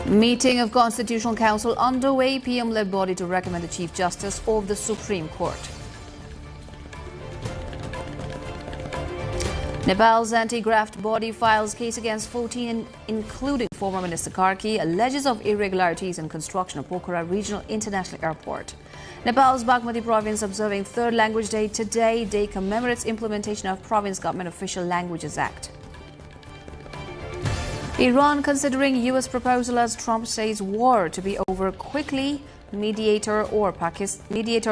Meeting of Constitutional Council underway. PM-led body to recommend the Chief Justice of the Supreme Court. Nepal's anti-graft body files case against 14, including former Minister Karki, alleges of irregularities in construction of Pokhara Regional International Airport. Nepal's Bagmati province observing Third Language Day today. Day commemorates implementation of Province Government Official Languages Act. Iran considering U.S. proposal as Trump says war to be over quickly. Mediator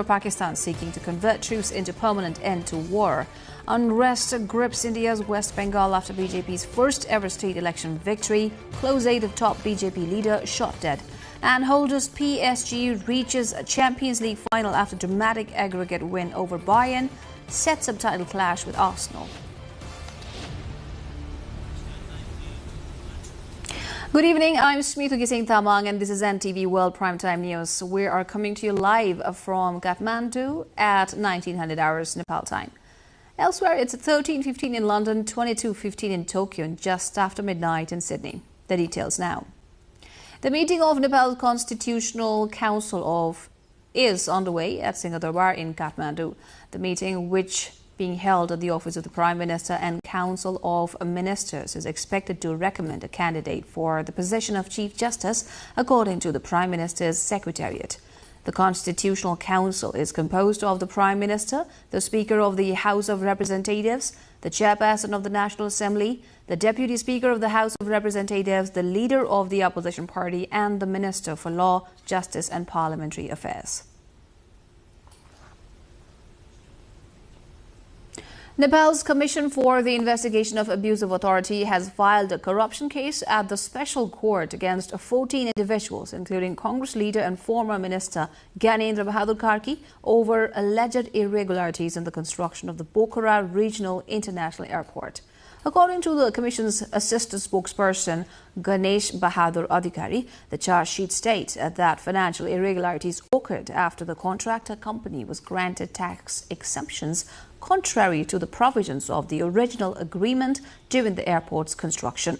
Pakistan seeking to convert troops into permanent end to war. Unrest grips India's West Bengal after BJP's first ever state election victory. Close aid of top BJP leader shot dead. And holders PSG reaches a Champions League final after dramatic aggregate win over Bayern. Set subtitle clash with Arsenal. Good evening, I'm Smithu Gising Tamang and this is NTV World Primetime News. We are coming to you live from Kathmandu at 1900 hours Nepal time. Elsewhere, it's 13:15 in London, 22:15 in Tokyo, and just after midnight in Sydney. The details now. The meeting of Nepal Constitutional Council is underway at Singadarbar in Kathmandu. The meeting, which being held at the office of the Prime Minister and Council of Ministers, is expected to recommend a candidate for the position of Chief Justice, according to the Prime Minister's Secretariat. The Constitutional Council is composed of the Prime Minister, the Speaker of the House of Representatives, the Chairperson of the National Assembly, the Deputy Speaker of the House of Representatives, the Leader of the Opposition Party, and the Minister for Law, Justice and Parliamentary Affairs. Nepal's Commission for the Investigation of Abuse of Authority has filed a corruption case at the Special Court against 14 individuals, including Congress leader and former Minister Gyanendra Bahadur Karki, over alleged irregularities in the construction of the Pokhara Regional International Airport. According to the Commission's assistant spokesperson, Ganesh Bahadur Adhikari, the charge sheet states that financial irregularities occurred after the contractor company was granted tax exemptions contrary to the provisions of the original agreement during the airport's construction.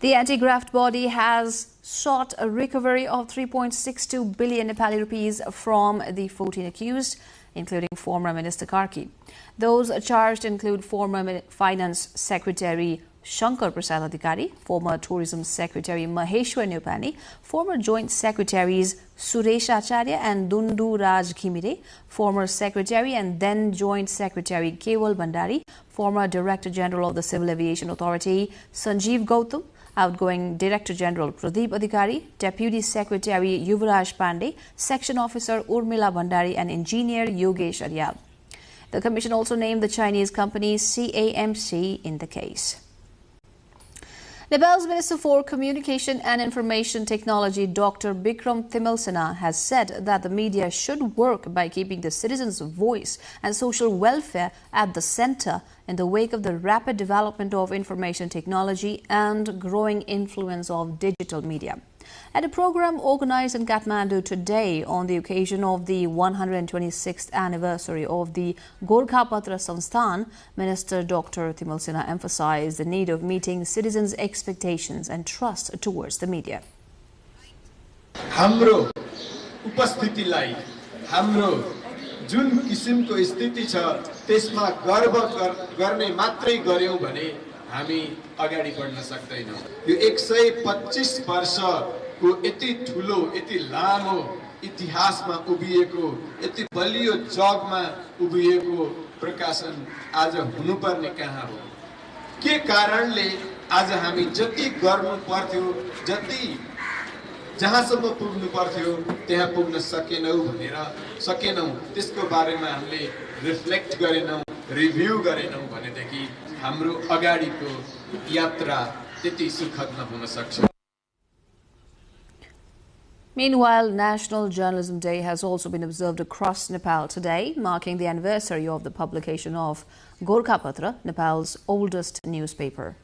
The anti-graft body has sought a recovery of 3.62 billion Nepali rupees from the 14 accused, including former Minister Karki. Those charged include former Finance Secretary Shankar Prasad Adhikari, former Tourism Secretary Maheshwar Neupani, former Joint Secretaries Suresh Acharya and Dundu Raj Khimire, former Secretary and then Joint Secretary Kewal Bhandari, former Director General of the Civil Aviation Authority Sanjeev Gautam, outgoing Director General Pradeep Adhikari, Deputy Secretary Yuvraj Pandey, Section Officer Urmila Bhandari and Engineer Yogesh Aryal. The Commission also named the Chinese company CAMC in the case. Nepal's Minister for Communication and Information Technology, Dr. Bikram Thimalsena, has said that the media should work by keeping the citizens' voice and social welfare at the center in the wake of the rapid development of information technology and growing influence of digital media. At a program organized in Kathmandu today on the occasion of the 126th anniversary of the Gorkhapatra Sansthan, Minister Dr. Thimalsena emphasized the need of meeting citizens' expectations and trust towards the media. हाम्रो उपस्थितिलाई हाम्रो जुन किसिमको स्थिति छ त्यसमा गर्व गर्ने मात्रै गर्यौं भने हामी अगाडि बढ्न सक्दैनौं। यो 125 वर्षको यति ठूलो यति लामो इतिहासमा उभिएको यति बलियो जगमा उभिएको प्रकाशन आज हुनुपर्ने कहाँ हो? के कारणले आज हामी जति गर्नु पर्थ्यो जति जहाँसम्म पुग्नु पर्थ्यो त्यहाँ पुग्न सकेनौं त्यसको बारेमा हामीले रिफ्लेक्ट गरेनौं रिभ्यू गरेनौं भनेदेखि हाम्रो अगाडिको यात्रा त्यति सुखद नहुन सक्छ। Meanwhile, National Journalism Day has also been observed across Nepal today, marking the anniversary of the publication of Gorkhapatra, Nepal's oldest newspaper.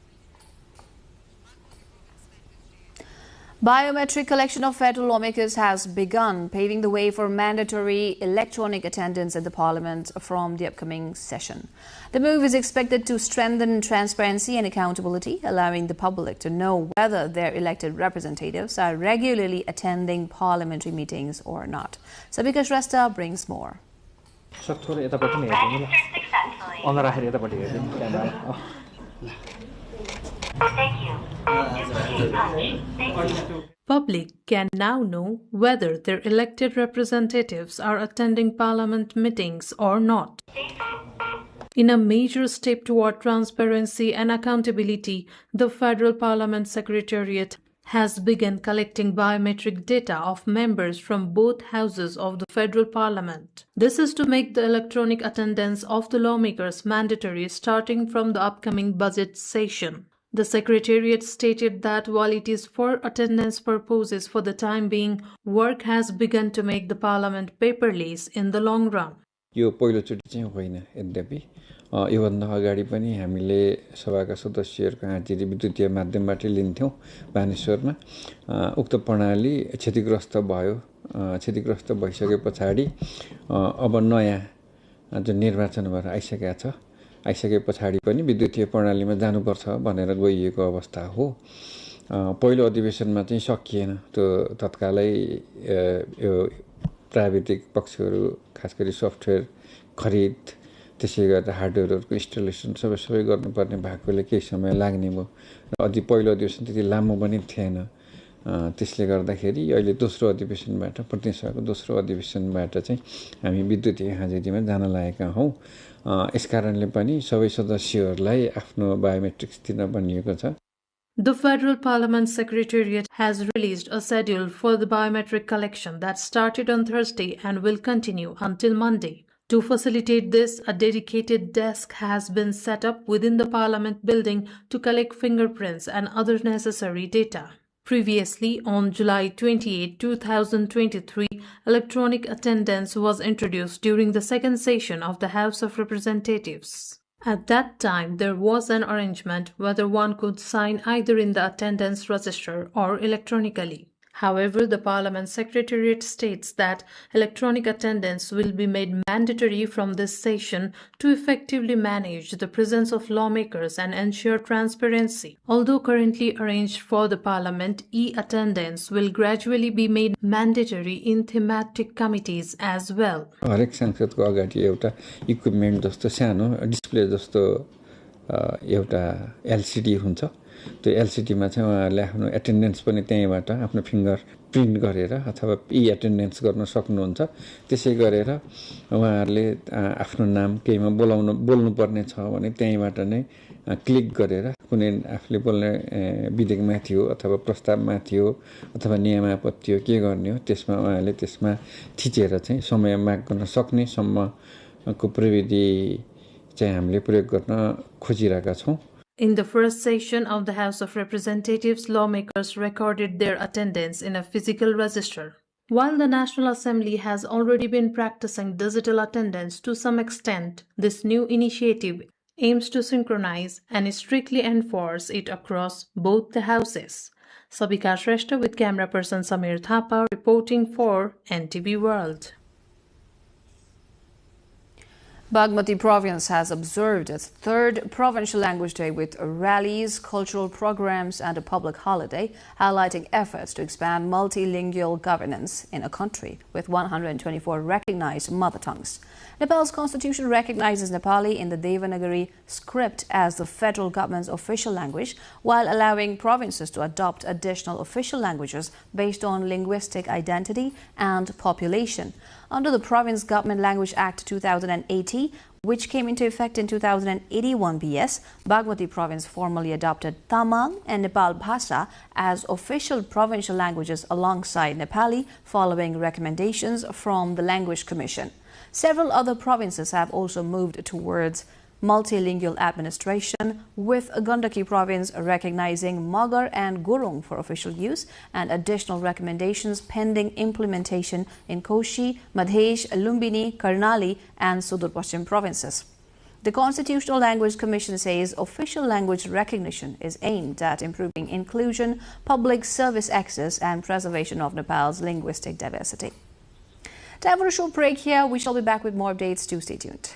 Biometric collection of federal lawmakers has begun, paving the way for mandatory electronic attendance at the Parliament from the upcoming session. The move is expected to strengthen transparency and accountability, allowing the public to know whether their elected representatives are regularly attending parliamentary meetings or not. Sabika Shrestha brings more. Public can now know whether their elected representatives are attending parliament meetings or not. In a major step toward transparency and accountability, the Federal Parliament Secretariat has begun collecting biometric data of members from both houses of the Federal Parliament. This is to make the electronic attendance of the lawmakers mandatory starting from the upcoming budget session. The Secretariat stated that while it is for attendance purposes for the time being, work has begun to make the Parliament paperless in the long run. यो पहिलोचोटि चाहिँ होइन, यद्यपि योभन्दा अगाडि पनि हामीले सभाका सदस्यहरूको हाजिरी विद्युतीय माध्यमबाटै लिन्थ्यौं बानेश्वरमा। उक्त प्रणाली क्षतिग्रस्त भयो। क्षतिग्रस्त भइसके पछाडि अब नयाँ जुन निर्वाचन भएर आइसकेको छ, आइसके पछाडि पनि विद्युतीय प्रणालीमा जानुपर्छ भनेर गइएको अवस्था हो। पहिलो अधिवेशनमा चाहिँ सकिएन, त्यो तत्कालै यो प्राविधिक पक्षहरू खास गरी सफ्टवेयर खरिद त्यसै गर्दा हार्डवेयरहरुको इन्स्टलेसन सबै गर्नुपर्ने भएकोले केही समय लाग्ने भयो। र पहिलो अधिवेशन त्यति लामो पनि थिएन। त्यसले गर्दाखेरि अहिले दोस्रो अधिवेशनबाट प्रतिनिधिसभाको दोस्रो अधिवेशनबाट चाहिँ हामी विद्युतीय हाजिरीमा जान लागेका हौं। यसकारणले पनि सबै सदस्यहरूलाई आफ्नो बायोमेट्रिक्स दिन भनिएको छ। The Federal Parliament Secretariat has released a schedule for the biometric collection that started on Thursday and will continue until Monday. To facilitate this, a dedicated desk has been set up within the Parliament building to collect fingerprints and other necessary data. Previously, on July 28, 2023, electronic attendance was introduced during the second session of the House of Representatives. At that time, there was an arrangement whether one could sign either in the attendance register or electronically. However, the Parliament Secretariat states that electronic attendance will be made mandatory from this session to effectively manage the presence of lawmakers and ensure transparency. Although currently arranged for the Parliament, e-attendance will gradually be made mandatory in thematic committees as well. हरेक सांसदको अगाडि एउटा equipment जस्तो सानो display जस्तो एउटा LCD हुन्छ। त्यो LCD मा चाहिँ उहाँहरुले आफ्नो एटेन्डेन्स पनि त्यहीबाट आफ्नो फिंगर प्रिन्ट गरेर अथवा ई एटेन्डेन्स गर्न सक्नुहुन्छ। त्यसै गरेर उहाँहरुले आफ्नो नाम केहीमा बोल्नु पर्ने छ भने त्यहीबाट नै क्लिक गरेर कुनै आफूले बोल्ने विधेयकमा थियो अथवा प्रस्तावमा थियो अथवा नियमावली हो के गर्ने हो त्यसमा उहाँहरुले त्यसमा थिचेर चाहिँ समय माग गर्न सक्ने सम्मको प्रविधि चाहिँ हामीले प्रयोग गर्न खोजिरहेका छौं। In the first session of the House of Representatives, lawmakers recorded their attendance in a physical register. While the National Assembly has already been practicing digital attendance to some extent, this new initiative aims to synchronize and strictly enforce it across both the houses. Sabika Shrestha with camera person Samir Thapa reporting for NTV World. Bagmati province has observed its third Provincial Language Day with rallies, cultural programs and a public holiday, highlighting efforts to expand multilingual governance in a country with 124 recognized mother tongues. Nepal's constitution recognizes Nepali in the Devanagari script as the federal government's official language, while allowing provinces to adopt additional official languages based on linguistic identity and population. Under the Province Government Language Act 2080, which came into effect in 2081 BS, Bagmati province formally adopted Tamang and Nepal Bhasha as official provincial languages alongside Nepali, following recommendations from the Language Commission. Several other provinces have also moved towards multilingual administration, with Gandaki province recognizing Magar and Gurung for official use, and additional recommendations pending implementation in Koshi, Madhesh, Lumbini, Karnali and Sudur Paschim provinces. The Constitutional Language Commission says official language recognition is aimed at improving inclusion, public service access and preservation of Nepal's linguistic diversity. Time for a short break here. We shall be back with more updates. Do stay tuned.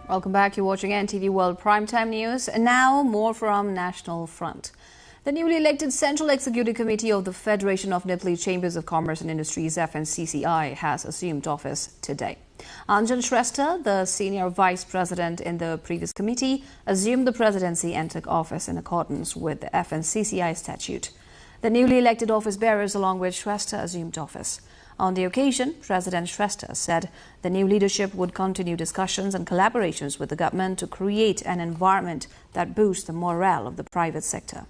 Welcome back. You're watching NTV World Primetime News. And now, more from National Front. The newly elected Central Executive Committee of the Federation of Nepali Chambers of Commerce and Industries (FNCCI) has assumed office today. Anjan Shrestha, the senior vice president in the previous committee, assumed the presidency and took office in accordance with the FNCCI statute. The newly elected office bearers, along with Shrestha, assumed office. On the occasion, President Shrestha said the new leadership would continue discussions and collaborations with the government to create an environment that boosts the morale of the private sector.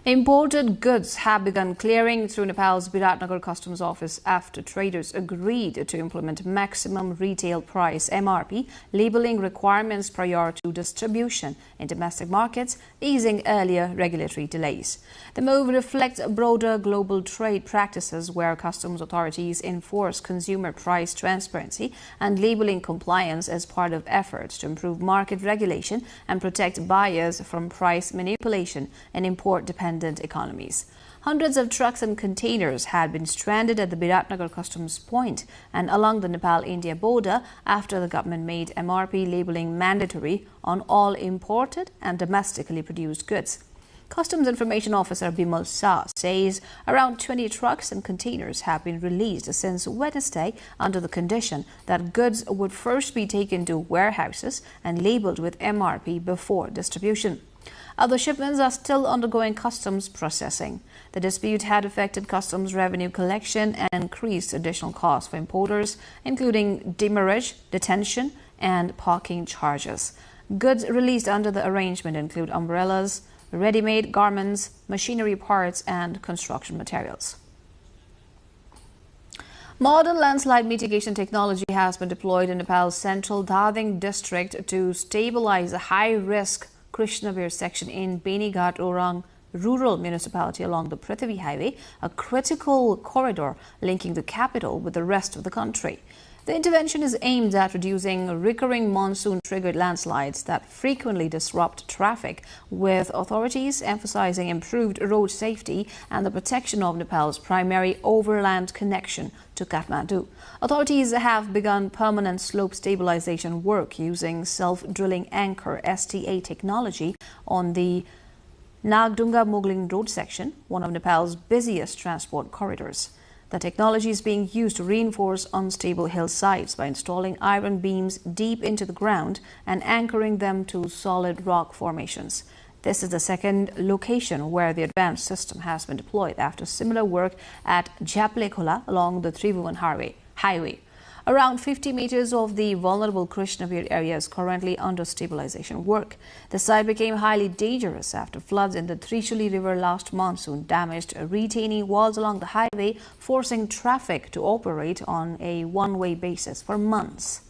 Imported goods have begun clearing through Nepal's Biratnagar Customs Office after traders agreed to implement maximum retail price (MRP) labeling requirements prior to distribution in domestic markets, easing earlier regulatory delays. The move reflects broader global trade practices where customs authorities enforce consumer price transparency and labeling compliance as part of efforts to improve market regulation and protect buyers from price manipulation in import-dependent economies. Hundreds of trucks and containers had been stranded at the Biratnagar customs point and along the Nepal-India border after the government made MRP labeling mandatory on all imported and domestically produced goods. Customs Information Officer Bimal Shah says around 20 trucks and containers have been released since Wednesday under the condition that goods would first be taken to warehouses and labeled with MRP before distribution. Other shipments are still undergoing customs processing. The dispute had affected customs revenue collection and increased additional costs for importers, including demurrage, detention, and parking charges. Goods released under the arrangement include umbrellas, ready-made garments, machinery parts, and construction materials. Modern landslide mitigation technology has been deployed in Nepal's central Dhading district to stabilize a high-risk Krishnavir section in Benighat Orang rural municipality along the Prithvi Highway, a critical corridor linking the capital with the rest of the country. The intervention is aimed at reducing recurring monsoon-triggered landslides that frequently disrupt traffic, with authorities emphasizing improved road safety and the protection of Nepal's primary overland connection to Kathmandu. Authorities have begun permanent slope stabilization work using self-drilling anchor (STA) technology on the Nagdunga-Mugling road section, one of Nepal's busiest transport corridors. The technology is being used to reinforce unstable hillsides by installing iron beams deep into the ground and anchoring them to solid rock formations. This is the second location where the advanced system has been deployed after similar work at Japlekhola along the Tribhuvan Highway. Around 50 meters of the vulnerable Krishnavir area is currently under stabilization work. The site became highly dangerous after floods in the Trishuli River last monsoon damaged retaining walls along the highway, forcing traffic to operate on a one-way basis for months.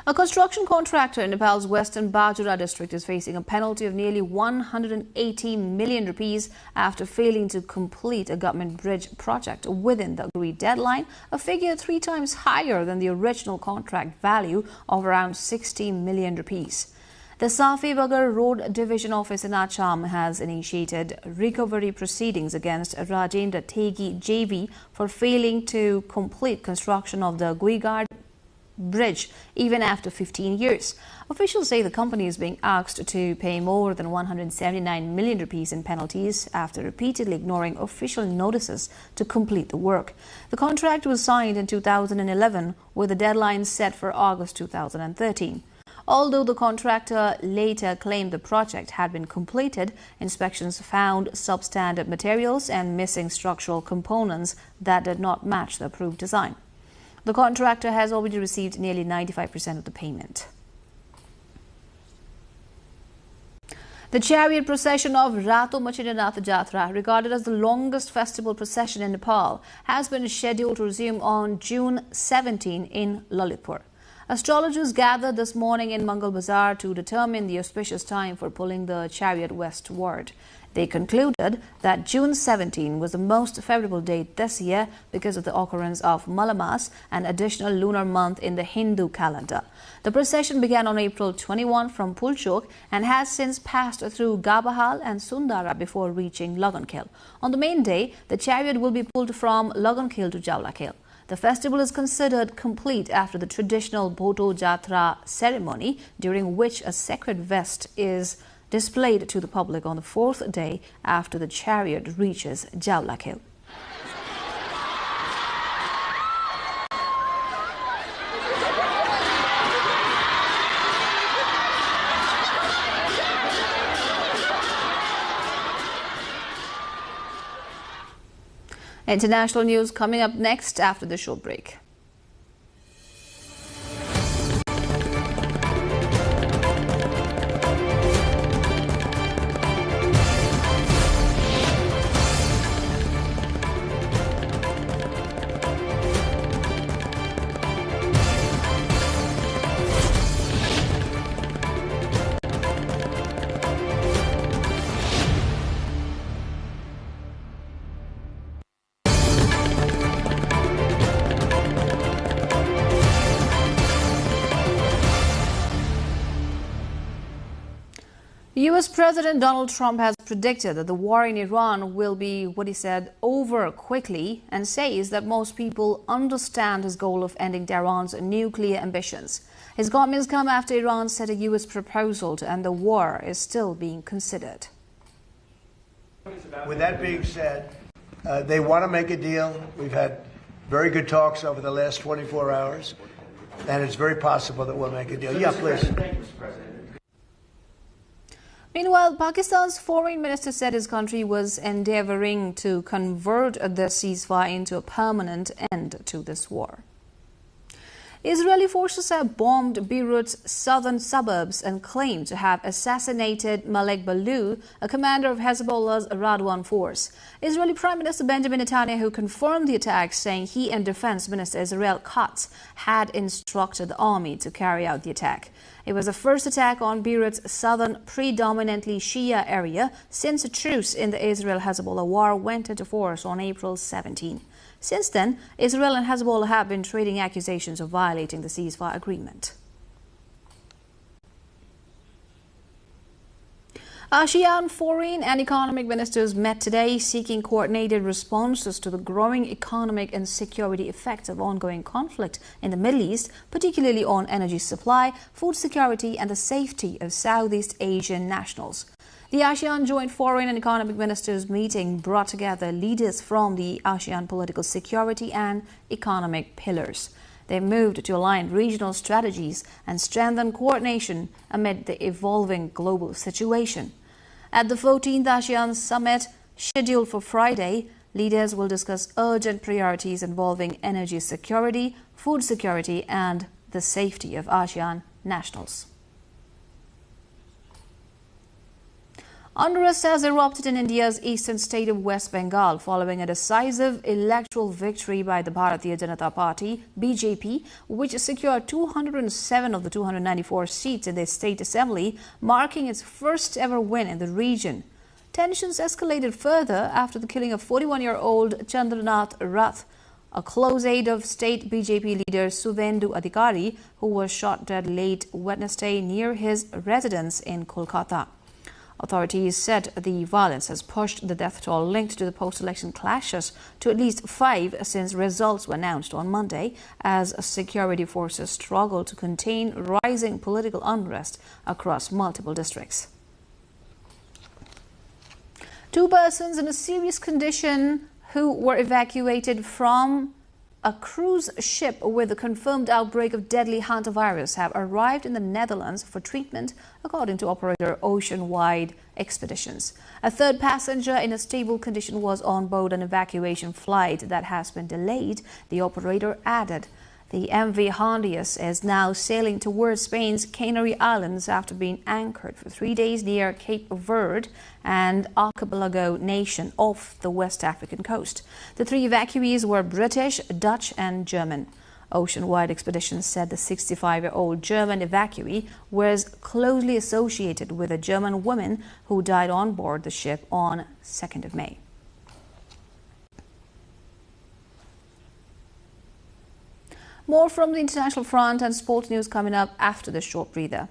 A construction contractor in Nepal's western Bajura district is facing a penalty of nearly 180 million rupees after failing to complete a government bridge project within the agreed deadline, a figure 3 times higher than the original contract value of around 60 million rupees. The Safi Bagar Road Division Office in Acham has initiated recovery proceedings against Rajendra Thegi JV for failing to complete construction of the Guigard bridge even after 15 years. Officials say the company is being asked to pay more than 179 million rupees in penalties after repeatedly ignoring official notices to complete the work. The contract was signed in 2011 with the deadline set for August 2013. Although the contractor later claimed the project had been completed, inspections found substandard materials and missing structural components that did not match the approved design. The contractor has already received nearly 95% of the payment. The chariot procession of Rato Machindanath Jatra, regarded as the longest festival procession in Nepal, has been scheduled to resume on June 17 in Lalitpur. Astrologers gathered this morning in Mangal Bazar to determine the auspicious time for pulling the chariot westward. They concluded that June 17 was the most favorable date this year because of the occurrence of Malamas, an additional lunar month in the Hindu calendar. The procession began on April 21 from Pulchok and has since passed through Gabahal and Sundara before reaching Lagankil. On the main day, the chariot will be pulled from Lagankil to Jaulakil. The festival is considered complete after the traditional Bhoto Jatra ceremony, during which a sacred vest is displayed to the public on the 4th day after the chariot reaches Jaulakil. International news coming up next after the short break. U.S. President Donald Trump has predicted that the war in Iran will be, what he said, over quickly, and says that most people understand his goal of ending Tehran's nuclear ambitions. His comments come after Iran said a U.S. proposal to end the war is still being considered. With that being said, they want to make a deal. We've had very good talks over the last 24 hours, and it's very possible that we'll make a deal. Yeah, please. Thank you, Mr. President. Meanwhile, Pakistan's foreign minister said his country was endeavoring to convert the ceasefire into a permanent end to this war. Israeli forces have bombed Beirut's southern suburbs and claimed to have assassinated Malek Balou, a commander of Hezbollah's Radwan force. Israeli Prime Minister Benjamin Netanyahu confirmed the attack, saying he and Defense Minister Israel Katz had instructed the army to carry out the attack. It was the first attack on Beirut's southern, predominantly Shia area since a truce in the Israel-Hezbollah war went into force on April 17. Since then, Israel and Hezbollah have been trading accusations of violating the ceasefire agreement. ASEAN foreign and economic ministers met today seeking coordinated responses to the growing economic and security effects of ongoing conflict in the Middle East, particularly on energy supply, food security and the safety of Southeast Asian nationals. The ASEAN Joint Foreign and Economic Ministers meeting brought together leaders from the ASEAN political security and economic pillars. They moved to align regional strategies and strengthen coordination amid the evolving global situation. At the 14th ASEAN Summit, scheduled for Friday, leaders will discuss urgent priorities involving energy security, food security, and the safety of ASEAN nationals. Unrest has erupted in India's eastern state of West Bengal following a decisive electoral victory by the Bharatiya Janata Party, BJP, which secured 207 of the 294 seats in the state assembly, marking its first ever win in the region. Tensions escalated further after the killing of 41-year-old Chandranath Rath, a close aide of state BJP leader Suvendu Adhikari, who was shot dead late Wednesday near his residence in Kolkata. Authorities said the violence has pushed the death toll linked to the post-election clashes to at least 5 since results were announced on Monday, as security forces struggle to contain rising political unrest across multiple districts. 2 persons in a serious condition who were evacuated from a cruise ship with a confirmed outbreak of deadly hantavirus have arrived in the Netherlands for treatment, according to operator Ocean-Wide Expeditions. A 3rd passenger in a stable condition was on board an evacuation flight that has been delayed, the operator added. The MV Hondius is now sailing towards Spain's Canary Islands after being anchored for 3 days near Cape Verde, an archipelago nation off the West African coast. The 3 evacuees were British, Dutch and German. Ocean-Wide Expeditions said the 65-year-old German evacuee was closely associated with a German woman who died on board the ship on 2nd of May. More from the international front and sports news coming up after this short breather.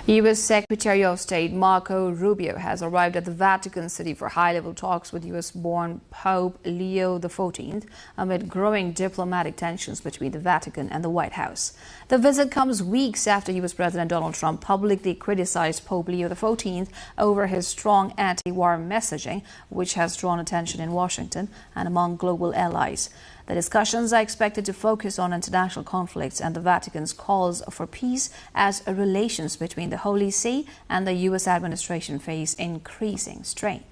U.S. Secretary of State Marco Rubio has arrived at the Vatican City for high-level talks with U.S.-born Pope Leo XIV amid growing diplomatic tensions between the Vatican and the White House. The visit comes weeks after U.S. President Donald Trump publicly criticized Pope Leo XIV over his strong anti-war messaging, which has drawn attention in Washington and among global allies. The discussions are expected to focus on international conflicts and the Vatican's calls for peace as relations between the Holy See and the U.S. administration face increasing strain.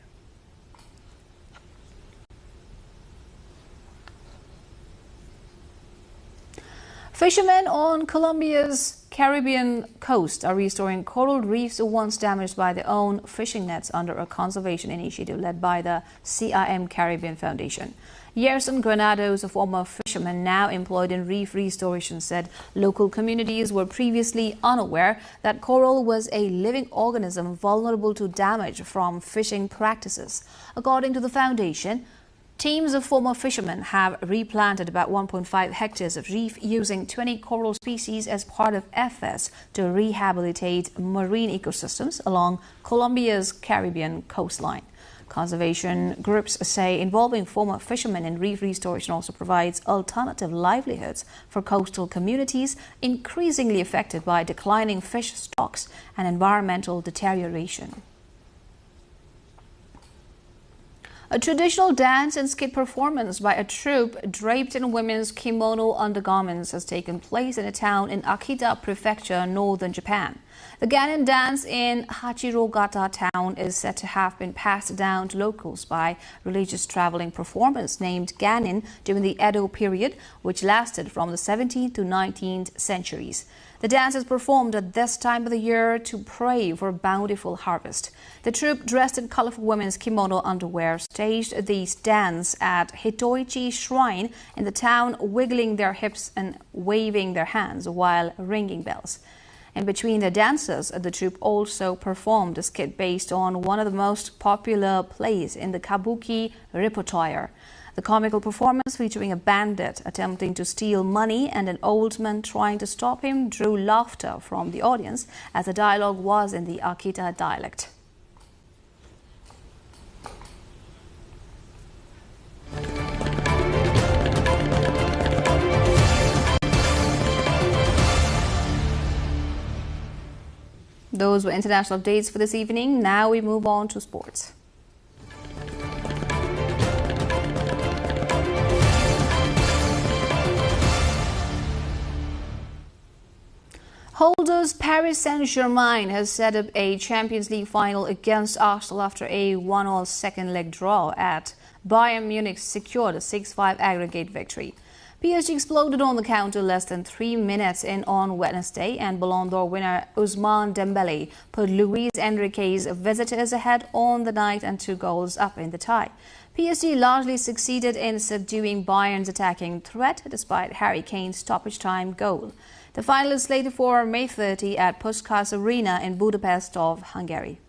Fishermen on Colombia's Caribbean coast are restoring coral reefs once damaged by their own fishing nets under a conservation initiative led by the CIM Caribbean Foundation. Yerson Granados, a former fisherman now employed in reef restoration, said local communities were previously unaware that coral was a living organism vulnerable to damage from fishing practices. According to the foundation, teams of former fishermen have replanted about 1.5 hectares of reef using 20 coral species as part of efforts to rehabilitate marine ecosystems along Colombia's Caribbean coastline. Conservation groups say involving former fishermen in reef restoration also provides alternative livelihoods for coastal communities increasingly affected by declining fish stocks and environmental deterioration. A traditional dance and skit performance by a troupe draped in women's kimono undergarments has taken place in a town in Akita Prefecture, northern Japan. The Ganin dance in Hachirogata town is said to have been passed down to locals by religious traveling performers named Ganin during the Edo period, which lasted from the 17th to 19th centuries. The dance is performed at this time of the year to pray for a bountiful harvest. The troupe, dressed in colorful women's kimono underwear, staged this dance at Hitoichi Shrine in the town, wiggling their hips and waving their hands while ringing bells. In between the dances, the troupe also performed a skit based on one of the most popular plays in the kabuki repertoire. The comical performance, featuring a bandit attempting to steal money and an old man trying to stop him, drew laughter from the audience as the dialogue was in the Akita dialect. Those were international updates for this evening. Now we move on to sports. Holders Paris Saint-Germain has set up a Champions League final against Arsenal after a 1-1 second leg draw at Bayern Munich secured a 6-5 aggregate victory. PSG exploded on the counter less than 3 minutes in on Wednesday, and Ballon d'Or winner Ousmane Dembélé put Luis Enrique's visitors ahead on the night and 2 goals up in the tie. PSG largely succeeded in subduing Bayern's attacking threat despite Harry Kane's stoppage time goal. The final is slated for May 30 at Puskás Arena in Budapest of Hungary.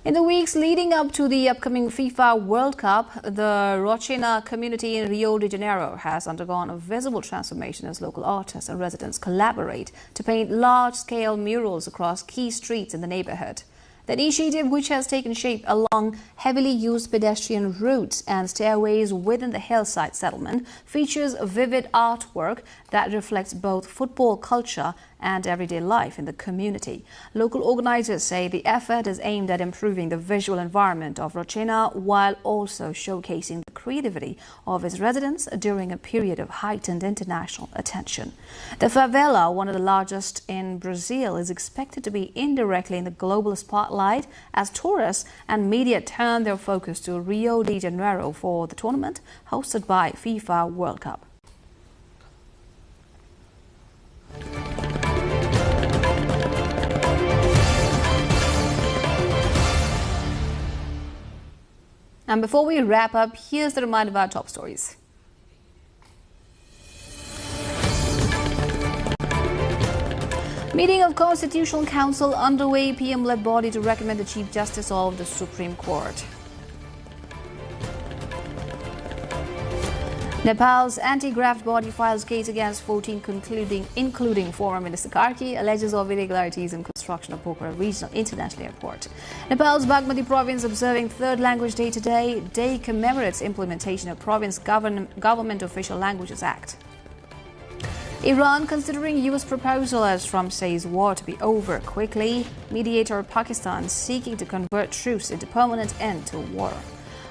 In the weeks leading up to the upcoming FIFA World Cup, the Roraima community in Rio de Janeiro has undergone a visible transformation as local artists and residents collaborate to paint large-scale murals across key streets in the neighborhood. The initiative, which has taken shape along heavily used pedestrian routes and stairways within the hillside settlement, features vivid artwork that reflects both football culture and everyday life in the community. Local organizers say the effort is aimed at improving the visual environment of Roraima while also showcasing the creativity of its residents during a period of heightened international attention. The favela, one of the largest in Brazil, is expected to be indirectly in the global spotlight as tourists and media turn their focus to Rio de Janeiro for the tournament hosted by FIFA World Cup. And before we wrap up, here's the reminder of our top stories. Meeting of Constitutional Council underway, PM-led body to recommend the Chief Justice of the Supreme Court. Nepal's anti-graft body files case against 14, including former Minister Karki, alleges of irregularities in construction of Pokhara Regional International Airport. Nepal's Bagmati province observing Third Language Day today. Day commemorates implementation of Province Government Official Languages Act. Iran considering U.S. proposal as Trump says war to be over quickly. Mediator Pakistan seeking to convert truce into permanent end to war.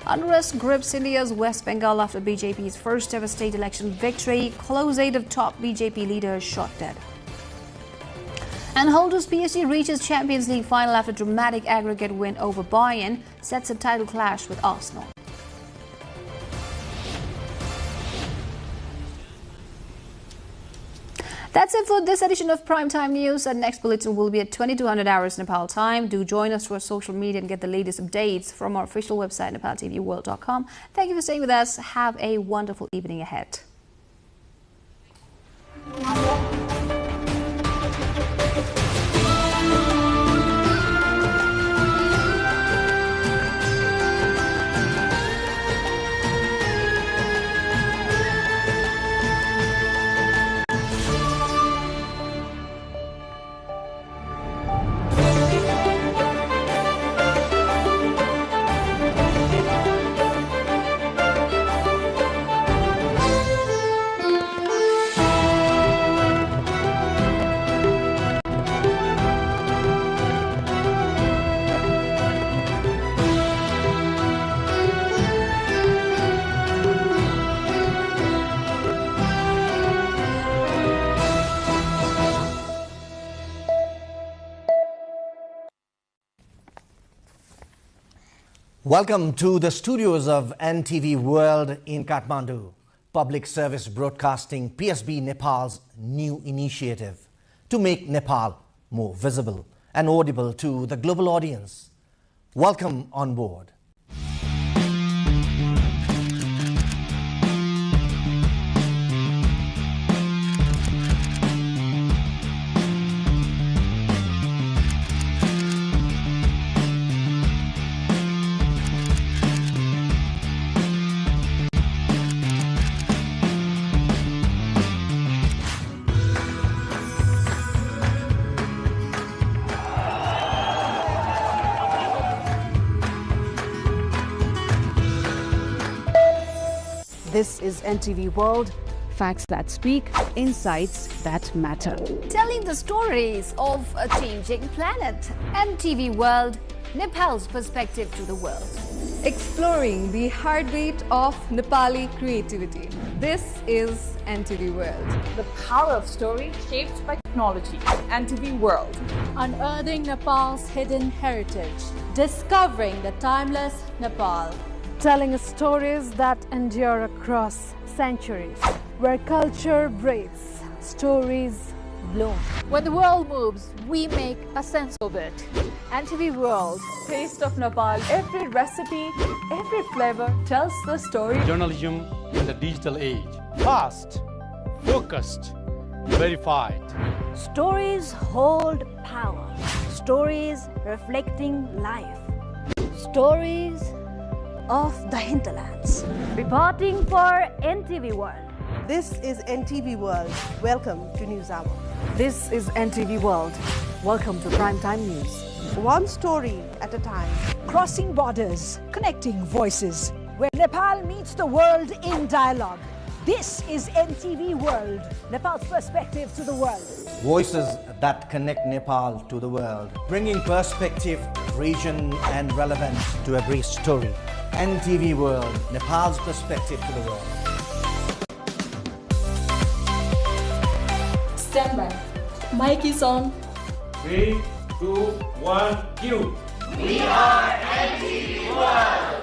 Unrest grips India's West Bengal after BJP's first ever state election victory. Close aide of top BJP leader shot dead. And holders PSG reaches Champions League final after dramatic aggregate win over Bayern. Sets a title clash with Arsenal. That's it for this edition of Primetime News. Our next bulletin will be at 2200 hours Nepal time. Do join us through our social media and get the latest updates from our official website, nepaltelevision.com. Thank you for staying with us. Have a wonderful evening ahead. Welcome to the studios of NTV World in Kathmandu. Public Service Broadcasting, PSB Nepal's new initiative to make Nepal more visible and audible to the global audience. Welcome on board. This is NTV World, facts that speak, insights that matter. Telling the stories of a changing planet. NTV World, Nepal's perspective to the world. exploring the heartbeat of Nepali creativity. This is NTV World. The power of story shaped by technology. NTV World. Unearthing Nepal's hidden heritage. Discovering the timeless Nepal. Telling stories that endure across centuries. Where culture breathes, stories bloom. When the world moves, we make a sense of it. NTV World. Taste of Nepal. Every recipe, every flavor tells the story. Journalism in the digital age. Fast, focused, verified. Stories hold power. Stories reflecting life. Stories of the hinterlands. Reporting for NTV World. This is NTV World. Welcome to News Hour. This is NTV World. Welcome to Primetime News. One story at a time. Crossing borders, connecting voices, where Nepal meets the world in dialogue. This is NTV World, Nepal's perspective to the world. Voices that connect Nepal to the world, bringing perspective, region and relevance to every story. NTV World, Nepal's perspective to the world. Stand by. Mic is on. 3, 2, 1, cue. We are NTV World.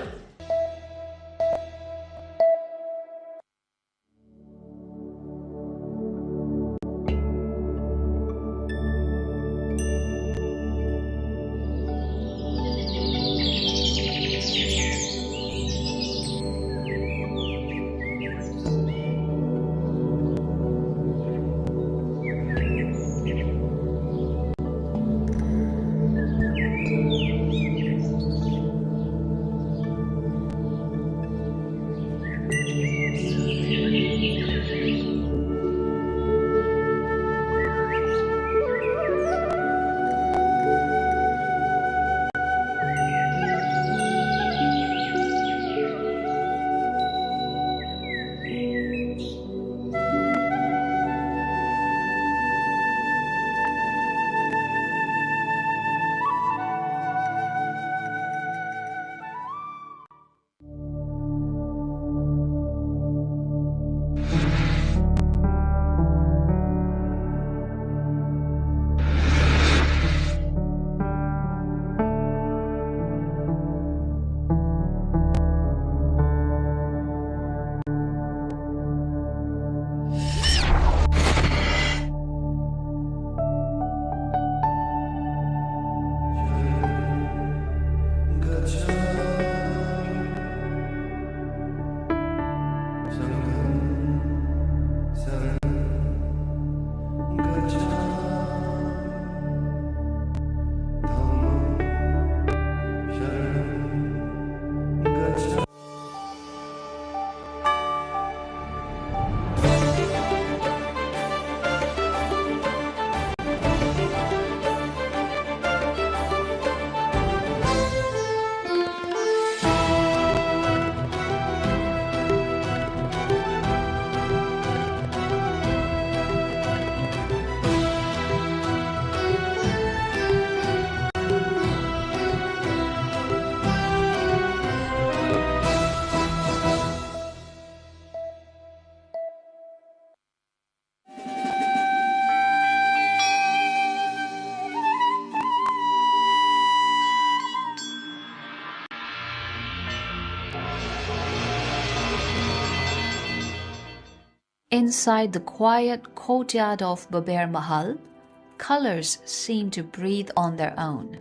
Inside the quiet courtyard of Baber Mahal, colors seem to breathe on their own.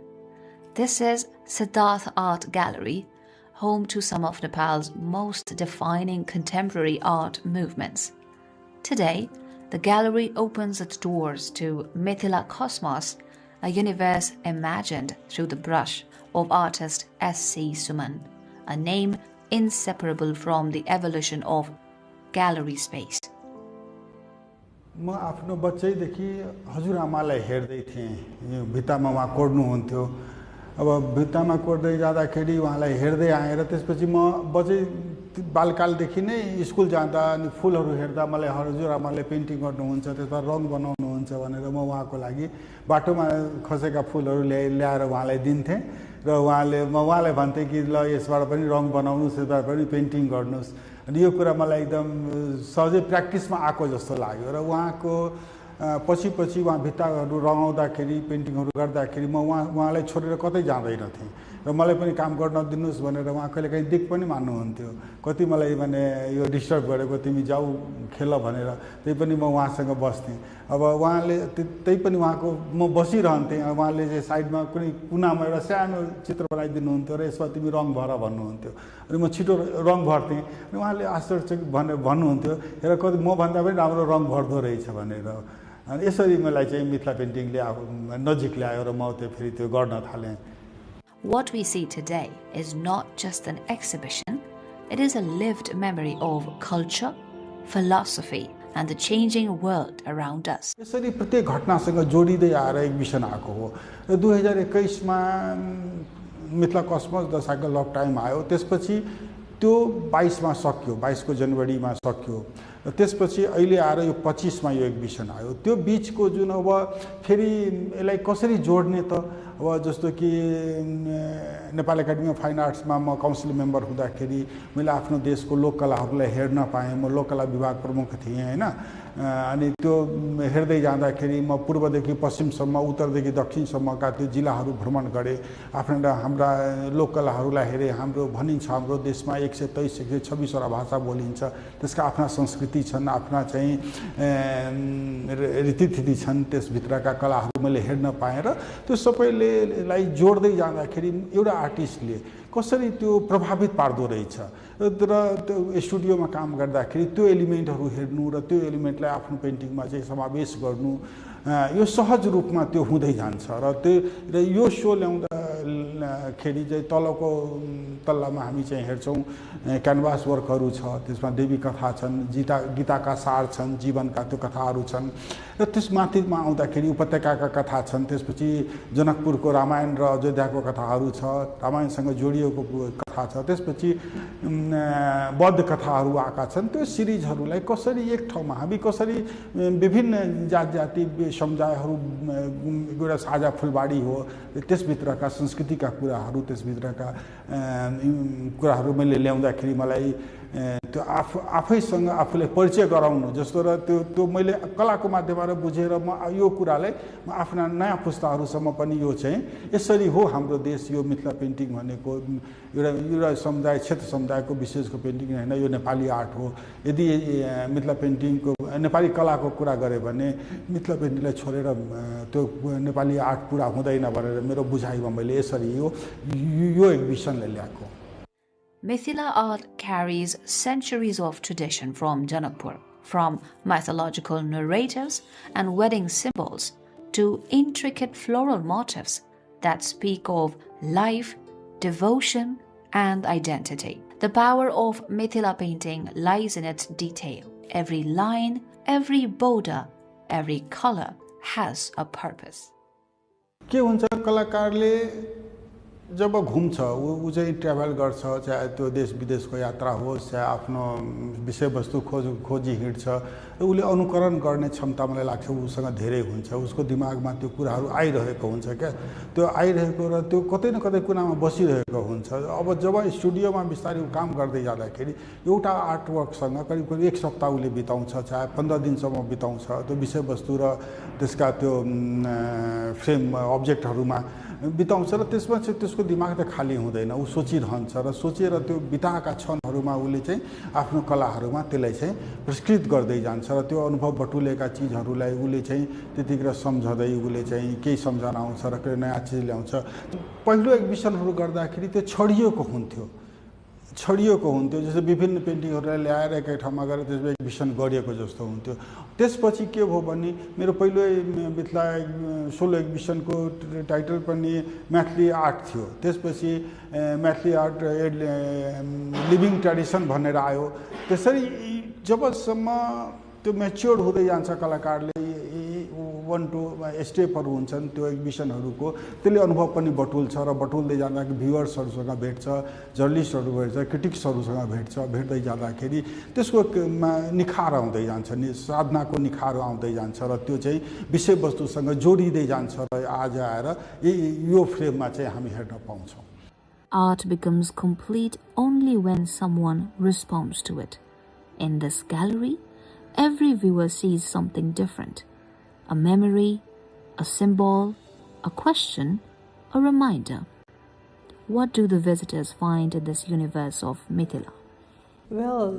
This is Siddharth Art Gallery, home to some of Nepal's most defining contemporary art movements. Today, the gallery opens its doors to Mithila Cosmos, a universe imagined through the brush of artist S.C. Suman, a name inseparable from the evolution of gallery space. म आफ्नो बच्चैदेखि हजुरआमालाई हेर्दै थिएँ यो भित्तामा उहाँ कोर्नुहुन्थ्यो अब भित्तामा कोर्दै जाँदाखेरि उहाँलाई हेर्दै आएर त्यसपछि म बच्चै बालकालदेखि नै स्कुल जाँदा अनि फुलहरू हेर्दा मलाई हजुरआमाले पेन्टिङ गर्नुहुन्छ त्यसमा रङ बनाउनुहुन्छ भनेर म उहाँको लागि बाटोमा खसेका फुलहरू ल्याएर उहाँलाई दिन्थेँ र उहाँले भन्थे कि ल यसबाट पनि रङ बनाउनुस्, यसबाट पनि पेन्टिङ गर्नुस्। अनि यो कुरा मलाई एकदम सहजै प्र्याक्टिसमा आएको जस्तो लाग्यो। र उहाँको पछि उहाँ भित्ताहरू रङाउँदाखेरि पेन्टिङहरू गर्दाखेरि म उहाँलाई छोडेर कतै जाँदैन थिएँ र मलाई पनि काम गर्न दिनुहोस् भनेर उहाँ कहिले काहीँ दिक पनि मान्नुहुन्थ्यो। कति मलाई माने यो डिस्टर्ब गरेको, तिमी जाऊ खेल भनेर, त्यही पनि म उहाँसँग बस्थेँ। अब उहाँले त्यही पनि उहाँको म बसिरहन्थेँ, उहाँले चाहिँ साइडमा कुनै कुनामा एउटा सानो चित्र बनाइदिनुहुन्थ्यो र यसमा तिमी रङ भर भन्नुहुन्थ्यो। अनि म छिटो रङ भर्थेँ अनि उहाँले आश्चर्य भन्नुहुन्थ्यो, हेर कति मभन्दा पनि राम्रो रङ भर्दो रहेछ भनेर। अनि यसरी मलाई चाहिँ मिथिला पेन्टिङले नजिक ल्यायो र म त्यो फेरि त्यो गर्न थालेँ। What we see today is not just an exhibition, it is a lived memory of culture, philosophy, and the changing world around us. यसरी प्रत्येक घटनासँग जोडिँदै आएर एक्जिबिसन आएको हो। र 2021 मा Mithila cosmos the cycle of time आयो। त्यसपछि त्यो 22 मा सक्यो, 22 को जनवरीमा सक्यो। र त्यसपछि अहिले आएर यो 25 मा यो एक्जिबिसन आयो। त्यो बीचको जुन अब फेरि यसलाई कसरी जोड्ने त, अब जस्तो कि नेपाल एकाडेमी अफ फाइन आर्ट्समा म काउन्सिल मेम्बर हुँदाखेरि मैले आफ्नो देशको लोककलाहरूलाई हेर्न पाएँ। म लोककला विभाग प्रमुख थिएँ होइन। अनि त्यो हेर्दै जाँदाखेरि म पूर्वदेखि पश्चिमसम्म, उत्तरदेखि दक्षिणसम्मका त्यो जिल्लाहरू भ्रमण गरेँ। हाम्रा लोककलाहरूलाई हेरेँ। हाम्रो भनिन्छ हाम्रो देशमा 123 126वटा भाषा बोलिन्छ, त्यसका आफ्ना संस्कृति छन्, आफ्ना चाहिँ रीतिथिति छन्, त्यसभित्रका कलाहरू मैले हेर्न पाएँ। र त्यो सबैलाई जोड्दै जाँदाखेरि एउटा आर्टिस्टले कसरी त्यो प्रभावित पार्दो रहेछ र त्यो स्टुडियोमा काम गर्दाखेरि त्यो एलिमेन्टहरू हेर्नु र त्यो एलिमेन्टलाई आफ्नो पेन्टिङमा चाहिँ समावेश गर्नु, यो सहज रूपमा त्यो हुँदै जान्छ। र यो सो ल्याउँदाखेरि चाहिँ तलको तल्लामा हामी चाहिँ हेर्छौँ क्यानभास वर्कहरू छ, त्यसमा देवी कथा छन्, गीताका सार छन्, जीवनका त्यो कथाहरू छन्। र त्यसमाथिमा आउँदाखेरि उपत्यकाका कथा छन्। त्यसपछि जनकपुरको रामायण र अयोध्याको कथाहरू छ, रामायणसँग जोडिएको कथा छ। त्यसपछि बौद्ध कथाहरू आएका छन्। त्यो सिरिजहरूलाई कसरी एक ठाउँमा हामी कसरी विभिन्न जाति समुदायहरू एउटा साझा फुलबाडी हो, त्यसभित्रका संस्कृतिका कुराहरू, त्यसभित्रका कुराहरू मैले ल्याउँदाखेरि मलाई त्यो आफैसँग आफूले परिचय गराउनु जस्तो र त्यो मैले कलाको माध्यमबाट बुझेर म यो कुरालाई म आफ्ना नयाँ पुस्ताहरूसम्म पनि यो चाहिँ यसरी हो हाम्रो देश, यो मिथिला पेन्टिङ भनेको एउटा समुदाय क्षेत्र समुदायको विशेषको पेन्टिङ होइन, यो नेपाली आर्ट हो। यदि मिथिला पेन्टिङको नेपाली कलाको कुरा गरेँ भने मिथिला पेन्टिङलाई छोडेर त्यो नेपाली आर्ट पुरा हुँदैन भनेर मेरो बुझाइमा मैले यसरी यो एक्जिबिसनले ल्याएको। Mithila art carries centuries of tradition from Janakpur, from mythological narratives and wedding symbols to intricate floral motifs that speak of life, devotion, and identity. The power of Mithila painting lies in its detail. Every line, every border, every color has a purpose. के हुन्छ कलाकारले जब घुम्छ ऊ चाहिँ travel गर्छ, चाहे त्यो देश विदेशको यात्रा होस्, चाहे आफ्नो विषयवस्तु खोजी हिँड्छ, र उसले अनुकरण गर्ने क्षमता मलाई लाग्छ उसँग धेरै हुन्छ। उसको दिमागमा त्यो कुराहरू आइरहेको हुन्छ क्या, त्यो आइरहेको र त्यो कतै न कतै कुनामा बसिरहेको हुन्छ। अब जब स्टुडियोमा बिस्तारै काम गर्दै जाँदाखेरि एउटा आर्टवर्कसँग करिब एक सप्ताह उसले बिताउँछ, चाहे 15 दिनसम्म बिताउँछ त्यो विषयवस्तु र त्यसका त्यो फ्रेम अब्जेक्टहरूमा बिताउँछ। र त्यसमा चाहिँ त्यसको दिमाग त खाली हुँदैन, ऊ सोचिरहन्छ र सोचेर त्यो बिताएका क्षणहरूमा उसले चाहिँ आफ्नो कलाहरूमा त्यसलाई चाहिँ प्रस्कृत गर्दै जान्छ र त्यो अनुभव बटुलेका चिजहरूलाई उसले चाहिँ त्यतिखेर सम्झँदै उसले चाहिँ केही सम्झना आउँछ र केही नयाँ चिज ल्याउँछ। पहिलो एक्जिबिसनहरू गर्दाखेरि त्यो छडिएको हुन्थ्यो, जस्तो विभिन्न पेन्टिङहरूलाई ल्याएर एकै ठाउँमा गएर त्यसमा एक्जिबिसन गरिएको जस्तो हुन्थ्यो। त्यसपछि के भयो भने मेरो पहिलो मिथिला सोलो एक्जिबिसनको टाइटल पनि म्याथली आर्ट थियो। त्यसपछि म्याथली आर्ट लिभिङ ट्रेडिसन भनेर आयो। त्यसरी जबसम्म त्यो म्याच्योर हुँदै जान्छ कलाकारले 1 2 स्टेपहरू हुन्छन् त्यो एक्जिबिसनहरूको त्यसले अनुभव पनि बटुल्छ र बटुल्दै जाँदा भ्युअर्सहरूसँग भेट्छ जर्नलिस्टहरू भेट्छ क्रिटिक्सहरूसँग भेट्दै जाँदाखेरि त्यसको निखार आउँदै जान्छ नि साधनाको निखार आउँदै जान्छ र त्यो चाहिँ विषयवस्तुसँग जोडिँदै जान्छ र आज आएर यो फ्रेममा चाहिँ हामी हेर्न पाउँछौँ. Art becomes complete only when someone responds to it. In this gallery, every viewer sees something different. A memory, a symbol, a question, a reminder. What do the visitors find in this universe of Mithila? Well,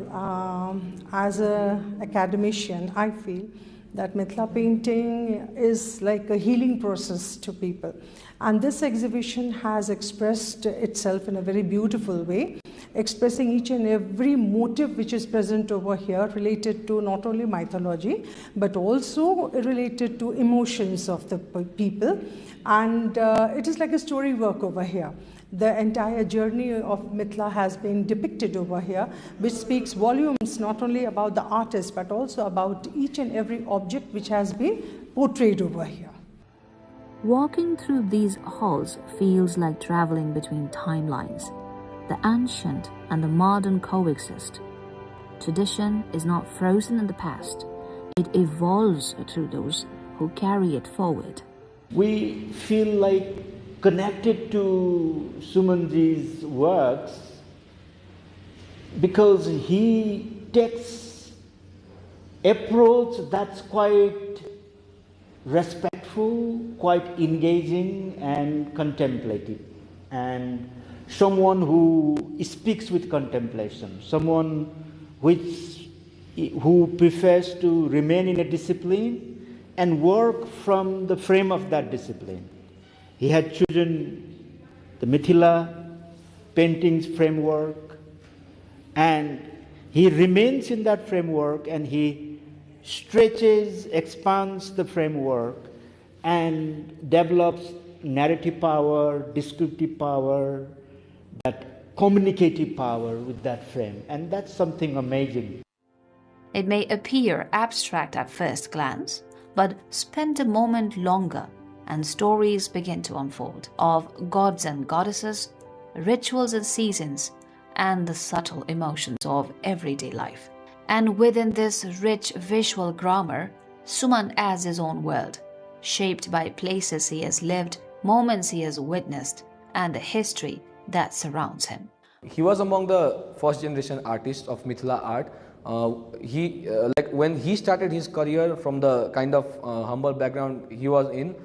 as an academician, I feel that Mithila painting is like a healing process to people. And this exhibition has expressed itself in a very beautiful way, expressing each and every motive which is present over here related to not only mythology, but also related to emotions of the people. And it is like a story work over here. The entire journey of Mithila has been depicted over here, which speaks volumes not only about the artist, but also about each and every object which has been portrayed over here. Walking through these halls feels like traveling between timelines. The ancient and the modern coexist. Tradition is not frozen in the past. It evolves through those who carry it forward. We feel like connected to Sumanji's works because he takes approach that's quite respectful, quite engaging and contemplative, and someone who speaks with contemplation, someone who prefers to remain in a discipline and work from the frame of that discipline. He had chosen the Mithila paintings framework, and he remains in that framework, and he stretches, expands the framework, and develops narrative power, descriptive power, that communicative power with that frame. And that's something amazing. It may appear abstract at first glance, but spend a moment longer and stories begin to unfold of gods and goddesses, rituals and seasons, and the subtle emotions of everyday life. And within this rich visual grammar, Suman adds his own world, shaped by places he has lived, moments he has witnessed, and the history that surrounds him. He was among the first generation artists of Mithila art. When he started his career from the kind of humble background he was in,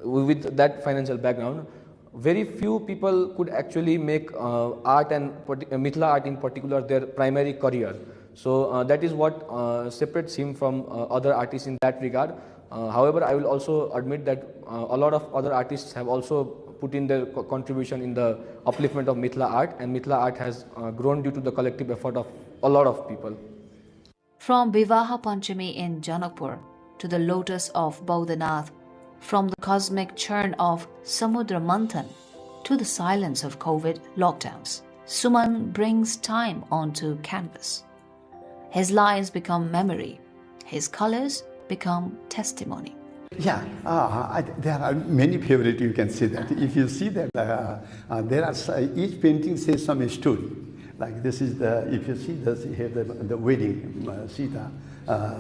with that financial background, very few people could actually make art and Mithila art in particular their primary career. So that is what separates him from other artists in that regard. However, I will also admit that a lot of other artists have also put in their contribution in the upliftment of Mithila art, and Mithila art has grown due to the collective effort of a lot of people. From Vivaha Panchami in Janakpur to the lotus of Bodhanath, from the cosmic churn of Samudra Manthan to the silence of COVID lockdowns, Suman brings time onto canvas. His lines become memory, his colors become testimony. Yeah, there are many favorites. You can see that. If you see that, there are each painting says some story. Like this is the, if you see this, here the wedding, Sita,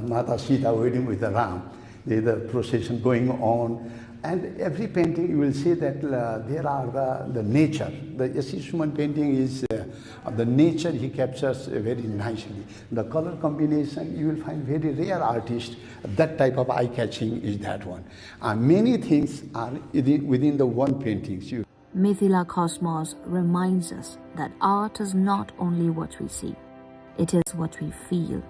Mata Sita wedding with the Ram. There is the procession going on, and every painting you will see that there are the nature. The S.C. Suman painting is the nature he captures very nicely. The color combination you will find very rare artists. That type of eye-catching is that one. Many things are within the one paintings. Mithila Cosmos reminds us that art is not only what we see, it is what we feel,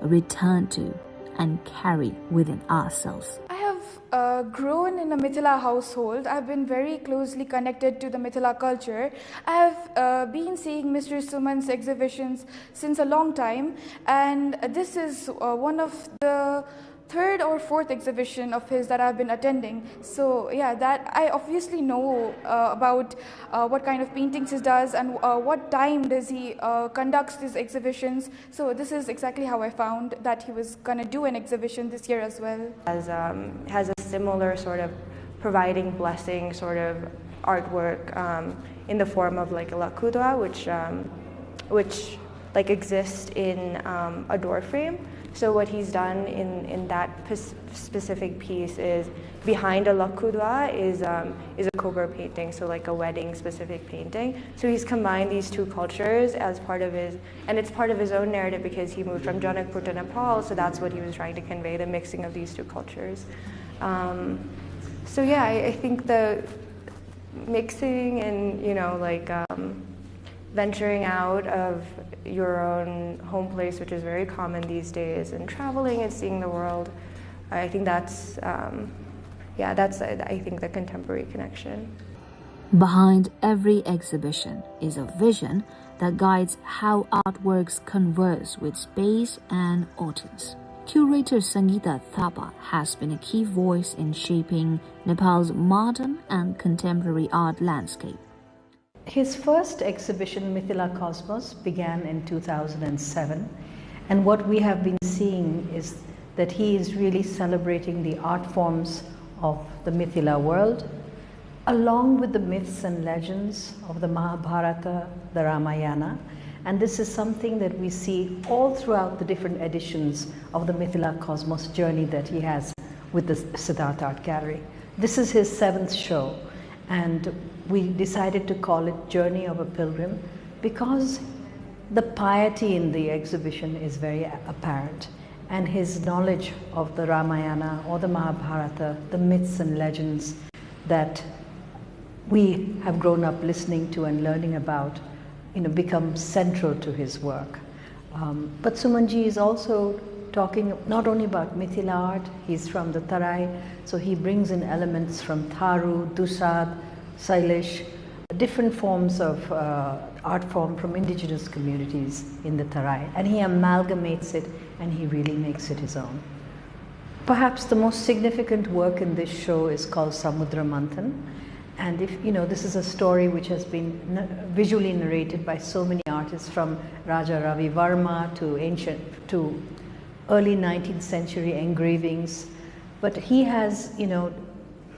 return to, and carry within ourselves. I have grown in a Mithila household. I've been very closely connected to the Mithila culture. I have been seeing Mr. Suman's exhibitions since a long time, and this is one of the third or fourth exhibition of his that I've been attending. So yeah, that I obviously know about what kind of paintings he does and what time does he conducts these exhibitions. So this is exactly how I found that he was gonna do an exhibition this year as well. Has a similar sort of providing blessing sort of artwork in the form of like a lakudwa, which like exists in a door frame. So what he's done in that specific piece is behind a lakudwa is a cobra painting, so like a wedding specific painting. So he's combined these two cultures as part of his, and it's part of his own narrative because he moved from Janakpur to Nepal, so that's what he was trying to convey, the mixing of these two cultures. So yeah, I think the mixing and, you know, like venturing out of your own home place, which is very common these days, and traveling and seeing the world, I think that's, I think the contemporary connection. Behind every exhibition is a vision that guides how artworks converse with space and audience. Curator Sangeeta Thapa has been a key voice in shaping Nepal's modern and contemporary art landscape. His first exhibition, Mithila Cosmos, began in 2007, and what we have been seeing is that he is really celebrating the art forms of the Mithila world, along with the myths and legends of the Mahabharata, the Ramayana, and this is something that we see all throughout the different editions of the Mithila Cosmos journey that he has with the Siddharth Art Gallery. This is his 7th show, and we decided to call it Journey of a Pilgrim because the piety in the exhibition is very apparent, and his knowledge of the Ramayana or the Mahabharata, the myths and legends that we have grown up listening to and learning about, you know, become central to his work. But Sumanji is also talking not only about Mithila art, he's from the Tarai, so he brings in elements from Tharu, Dusad, Salish, different forms of art form from indigenous communities in the Tarai, and he amalgamates it and he really makes it his own. Perhaps the most significant work in this show is called Samudra Manthan, and if you know, this is a story which has been visually narrated by so many artists, from Raja Ravi Varma to early 19th century engravings, but he has, you know,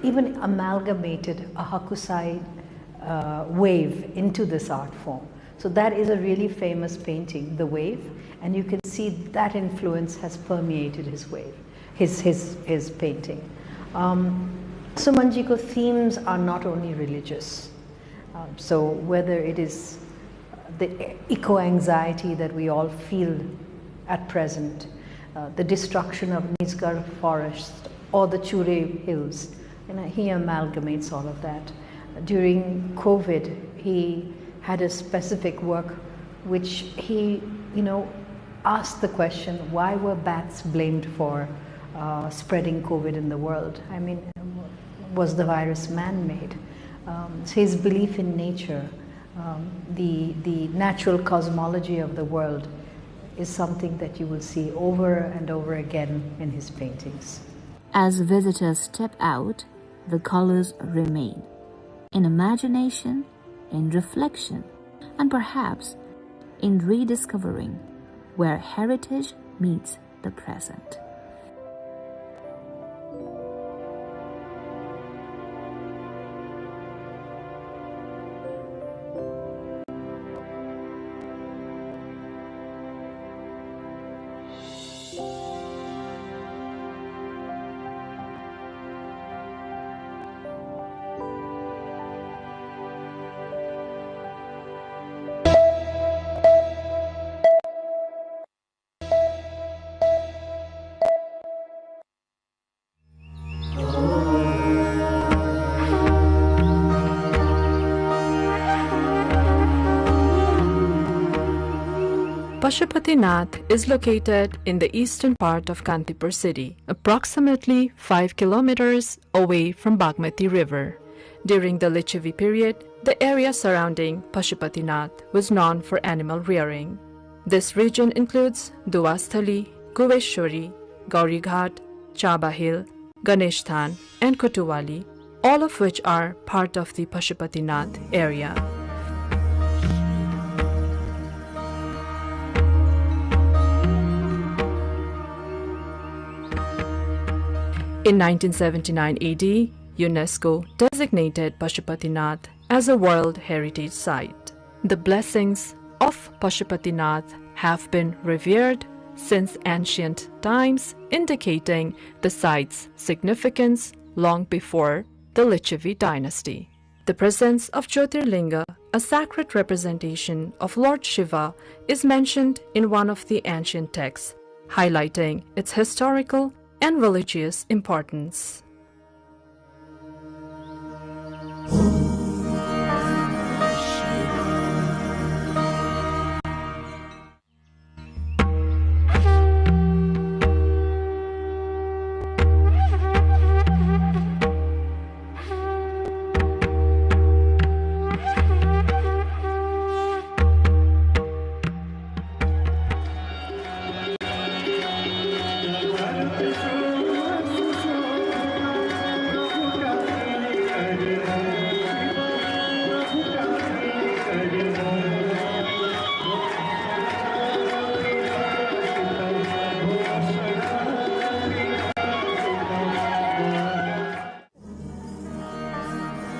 even amalgamated a Hakusai wave into this art form. So that is a really famous painting, The Wave, and you can see that influence has permeated his wave, his painting. Sumanjiko themes are not only religious. So whether it is the eco-anxiety that we all feel at present, the destruction of Nisgar forest or the Chure hills, and he amalgamates all of that. During COVID, he had a specific work which he, you know, asked the question, why were bats blamed for spreading COVID in the world? I mean, was the virus man-made? His belief in nature, the natural cosmology of the world is something that you will see over and over again in his paintings. As visitors step out, the colors remain. In imagination, in reflection, and perhaps in rediscovering where heritage meets the present. Pashupatinath is located in the eastern part of Kantipur city, approximately 5 kilometers away from Bagmati River. During the Lichavi period, the area surrounding Pashupatinath was known for animal rearing. This region includes Duasthali, Kuveshwari, Gaurighat, Chaba Hill, Ganesh Than, and Kotuwali, all of which are part of the Pashupatinath area. In 1979 AD, UNESCO designated Pashupatinath as a World Heritage Site. The blessings of Pashupatinath have been revered since ancient times, indicating the site's significance long before the Lichavi dynasty. The presence of Jyotirlinga, a sacred representation of Lord Shiva, is mentioned in one of the ancient texts, highlighting its historical and religious importance.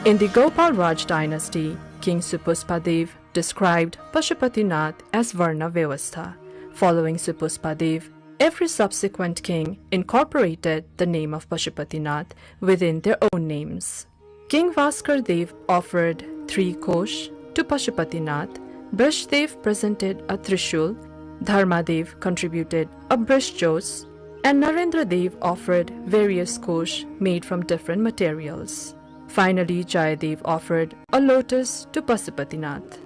In the Gopal Raj dynasty, King Supuspadev described Pashupatinath as Varna Vyavastha. Following Supuspadev, every subsequent king incorporated the name of Pashupatinath within their own names. King Vaskar Dev offered 3 kosh to Pashupatinath, Brishdev presented a Trishul, Dharmadev contributed a Brishjos, and Narendra Dev offered various kosh made from different materials. Finally, Jayadev offered a lotus to Pashupatinath.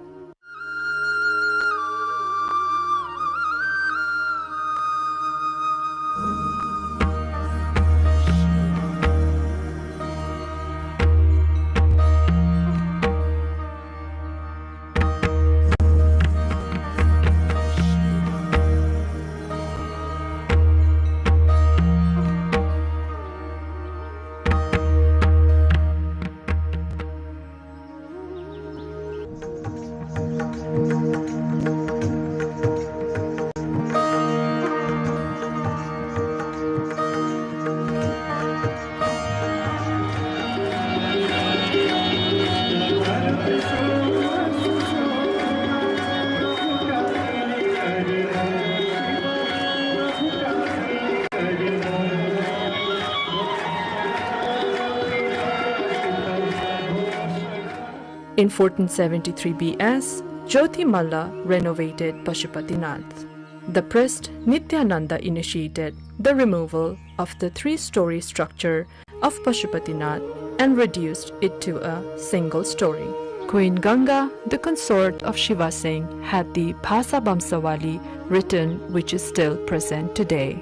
In 1473 BS, Jyoti Malla renovated Pashupatinath. The priest Nityananda initiated the removal of the 3-story structure of Pashupatinath and reduced it to a single story. Queen Ganga, the consort of Shiva Singh, had the Bhasa Bamsawali written, which is still present today.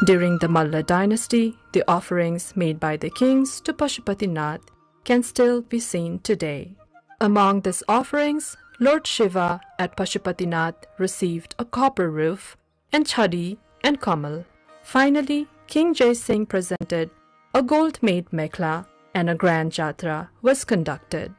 During the Malla dynasty, the offerings made by the kings to Pashupatinath can still be seen today. Among these offerings, Lord Shiva at Pashupatinath received a copper roof and chadi and kamal. Finally, King Jai Singh presented a gold-made mekhla and a grand jatra was conducted.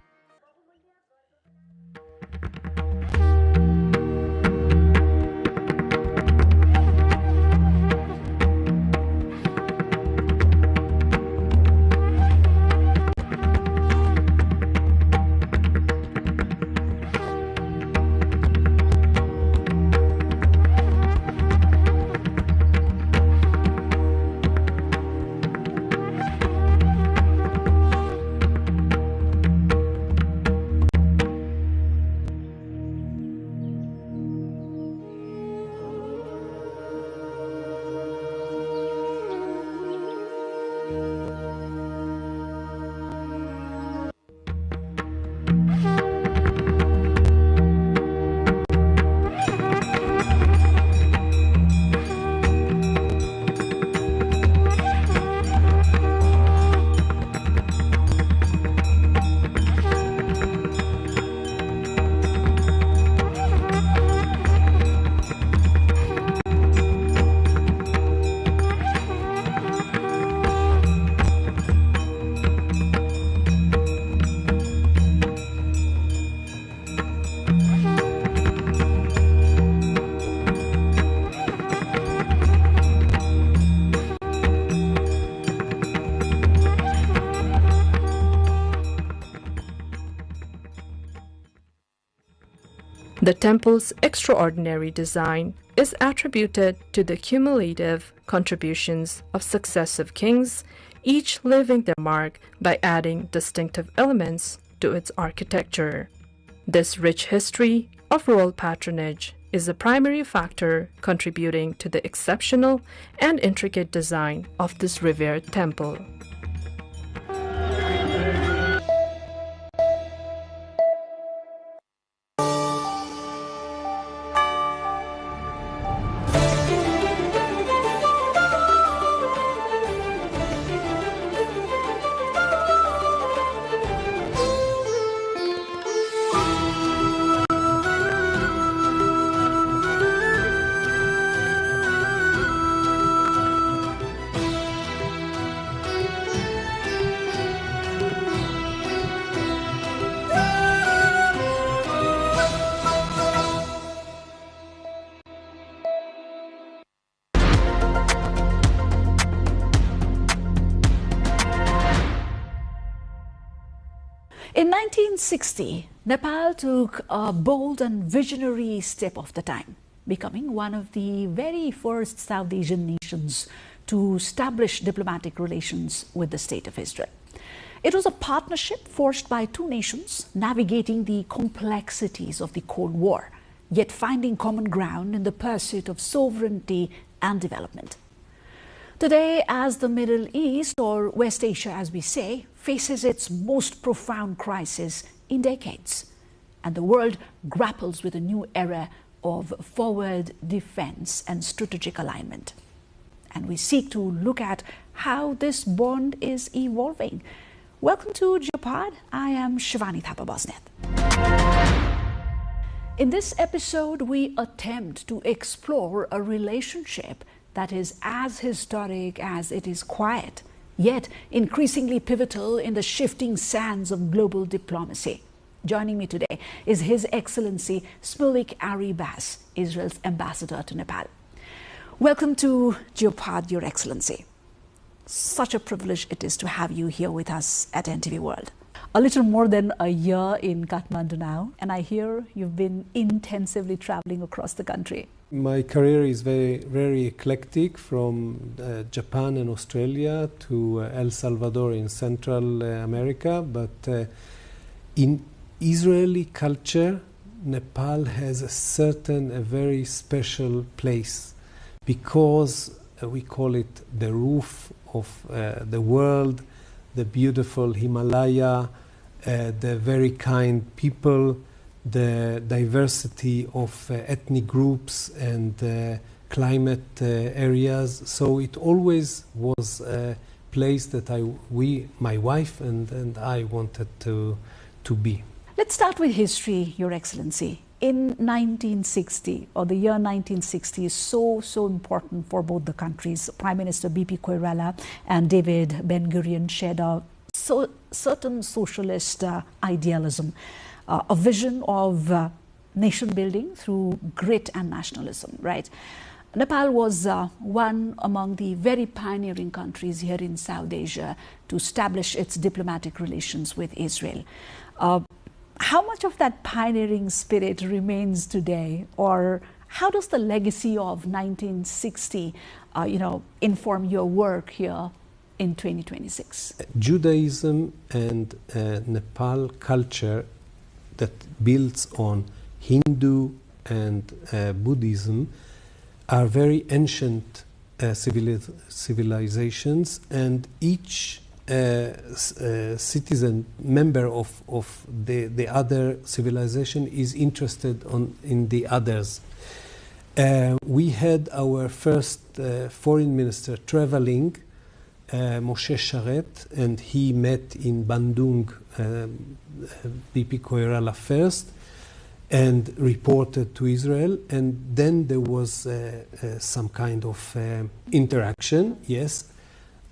The temple's extraordinary design is attributed to the cumulative contributions of successive kings, each leaving their mark by adding distinctive elements to its architecture. This rich history of royal patronage is a primary factor contributing to the exceptional and intricate design of this revered temple. In 1960, Nepal took a bold and visionary step of the time, becoming one of the very first South Asian nations to establish diplomatic relations with the State of Israel. It was a partnership forged by two nations navigating the complexities of the Cold War, yet finding common ground in the pursuit of sovereignty and development. Today, as the Middle East, or West Asia as we say, faces its most profound crisis in decades, and the world grapples with a new era of forward defense and strategic alignment. And we seek to look at how this bond is evolving. Welcome to Geopod. I am Shivani Thapa-Bosneth. In this episode, we attempt to explore a relationship that is as historic as it is quiet, yet increasingly pivotal in the shifting sands of global diplomacy. Joining me today is His Excellency Smulik Aribas, Israel's ambassador to Nepal. Welcome to Geopod, Your Excellency. Such a privilege it is to have you here with us at NTV World. A little more than a year in Kathmandu now, and I hear you've been intensively traveling across the country. My career is very eclectic, from Japan and Australia to El Salvador in Central America, but in Israeli culture, Nepal has a very special place, because we call it the roof of the world, the beautiful Himalaya, the very kind people, the diversity of ethnic groups and climate areas. So it always was a place that my wife and I wanted to be. Let's start with history, Your Excellency. In 1960, or the year 1960 is so important for both the countries. Prime Minister B.P. Koirala and David Ben-Gurion shared a certain socialist idealism, a vision of nation building through grit and nationalism, right? Nepal was one among the very pioneering countries here in South Asia to establish its diplomatic relations with Israel. How much of that pioneering spirit remains today, or how does the legacy of 1960 inform your work here in 2026? Judaism and Nepal culture that builds on Hindu and Buddhism are very ancient civilizations, and each citizen, member of the other civilization is interested in the others. We had our first foreign minister traveling, Moshe Sharet, and he met in Bandung B.P. Koirala first and reported to Israel, and then there was some kind of interaction, yes.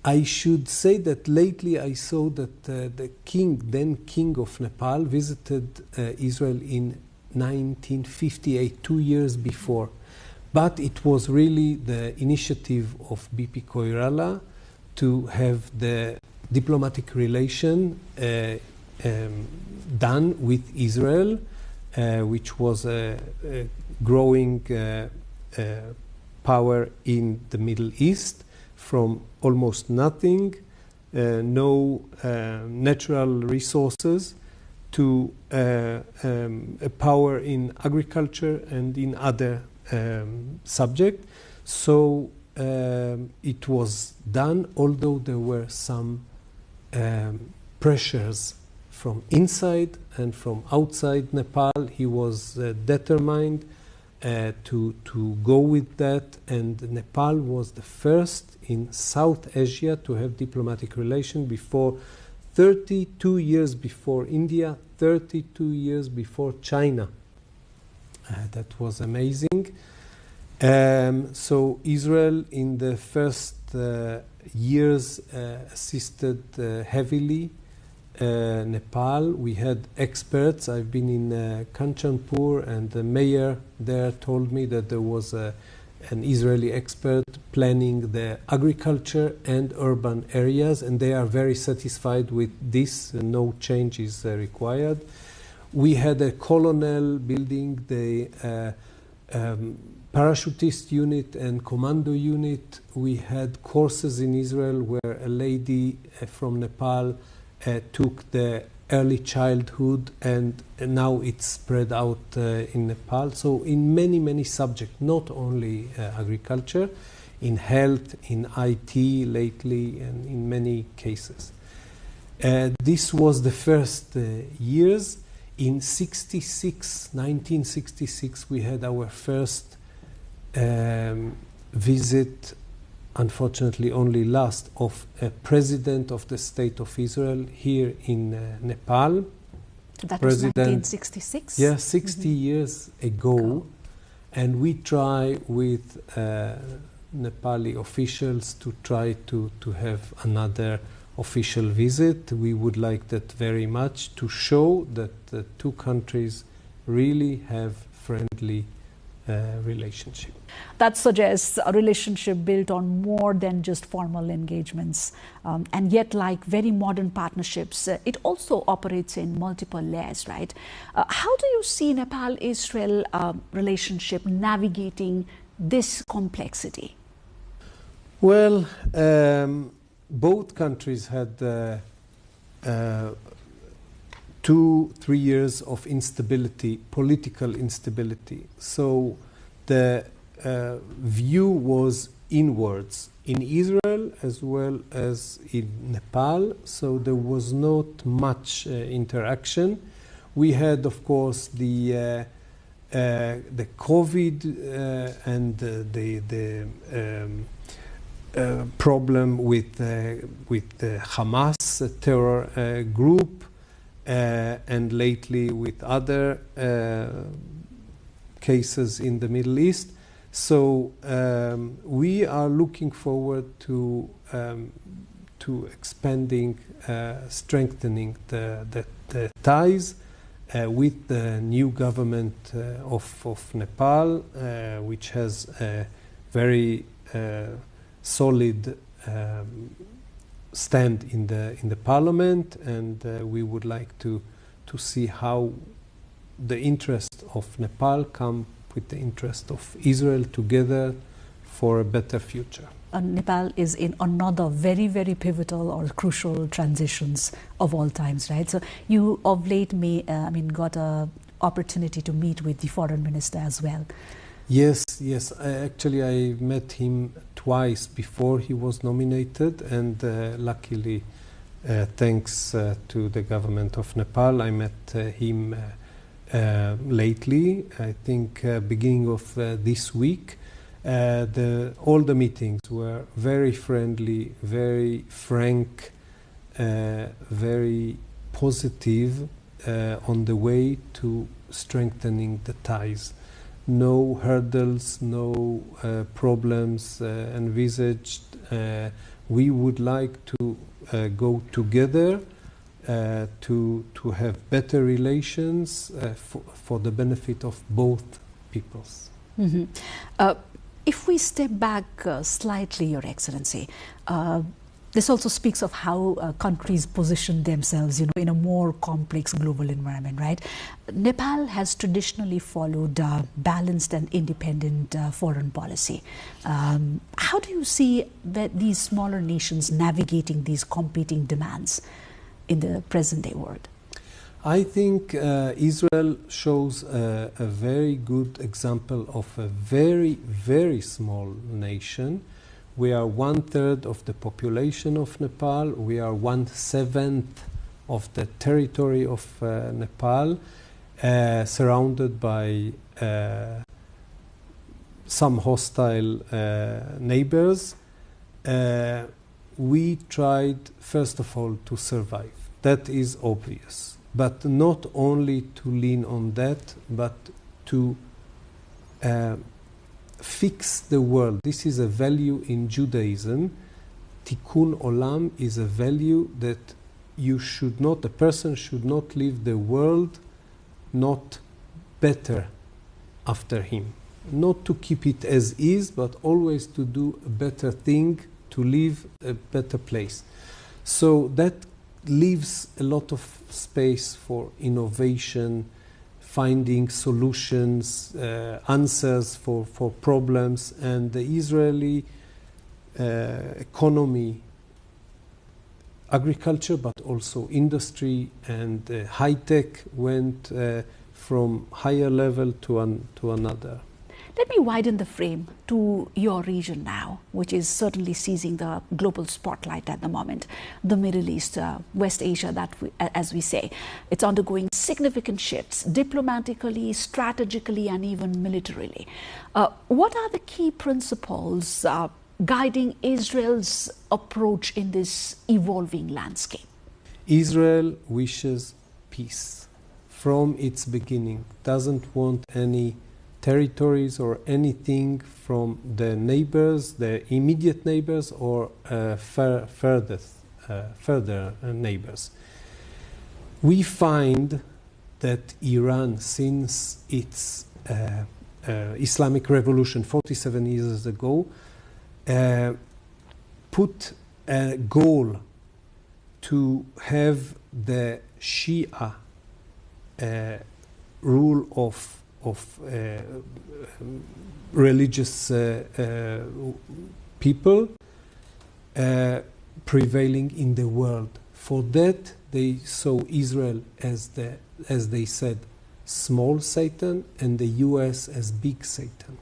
I should say that lately I saw that the then king of Nepal, visited Israel in 1958, 2 years before. But it was really the initiative of B.P. Koirala to have the diplomatic relation done with Israel, which was a growing power in the Middle East, from almost nothing, no natural resources, to a power in agriculture and in other subjects. So it was done, although there were some pressures from inside and from outside Nepal. He was determined to go with that, and Nepal was the first in South Asia to have diplomatic relations before 32 years before India, 32 years before China. That was amazing. So Israel in the first years assisted heavily Nepal. We had experts. I've been in Kanchanpur, and the mayor there told me that there was an Israeli expert planning the agriculture and urban areas, and they are very satisfied with this. No change is required. We had a colonel building the parachutist unit and commando unit. We had courses in Israel where a lady from Nepal took the early childhood, and now it's spread out in Nepal. So in many subjects, not only agriculture, in health, in IT lately, and in many cases. This was the first years. In 1966, we had our first visit, unfortunately only last, of a president of the State of Israel here in Nepal. That was 1966? Yeah, 60 years ago. And we try with Nepali officials to try to have another official visit. We would like that very much, to show that the two countries really have friendly relationship. That suggests a relationship built on more than just formal engagements, and yet, like very modern partnerships, it also operates in multiple layers, right? How do you see Nepal-Israel relationship navigating this complexity? Well, both countries had 2-3 years of instability, political instability. So the view was inwards in Israel as well as in Nepal. So there was not much interaction. We had, of course, the the COVID and the problem with the Hamas terror group, and lately with other cases in the Middle East. So we are looking forward to expanding, strengthening the ties with the new government of Nepal, which has a very solid stand in the parliament, and we would like to see how the interest of Nepal come with the interest of Israel together for a better future. Nepal is in another very, very pivotal or crucial transitions of all times, right? So you of late got an opportunity to meet with the foreign minister as well. Yes. Actually, I met him twice before he was nominated, and luckily, thanks to the government of Nepal, I met him lately. I think beginning of this week. All the meetings were very friendly, very frank, very positive on the way to strengthening the ties. No hurdles, no problems envisaged. We would like to go together to have better relations for the benefit of both peoples. Mm-hmm. If we step back slightly, Your Excellency, this also speaks of how countries position themselves, in a more complex global environment, right? Nepal has traditionally followed balanced and independent foreign policy. How do you see that these smaller nations navigating these competing demands in the present-day world? I think Israel shows a very good example of a very, very small nation. We are 1/3 of the population of Nepal. We are 1/7 of the territory of Nepal, surrounded by some hostile neighbors. We tried, first of all, to survive. That is obvious. But not only to lean on that, but to fix the world. This is a value in Judaism. Tikkun olam is a value that a person should not leave the world not better after him. Not to keep it as is, but always to do a better thing, to leave a better place. So that leaves a lot of space for innovation, finding solutions, answers for problems, and the Israeli economy, agriculture, but also industry and high tech went from higher level to another. Let me widen the frame to your region now, which is certainly seizing the global spotlight at the moment. The Middle East, West Asia, as we say, it's undergoing significant shifts diplomatically, strategically, and even militarily. What are the key principles guiding Israel's approach in this evolving landscape? Israel wishes peace from its beginning, doesn't want any territories or anything from the neighbors, the immediate neighbors, or further neighbors. We find that Iran, since its Islamic Revolution 47 years ago, put a goal to have the Shia rule of religious people prevailing in the world. For that, they saw Israel as they said, small Satan, and the US as big Satan.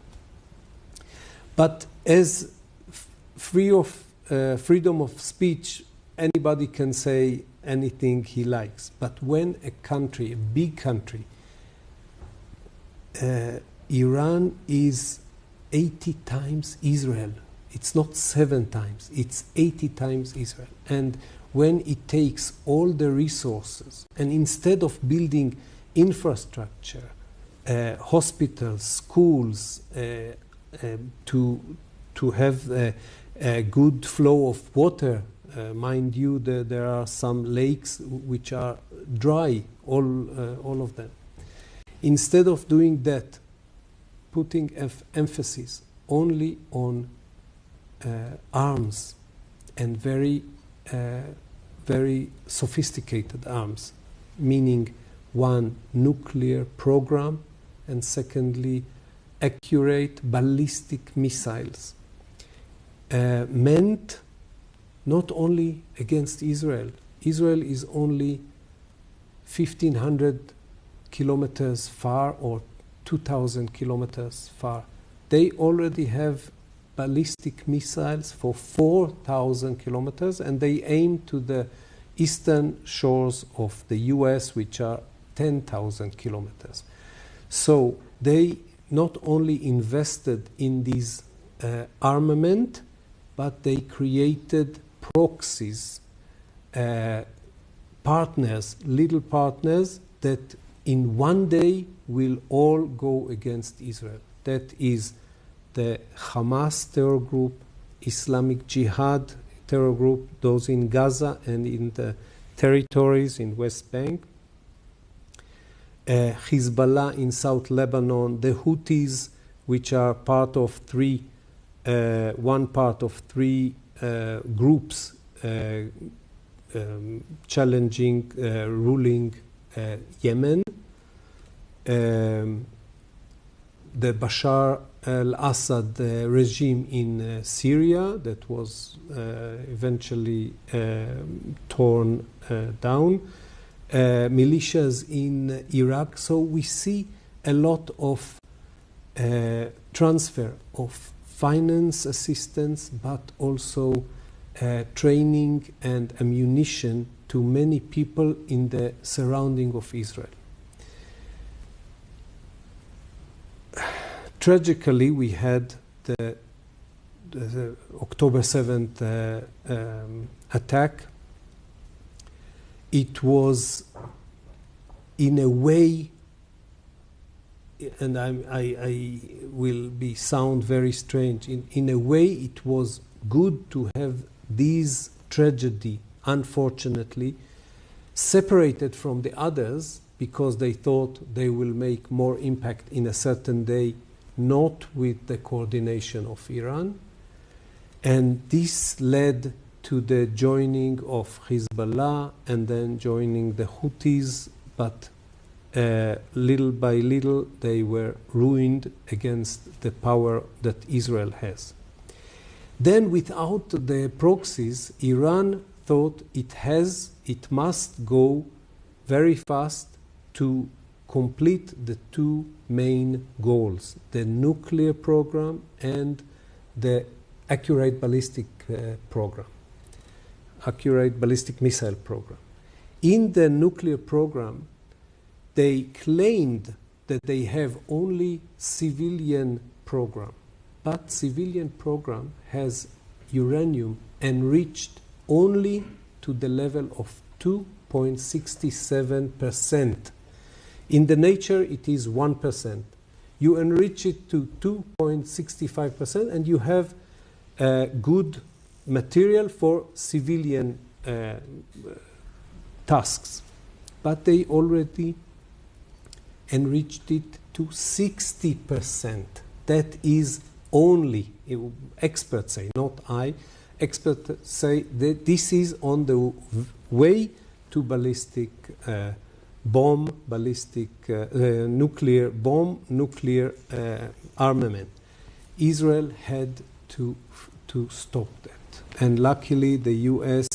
But as freedom of speech, anybody can say anything he likes. But when a country, a big country, Iran is 80 times Israel. It's not 7 times, it's 80 times Israel. And when it takes all the resources, and instead of building infrastructure, hospitals, schools, to have a good flow of water, mind you, there are some lakes which are dry, all of them. Instead of doing that, putting emphasis only on arms, and very sophisticated arms, meaning one, nuclear program, and secondly, accurate ballistic missiles, meant not only against Israel. Israel is only 1,500 kilometers far or 2,000 kilometers far. They already have ballistic missiles for 4,000 kilometers, and they aim to the eastern shores of the US, which are 10,000 kilometers. So they not only invested in this armament, but they created proxies, partners, little partners that in one day will all go against Israel. That is the Hamas terror group, Islamic Jihad terror group, those in Gaza and in the territories in West Bank, Hezbollah in South Lebanon, the Houthis, which are part of three groups challenging ruling Yemen, the Bashar al-Assad regime in Syria that was eventually torn down, militias in Iraq. So we see a lot of transfer of finance assistance, but also training and ammunition to many people in the surrounding of Israel. Tragically, we had the October 7th attack. It was, in a way, and I will sound very strange, in a way it was good to have these tragedy, unfortunately, separated from the others, because they thought they will make more impact in a certain day, not with the coordination of Iran. And this led to the joining of Hezbollah and then joining the Houthis, but little by little they were ruined against the power that Israel has. Then without the proxies, Iran thought it must go very fast to complete the two main goals, the nuclear program and the accurate ballistic missile program. In the nuclear program, they claimed that they have only civilian program, but civilian program has uranium enriched only to the level of 2.67%. In the nature, it is 1%. You enrich it to 2.65%, and you have good material for civilian tasks. But they already enriched it to 60%. That is only, experts say, not I, experts say that this is on the way to ballistic bomb, nuclear bomb, nuclear armament. Israel had to stop that. And luckily the US,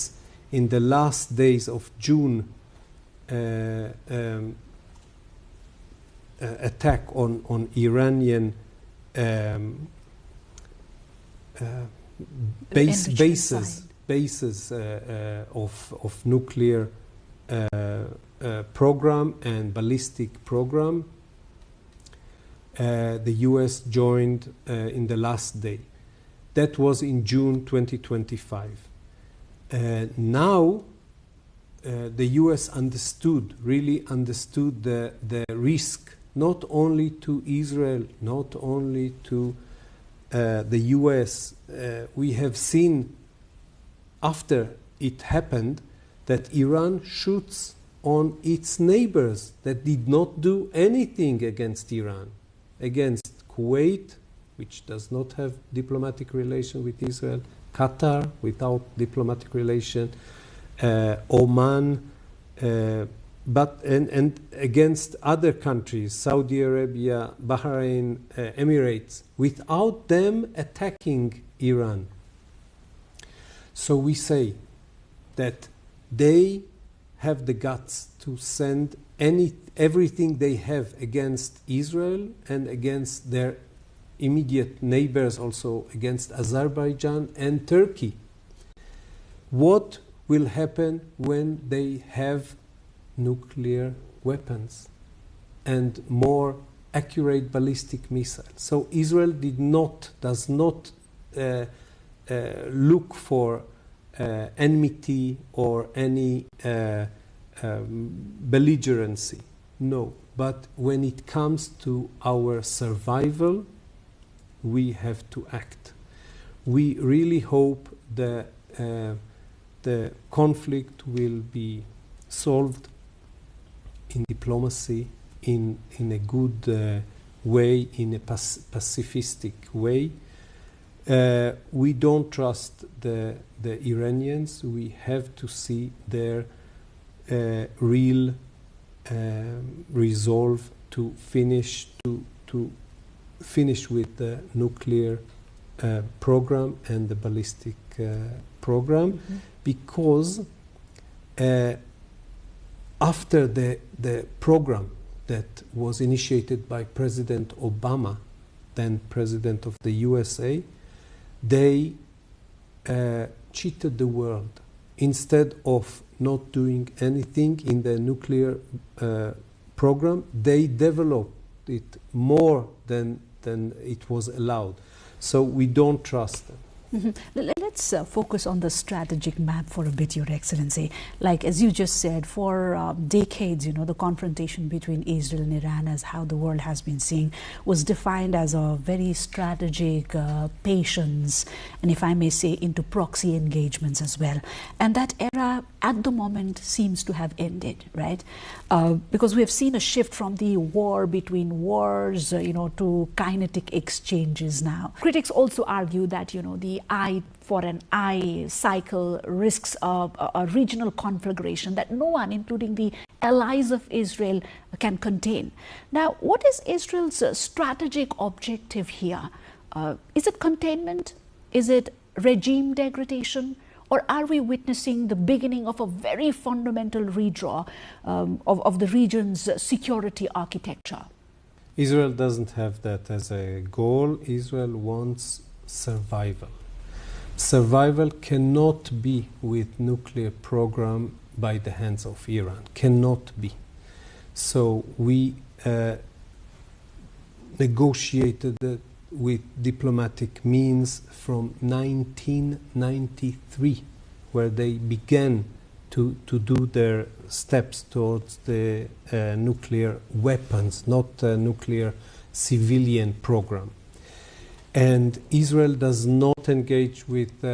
in the last days of June, attack on Iranian bases of nuclear program and ballistic program, the US joined in the last day. That was in June 2025. Now, the US really understood the risk, not only to Israel, not only to the US. We have seen after it happened that Iran shoots on its neighbors that did not do anything against Iran, against Kuwait, which does not have diplomatic relation with Israel, Qatar without diplomatic relation, Oman, and against other countries, Saudi Arabia, Bahrain, Emirates, without them attacking Iran. So we say that they have the guts to send everything they have against Israel and against their immediate neighbors, also against Azerbaijan and Turkey. What will happen when they have nuclear weapons and more accurate ballistic missiles? So Israel does not look for enmity or any belligerency. No, but when it comes to our survival, we have to act. We really hope that the conflict will be solved in diplomacy, in a good way, in a pacifistic way. We don't trust the Iranians. We have to see their real resolve to finish with the nuclear program and the ballistic program, because after the program that was initiated by President Obama, then President of the USA, they cheated the world. Instead of not doing anything in the nuclear program, they developed it more than it was allowed. So we don't trust them. Let's focus on the strategic map for a bit, Your Excellency. Like, as you just said, for decades, the confrontation between Israel and Iran, as how the world has been seeing, was defined as a very strategic patience, and if I may say, into proxy engagements as well. And that era, at the moment, seems to have ended, right? Because we have seen a shift from the war between wars, to kinetic exchanges now. Critics also argue that, the eye for an eye cycle risks a regional conflagration that no one, including the allies of Israel, can contain. Now, what is Israel's strategic objective here? Is it containment? Is it regime degradation? Or are we witnessing the beginning of a very fundamental redraw of the region's security architecture? Israel doesn't have that as a goal. Israel wants survival. Survival cannot be with nuclear program by the hands of Iran. Cannot be. So we negotiated it with diplomatic means from 1993, where they began to do their steps towards the nuclear weapons, not nuclear civilian program. And Israel does not engage with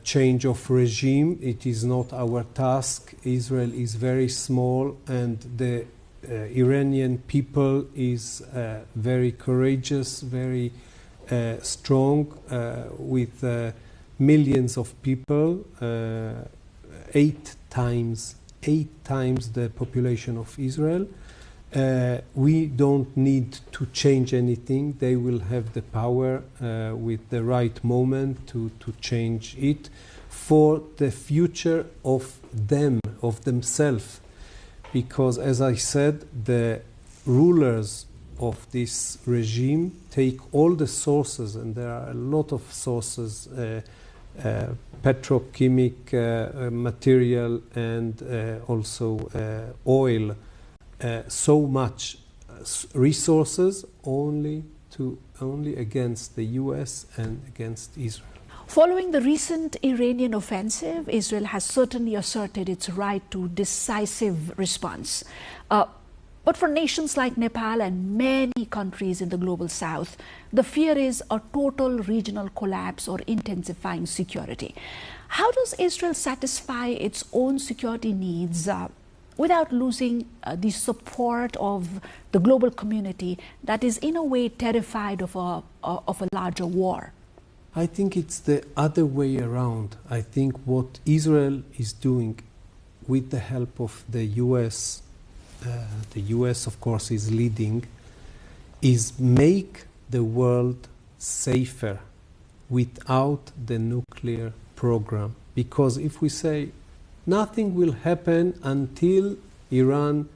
change of regime. It is not our task. Israel is very small, and the Iranian people is very courageous, very strong, with millions of people, 8 times the population of Israel. We don't need to change anything. They will have the power with the right moment to change it for the future of them, of themselves. Because, as I said, the rulers of this regime take all the sources, and there are a lot of sources, petrochemic material and also oil, so much resources only against the US and against Israel. Following the recent Iranian offensive, Israel has certainly asserted its right to decisive response. But for nations like Nepal and many countries in the global south, the fear is a total regional collapse or intensifying security. How does Israel satisfy its own security needs without losing the support of the global community that is in a way terrified of a larger war? I think it's the other way around. I think what Israel is doing with the help of the US, of course is leading, is make the world safer without the nuclear program. Because if we say nothing will happen until Iran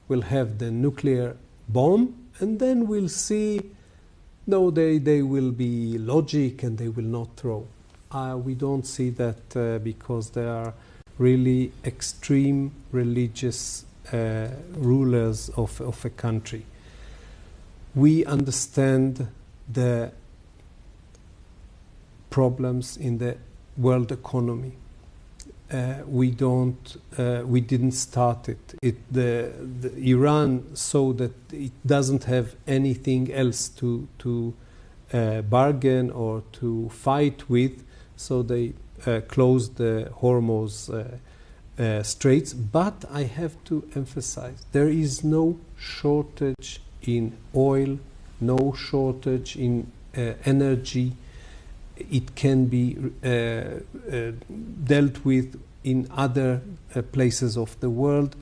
will have the nuclear bomb, and then we'll see, no, they will be logic and they will not throw. We don't see that because they are really extreme religious rulers of a country. We understand the problems in the world economy. We didn't start it. Iran saw that it doesn't have anything else to bargain or to fight with, so they closed the Hormuz Straits. But I have to emphasize, there is no shortage in oil, no shortage in energy. It can be dealt with in other places of the world.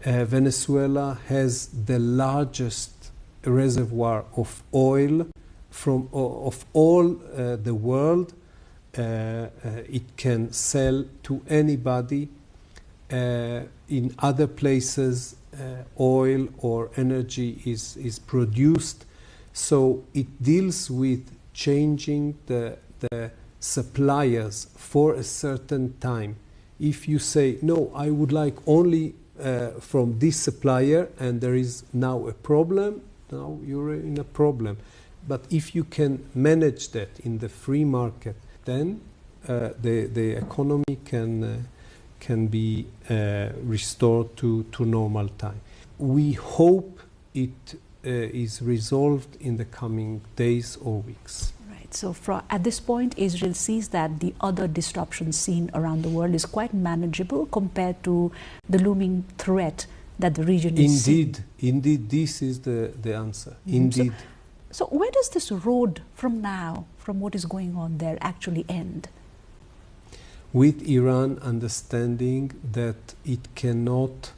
Venezuela has the largest reservoir of oil of all the world. It can sell to anybody. In other places, oil or energy is produced. So it deals with changing the suppliers for a certain time. If you say, no, I would like only from this supplier and there is now a problem, now you're in a problem. But if you can manage that in the free market, then the economy can be restored to normal time. We hope it is resolved in the coming days or weeks. So at this point, Israel sees that the other disruptions seen around the world is quite manageable compared to the looming threat that the region is seeing. Indeed, this is the answer. Indeed. So where does this road from now, from what is going on there, actually end? With Iran understanding that it cannot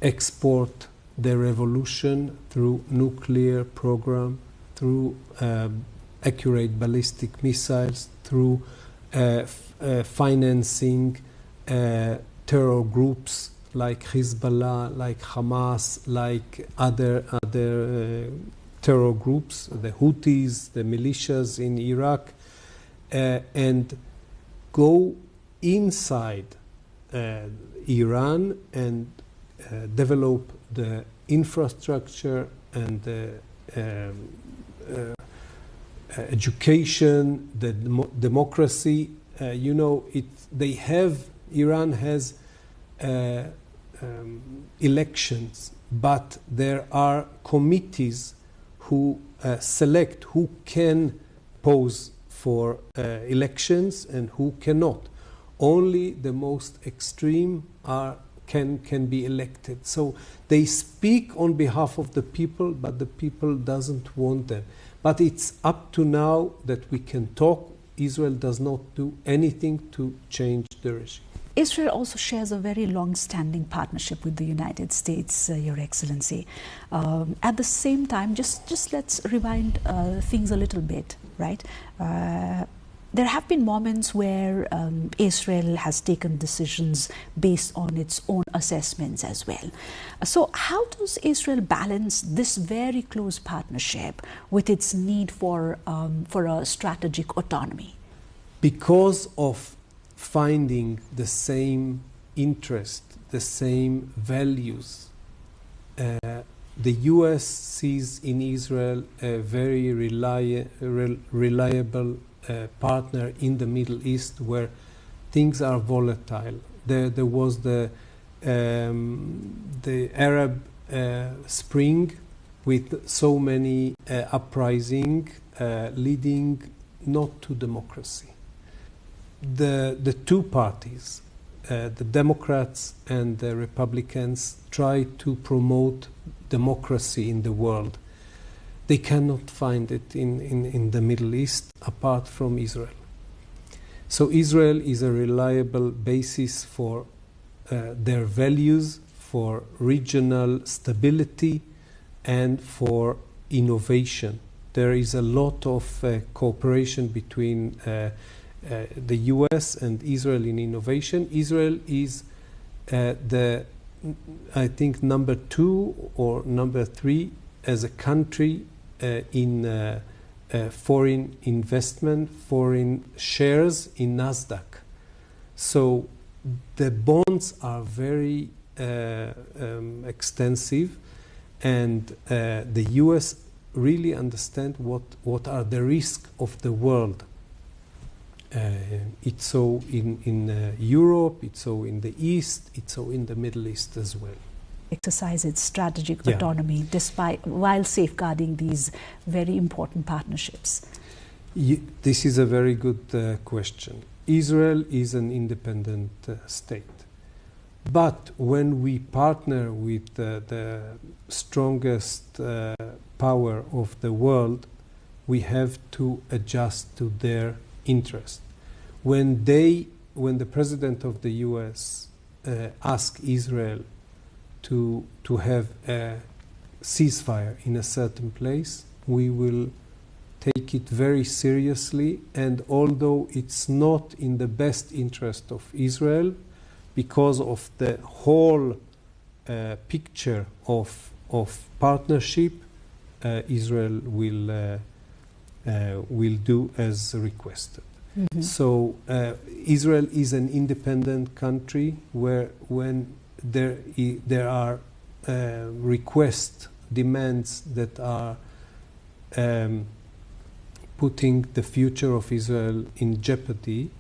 export the revolution through nuclear program, through accurate ballistic missiles, through financing terror groups like Hezbollah, like Hamas, like other terror groups, the Houthis, the militias in Iraq, and go inside Iran and develop the infrastructure and the education, the democracy. Iran has elections, but there are committees who select who can pose for elections and who cannot. Only the most extreme can be elected. So they speak on behalf of the people, but the people doesn't want them. But it's up to now that we can talk. Israel does not do anything to change the regime. Israel also shares a very long-standing partnership with the United States, Your Excellency. At the same time, just let's rewind things a little bit, right? There have been moments where Israel has taken decisions based on its own assessments as well. So how does Israel balance this very close partnership with its need for a strategic autonomy? Because of finding the same interest, the same values, the U.S. sees in Israel a very reliable partner in the Middle East where things are volatile. There was the Arab Spring with so many uprising leading not to democracy. The two parties, the Democrats and the Republicans, try to promote democracy in the world. They cannot find it in the Middle East apart from Israel. So Israel is a reliable basis for their values, for regional stability, and for innovation. There is a lot of cooperation between the US and Israel in innovation. Israel is I think number 2 or number 3 as a country in foreign investment, foreign shares in Nasdaq. So the bonds are very extensive, and the US really understand what are the risks of the world. It's so in Europe, it's so in the East, it's so in the Middle East as well. Exercise its strategic autonomy while safeguarding these very important partnerships? This is a very good question. Israel is an independent state. But when we partner with the strongest power of the world, we have to adjust to their interest. When the president of the US asked Israel to have a ceasefire in a certain place, we will take it very seriously, and although it's not in the best interest of Israel, because of the whole picture of partnership, Israel will do as requested. Mm-hmm. So Israel is an independent country where when there are requests, demands that are putting the future of Israel in jeopardy,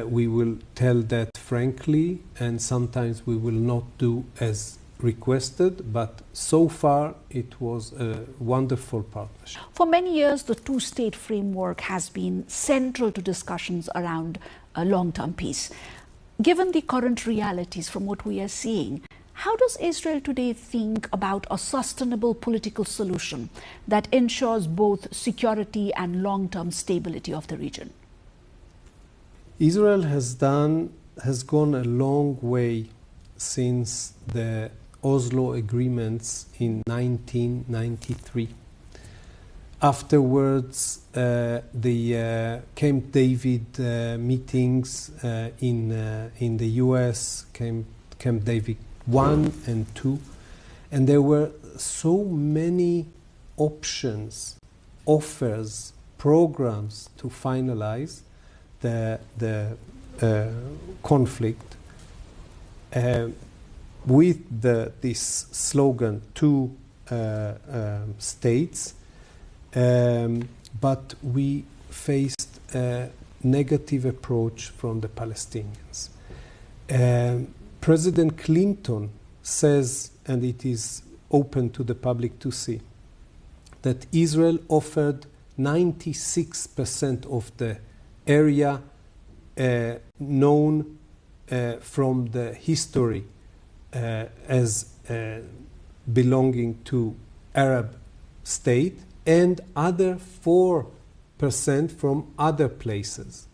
we will tell that frankly, and sometimes we will not do as requested, but so far it was a wonderful partnership. For many years, the two-state framework has been central to discussions around a long-term peace. Given the current realities from what we are seeing, how does Israel today think about a sustainable political solution that ensures both security and long-term stability of the region? Israel has gone a long way since the Oslo agreements in 1993. Afterwards, the Camp David meetings in the US, Camp David 1 and 2, and there were so many options, offers, programs to finalize the conflict with this slogan, two states, but we faced a negative approach from the Palestinians. President Clinton says, and it is open to the public to see, that Israel offered 96% of the area known from the history as belonging to Arab state, and other 4% from other places.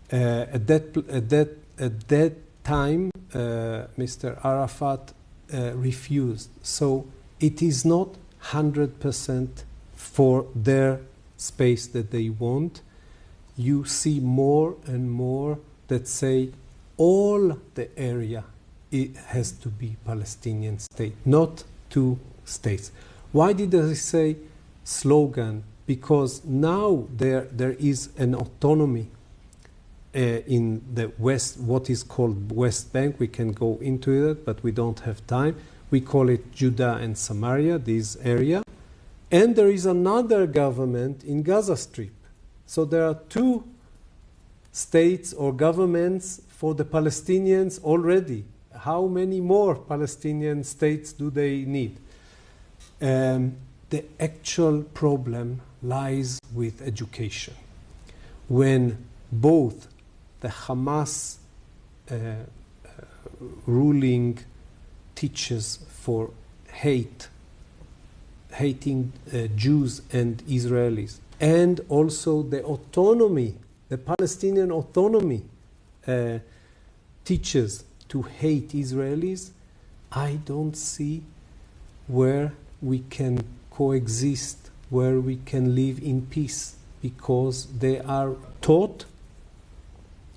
At that time, Mr. Arafat refused. So it is not 100% for their space that they want. You see more and more that say all the area it has to be Palestinian state, not two states. Why did I say slogan? Because now there is an autonomy in the West, what is called West Bank. We can go into it, but we don't have time. We call it Judah and Samaria, this area. And there is another government in Gaza Strip. So there are two states or governments for the Palestinians already. How many more Palestinian states do they need? The actual problem lies with education. When both the Hamas ruling teaches for hating Jews and Israelis, and also the autonomy, the Palestinian autonomy teaches to hate Israelis, I don't see where we can coexist, where we can live in peace, because they are taught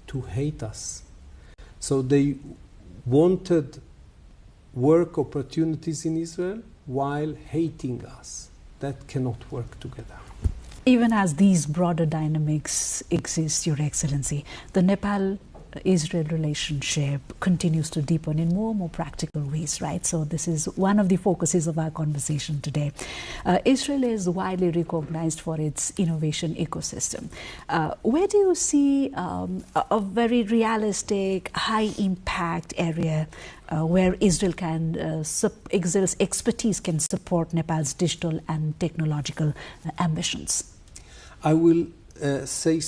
to hate us. So they wanted work opportunities in Israel while hating us. That cannot work together. Even as these broader dynamics exist, Your Excellency, the Nepal-Israel relationship continues to deepen in more and more practical ways, right? So this is one of the focuses of our conversation today. Israel is widely recognized for its innovation ecosystem. Where do you see a very realistic, high-impact area where Israel's expertise can support Nepal's digital and technological ambitions? I will say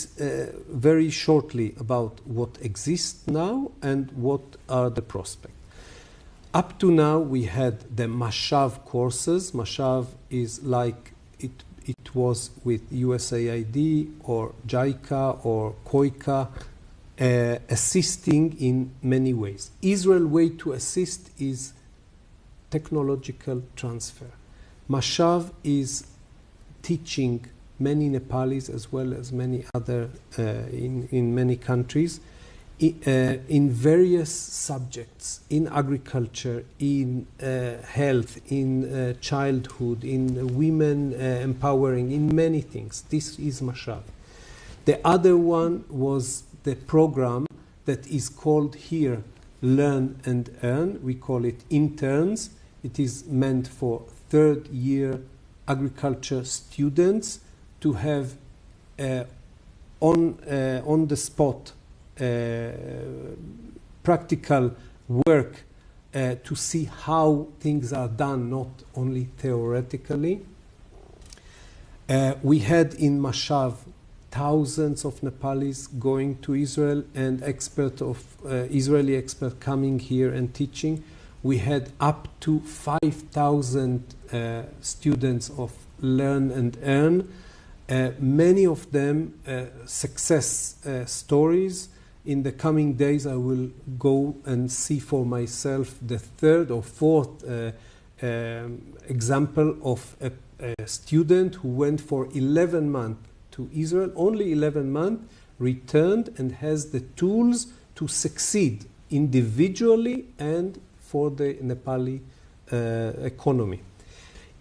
very shortly about what exists now and what are the prospects. Up to now, we had the Mashav courses. Mashav is like it was with USAID or JICA or COICA, assisting in many ways. Israel's way to assist is technological transfer. Mashav is teaching many Nepalis as well as many other in many countries in various subjects, in agriculture, in health, in childhood, in women empowering, in many things. This is Mashav. The other one was the program that is called here Learn and Earn. We call it interns. It is meant for third-year agriculture students to have on the spot practical work to see how things are done, not only theoretically. We had in Mashav thousands of Nepalis going to Israel and Israeli experts coming here and teaching. We had up to 5,000 students of Learn and Earn. Many of them success stories. In the coming days, I will go and see for myself the third or fourth example of a student who went for 11 months to Israel, only 11 months, returned and has the tools to succeed individually and for the Nepali economy.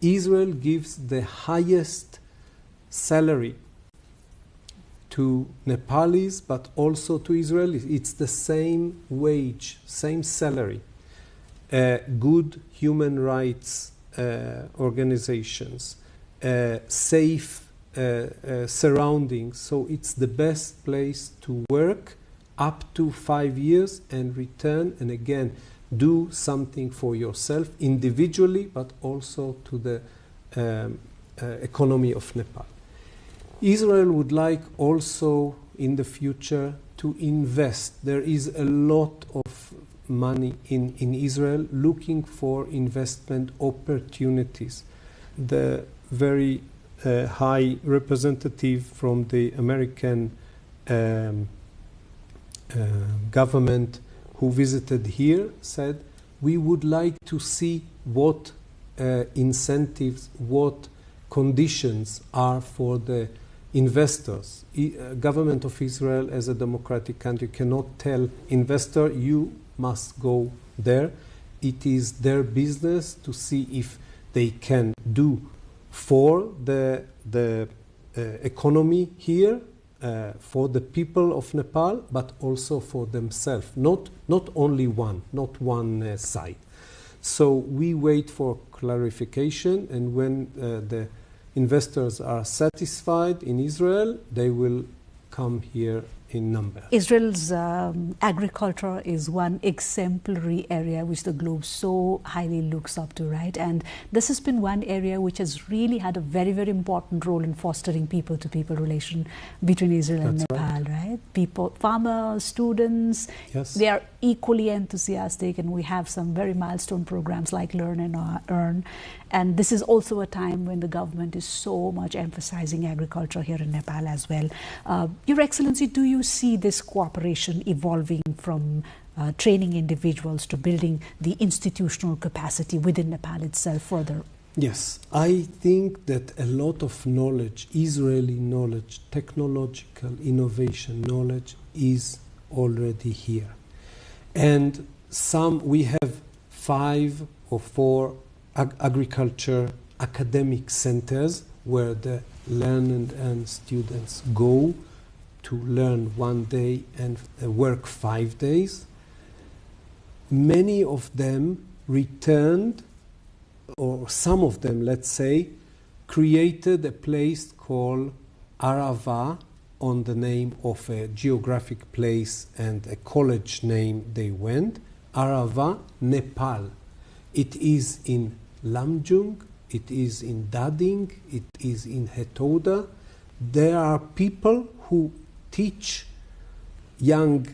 Israel gives the highest salary to Nepalis, but also to Israelis. It's the same wage, same salary. Good human rights organizations, safe surroundings. So it's the best place to work up to 5 years and return and again do something for yourself individually, but also to the economy of Nepal. Israel would like also in the future to invest. There is a lot of money in Israel looking for investment opportunities. The very high representative from the American government who visited here said, we would like to see what incentives, what conditions are for the investors. Government of Israel as a democratic country cannot tell investor, you must go there. It is their business to see if they can do for the economy here, for the people of Nepal, but also for themselves. Not only one side. So we wait for clarification, and when the investors are satisfied in Israel, they will come here in number. Israel's agriculture is one exemplary area which the globe so highly looks up to, right? And this has been one area which has really had a very, very important role in fostering people-to-people relation between Israel and Nepal, right? People, farmers, students, they are equally enthusiastic, and we have some very milestone programs like Learn and Earn. And this is also a time when the government is so much emphasizing agriculture here in Nepal as well. Your Excellency, do you see this cooperation evolving from training individuals to building the institutional capacity within Nepal itself further? Yes, I think that a lot of knowledge, Israeli knowledge, technological innovation knowledge is already here. And we have 5 or 4 agriculture academic centers where the learned and students go to learn 1 day and work 5 days. Many of them returned, or some of them, let's say, created a place called Arava on the name of a geographic place and a college name they went, Arava, Nepal. It is in Lamjung, it is in Dading, it is in Hetoda. There are people who teach young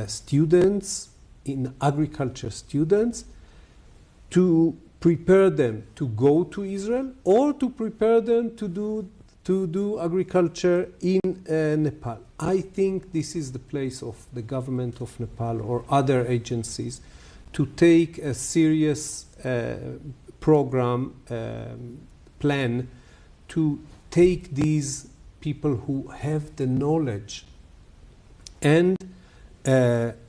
students, in agriculture students, to prepare them to go to Israel or to prepare them to do agriculture in Nepal. I think this is the place of the government of Nepal or other agencies to take a serious program, plan to take these people who have the knowledge and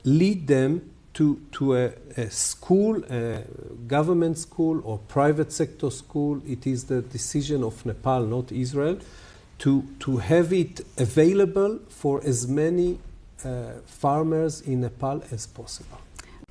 lead them to a school, a government school or private sector school. It is the decision of Nepal, not Israel, to have it available for as many farmers in Nepal as possible.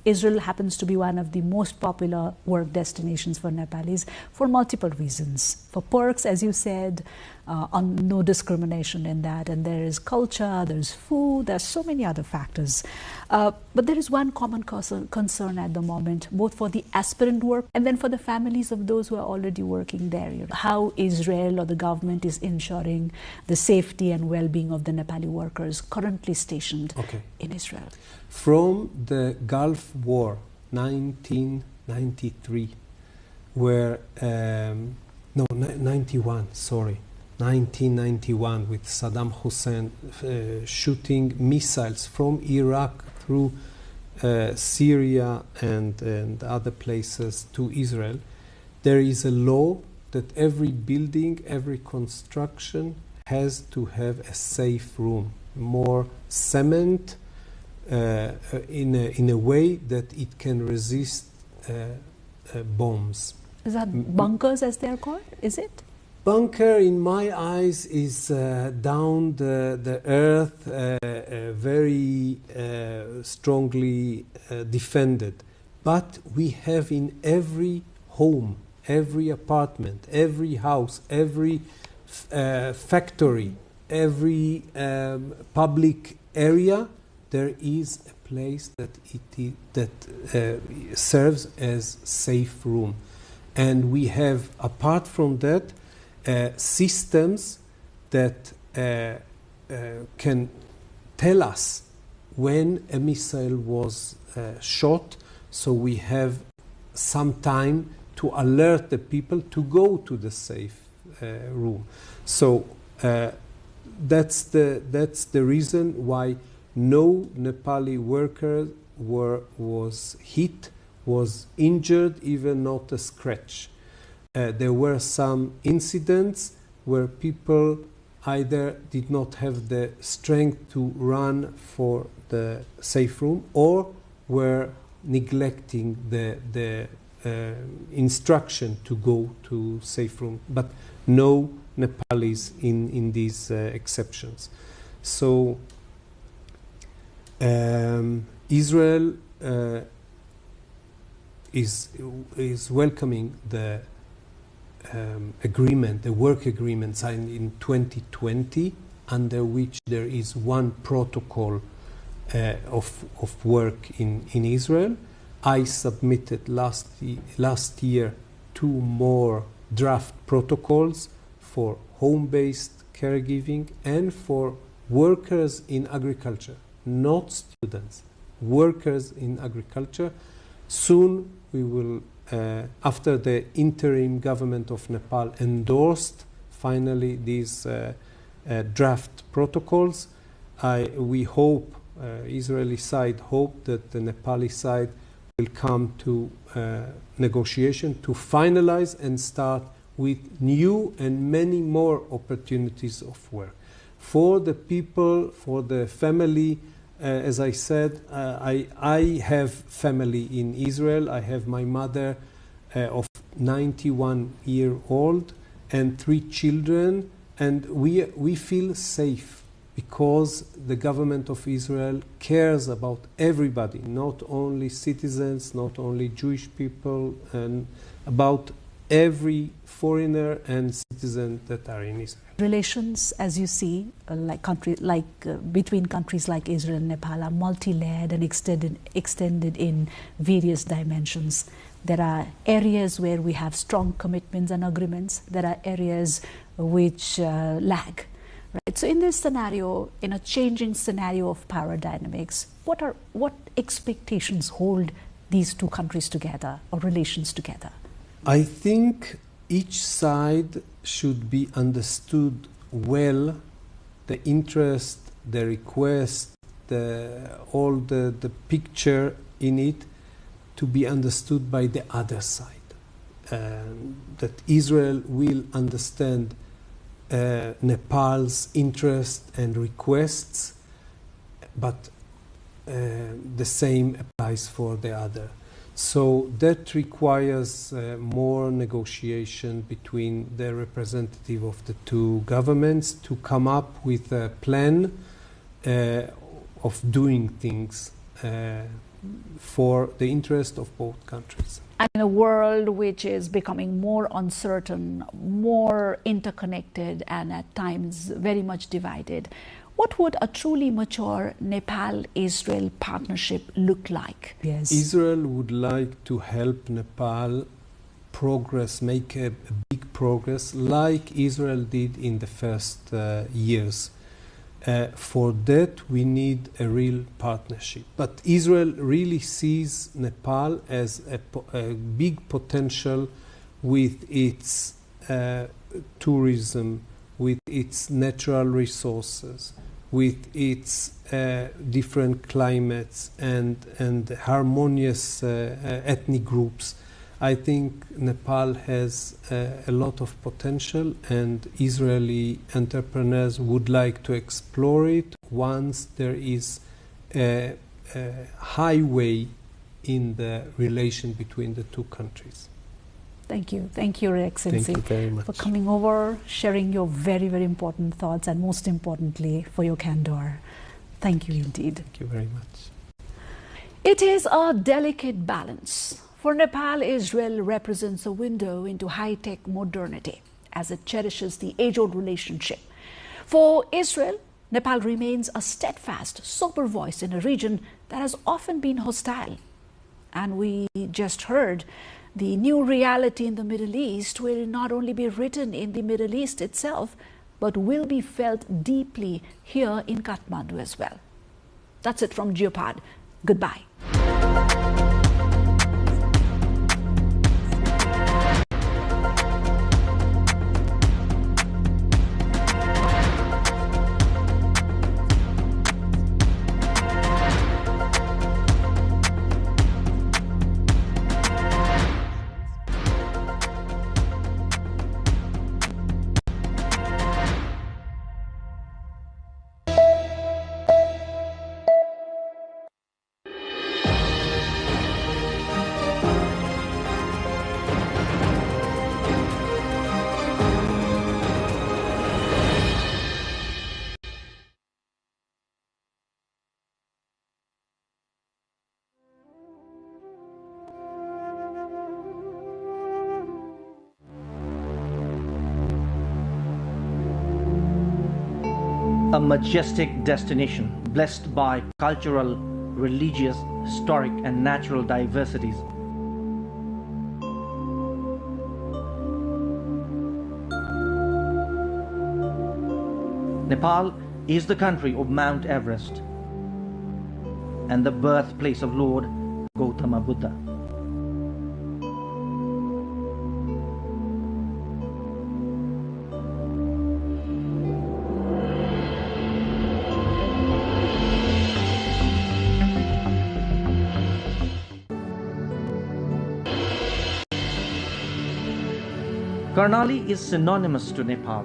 Israel happens to be one of the most popular work destinations for Nepalis for multiple reasons. For perks, as you said, on no discrimination in that, and there is culture, there's food, there's so many other factors. But there is one common concern at the moment, both for the aspirant work and then for the families of those who are already working there. You know, how Israel or the government is ensuring the safety and well-being of the Nepali workers currently stationed in Israel. From the Gulf War, 1993, where, 1991, with Saddam Hussein shooting missiles from Iraq through Syria and other places to Israel, there is a law that every building, every construction has to have a safe room, more cement, in a way that it can resist bombs. Is that bunkers, as they are called? Is it? Bunker, in my eyes, is down the earth, very strongly defended. But we have in every home, every apartment, every house, every factory, every public area, there is a place that serves as safe room. And we have, apart from that, systems that can tell us when a missile was shot, so we have some time to alert the people to go to the safe room. So that's the reason why no Nepali worker was hit, was injured, even not a scratch. There were some incidents where people either did not have the strength to run for the safe room or were neglecting the instruction to go to safe room. But no Nepalis in these exceptions. So Israel is welcoming the agreement, the work agreement signed in 2020, under which there is one protocol of work in Israel. I submitted last year 2 more draft protocols for home-based caregiving and for workers in agriculture, not students, workers in agriculture. Soon we will, after the interim government of Nepal endorsed finally these draft protocols, we hope, Israeli side hope that the Nepali side will come to negotiation to finalize and start with new and many more opportunities of work. For the people, for the family, as I said, I have family in Israel. I have my mother of 91-year-old and 3 children, and we feel safe because the government of Israel cares about everybody, not only citizens, not only Jewish people, and about every foreigner and citizen that are in Israel. Relations, as you see, between countries like Israel and Nepal are multi-layered and extended in various dimensions. There are areas where we have strong commitments and agreements. There are areas which lag. Right. So in this scenario, in a changing scenario of power dynamics, what expectations hold these 2 countries together or relations together? I think each side should be understood well, the interest, the request, all the picture in it to be understood by the other side. That Israel will understand Nepal's interest and requests, but the same applies for the other. So that requires more negotiation between the representative of the 2 governments to come up with a plan of doing things for the interest of both countries. And in a world which is becoming more uncertain, more interconnected, and at times very much divided, what would a truly mature Nepal-Israel partnership look like? Yes. Israel would like to help Nepal progress, make a big progress, like Israel did in the first years. For that, we need a real partnership. But Israel really sees Nepal as a big potential with its tourism, with its natural resources, with its different climates and harmonious ethnic groups. I think Nepal has a lot of potential, and Israeli entrepreneurs would like to explore it once there is a highway in the relation between the 2 countries. Thank you, Your Excellency, Thank you very much for coming over, sharing your very, very important thoughts, and most importantly, for your candor. Thank you indeed. Thank you very much. It is a delicate balance. For Nepal, Israel represents a window into high-tech modernity as it cherishes the age-old relationship. For Israel, Nepal remains a steadfast, sober voice in a region that has often been hostile. And we just heard the new reality in the Middle East will not only be written in the Middle East itself, but will be felt deeply here in Kathmandu as well. That's it from Geopod. Goodbye. A majestic destination blessed by cultural, religious, historic and natural diversities. Nepal is the country of Mount Everest and the birthplace of Lord Gautama Buddha. Karnali is synonymous to Nepal.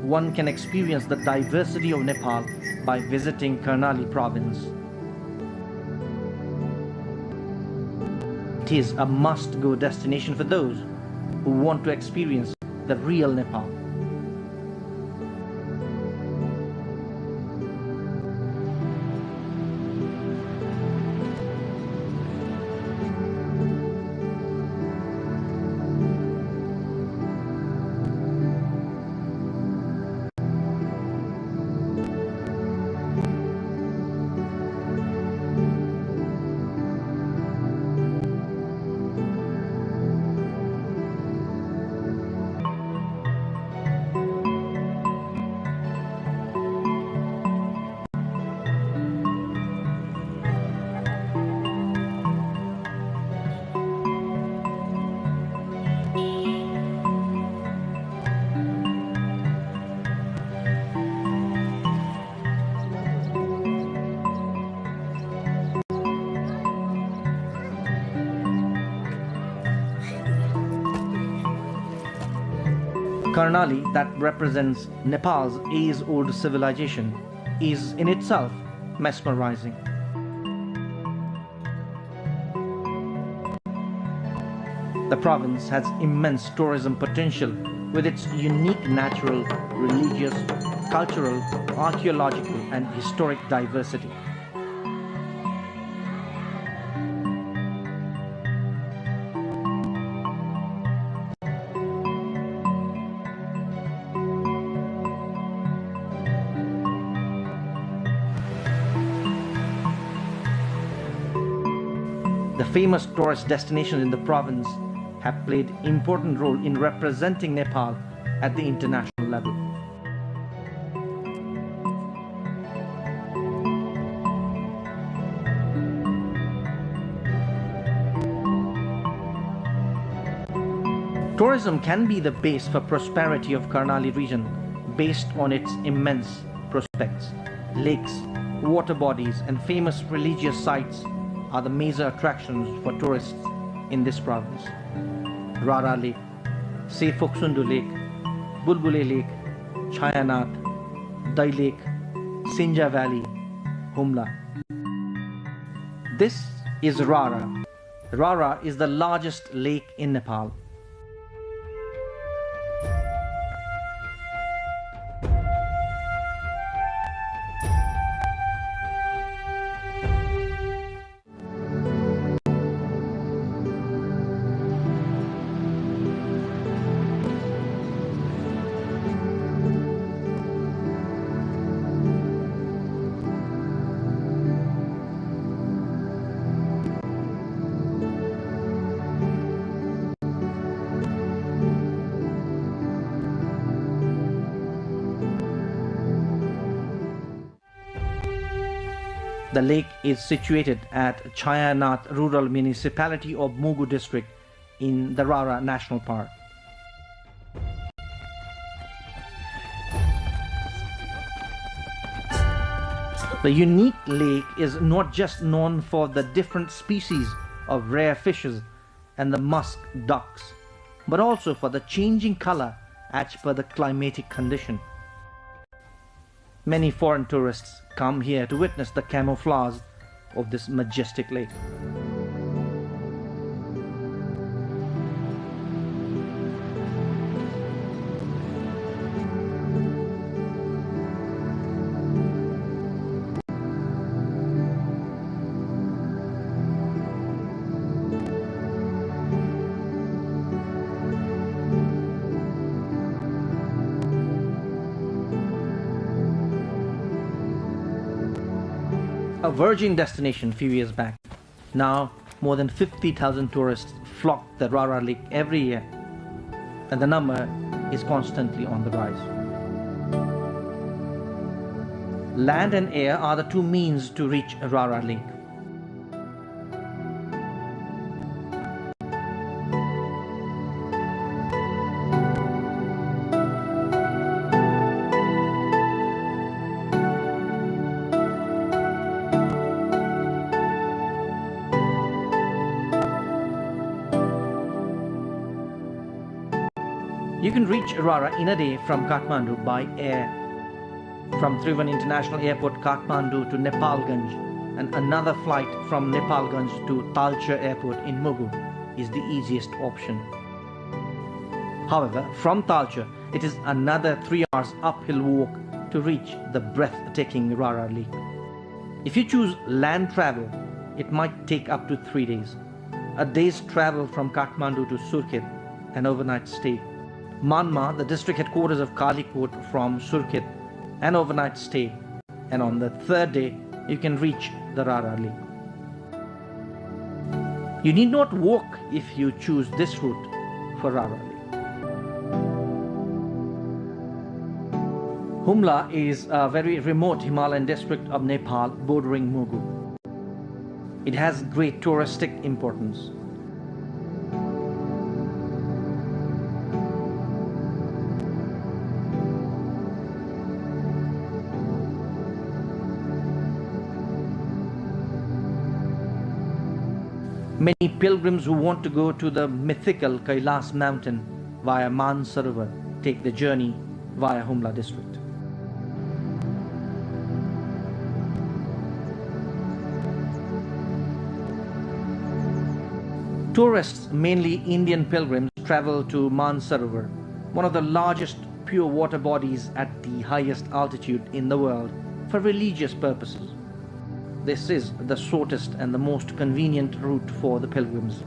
One can experience the diversity of Nepal by visiting Karnali province. It is a must-go destination for those who want to experience the real Nepal. Karnali, that represents Nepal's age-old civilization, is in itself mesmerizing. The province has immense tourism potential with its unique natural, religious, cultural, archaeological and historic diversity. The famous tourist destinations in the province have played an important role in representing Nepal at the international level. Tourism can be the base for prosperity of Karnali region based on its immense prospects. Lakes, water bodies and famous religious sites are the major attractions for tourists in this province. Rara Lake, Sefoksundu Lake, Bulbule Lake, Chayanath, Dai Lake, Sinja Valley, Humla. This is Rara. Rara is the largest lake in Nepal. The lake is situated at Chayanath Rural Municipality of Mugu District in the Rara National Park. The unique lake is not just known for the different species of rare fishes and the musk ducks, but also for the changing color as per the climatic condition. Many foreign tourists come here to witness the camouflage of this majestic lake. a virgin destination a few years back. Now, more than 50,000 tourists flock the Rara Lake every year, and the number is constantly on the rise. Land and air are the two means to reach Rara Lake. You can reach Rara in a day from Kathmandu by air. From Trivandrum International Airport, Kathmandu to Nepalganj, and another flight from Nepalganj to Talcher Airport in Mugu is the easiest option. However, from Talcher, it is another 3 hours uphill walk to reach the breathtaking Rara Lake. If you choose land travel, it might take up to 3 days. A day's travel from Kathmandu to Surkhet, an overnight stay. Manma, the district headquarters of Kalikot, from Surkhet, an overnight stay. And on the 3rd day, you can reach the Rara Lake. You need not walk if you choose this route for Rara Lake. Humla is a very remote Himalayan district of Nepal bordering Mugu. It has great touristic importance. Many pilgrims who want to go to the mythical Kailas mountain via Mansarovar take the journey via Humla district. Tourists, mainly Indian pilgrims, travel to Mansarovar, one of the largest pure water bodies at the highest altitude in the world, for religious purposes. This is the shortest and the most convenient route for the pilgrims.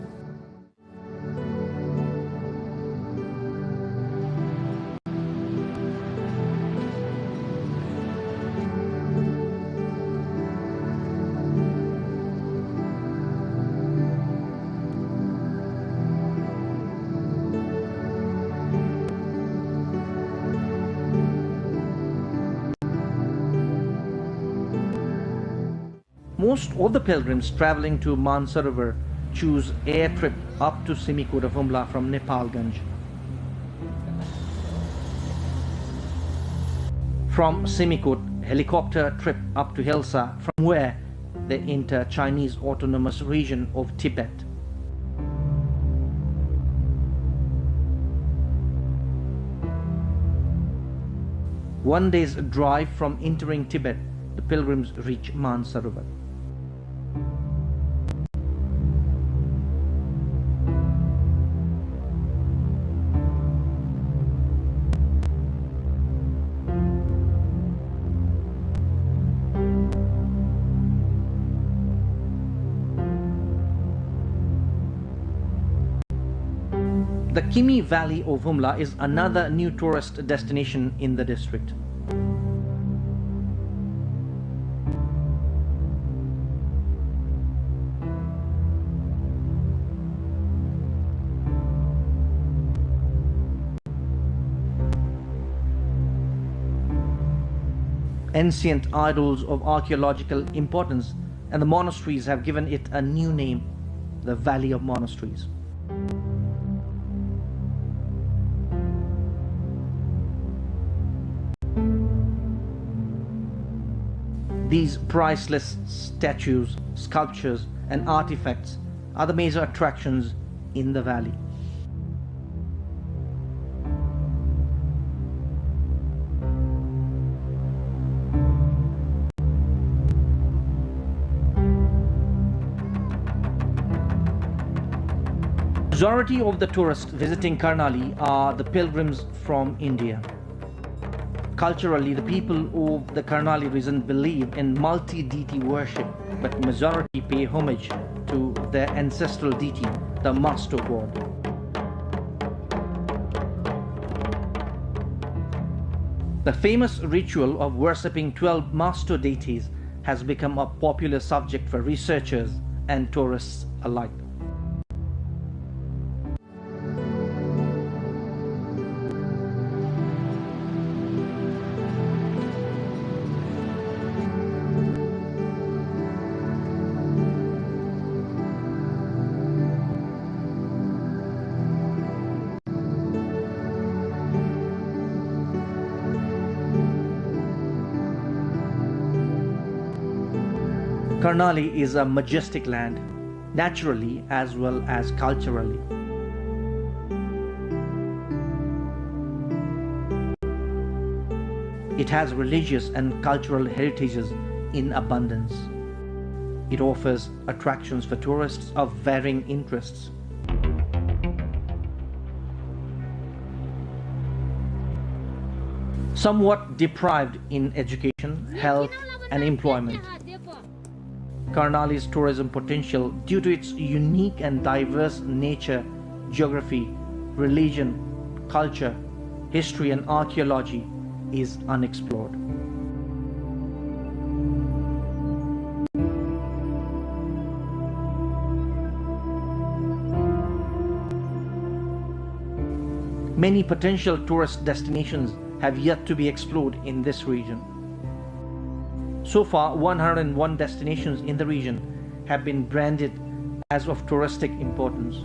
Most of the pilgrims traveling to Mansarovar choose air trip up to Simikot of Humla from Nepalganj. From Simikot, helicopter trip up to Hilsa, from where they enter Chinese autonomous region of Tibet. One day's drive from entering Tibet, the pilgrims reach Mansarovar. The Kimi Valley of Humla is another new tourist destination in the district. Ancient idols of archaeological importance and the monasteries have given it a new name, the Valley of Monasteries. These priceless statues, sculptures, and artifacts are the major attractions in the valley. Majority of the tourists visiting Karnali are the pilgrims from India. Culturally, the people of the Karnali region believe in multi-deity worship, but majority pay homage to their ancestral deity, the Master God. The famous ritual of worshipping 12 Master deities has become a popular subject for researchers and tourists alike. Karnali is a majestic land, naturally as well as culturally. It has religious and cultural heritages in abundance. It offers attractions for tourists of varying interests. Somewhat deprived in education, health, and employment. Karnali's tourism potential, due to its unique and diverse nature, geography, religion, culture, history and archaeology, is unexplored. Many potential tourist destinations have yet to be explored in this region. So far, 101 destinations in the region have been branded as of touristic importance.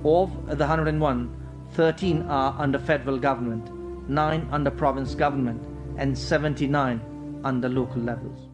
Of the 101, 13 are under federal government, 9 under province government, and 79 under local levels.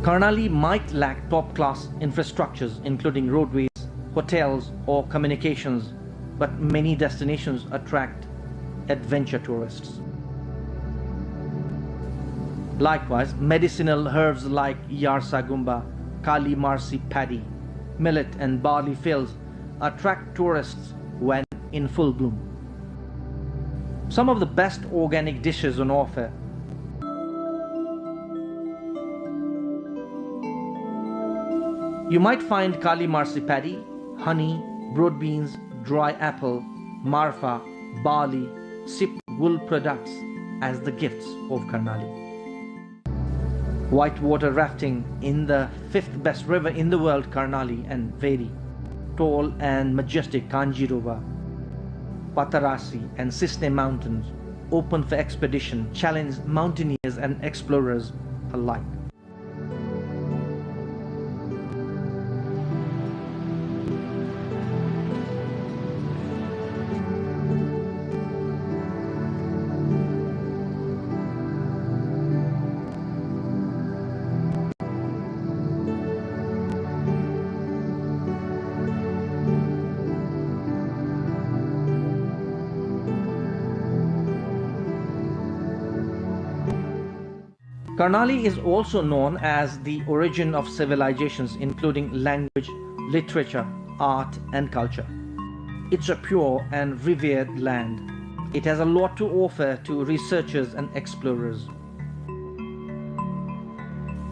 Karnali might lack top-class infrastructures including roadways, hotels or communications, but many destinations attract adventure tourists. Likewise, medicinal herbs like Yarsagumba, Kali Marsi paddy, millet and barley fields attract tourists when in full bloom. Some of the best organic dishes on offer you might find Kali Marsi paddy, honey, broad beans, dry apple, marfa, barley, sip wool products as the gifts of Karnali. Whitewater rafting in the 5th best river in the world, Karnali, and very tall and majestic Kanjirova, Patarasi and Sisne mountains open for expedition challenge mountaineers and explorers alike. Karnali is also known as the origin of civilizations including language, literature, art and culture. It's a pure and revered land. It has a lot to offer to researchers and explorers.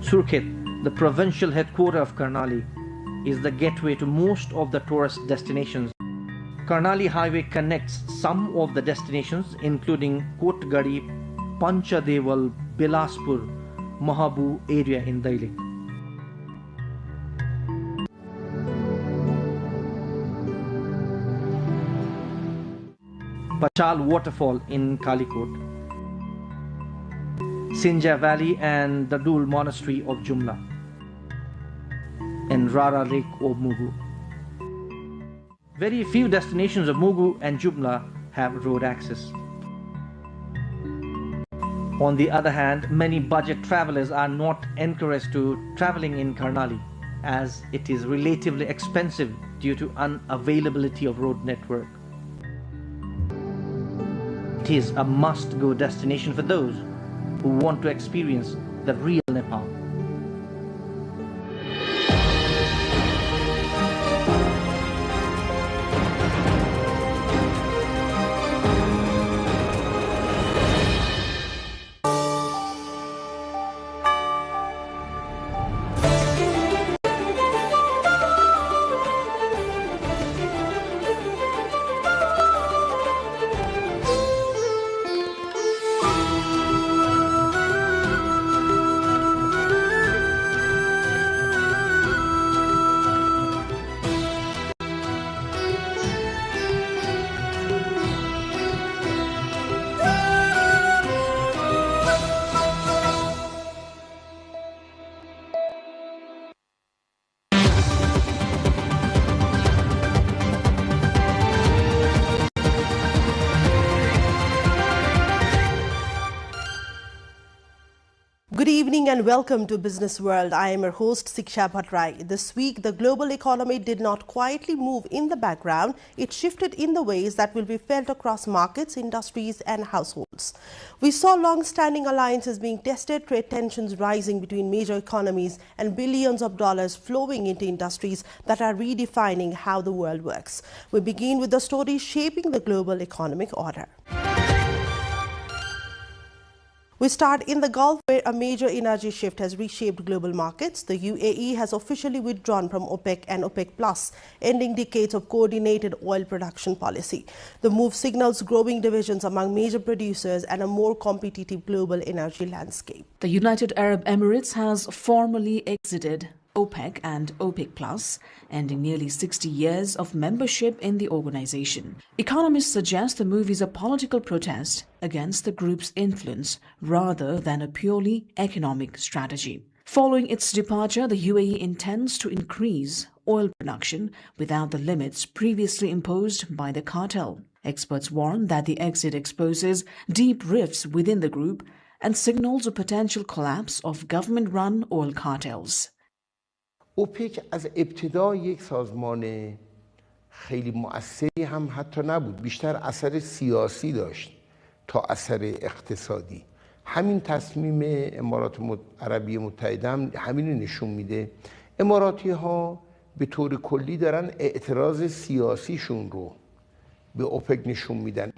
Surkhet, the provincial headquarters of Karnali, is the gateway to most of the tourist destinations. Karnali Highway connects some of the destinations including Kotgadi, Panchadeval, Bilaspur, Mahabu area in Delhi. Pachal waterfall in Kalikot, Sinja Valley and the Dul Monastery of Jumla, and Rara Lake of Mugu. Very few destinations of Mugu and Jumla have road access. On the other hand, many budget travelers are not encouraged to traveling in Karnali as it is relatively expensive due to unavailability of road network. It is a must-go destination for those who want to experience the real Nepal. Good evening and welcome to Business World. I am your host Siksha Bhatrai. This week, the global economy did not quietly move in the background. It shifted in the ways that will be felt across markets, industries and households. We saw long-standing alliances being tested, trade tensions rising between major economies and billions of dollars flowing into industries that are redefining how the world works. We begin with the story shaping the global economic order. We start in the Gulf, where a major energy shift has reshaped global markets. The UAE has officially withdrawn from OPEC and OPEC Plus, ending decades of coordinated oil production policy. The move signals growing divisions among major producers and a more competitive global energy landscape. The United Arab Emirates has formally exited OPEC and OPEC Plus, ending nearly 60 years of membership in the organization. Economists suggest the move is a political protest against the group's influence rather than a purely economic strategy. Following its departure, the UAE intends to increase oil production without the limits previously imposed by the cartel. Experts warn that the exit exposes deep rifts within the group and signals a potential collapse of government-run oil cartels. اوپک از ابتدا یک سازمان خیلی مؤثری هم حتی نبود، بیشتر اثر سیاسی داشت تا اثر اقتصادی. همین تصمیم امارات عربی متحده هم همین نشون میده. اماراتی ها به طور کلی دارن اعتراض سیاسیشون رو به اوپک نشون میدن.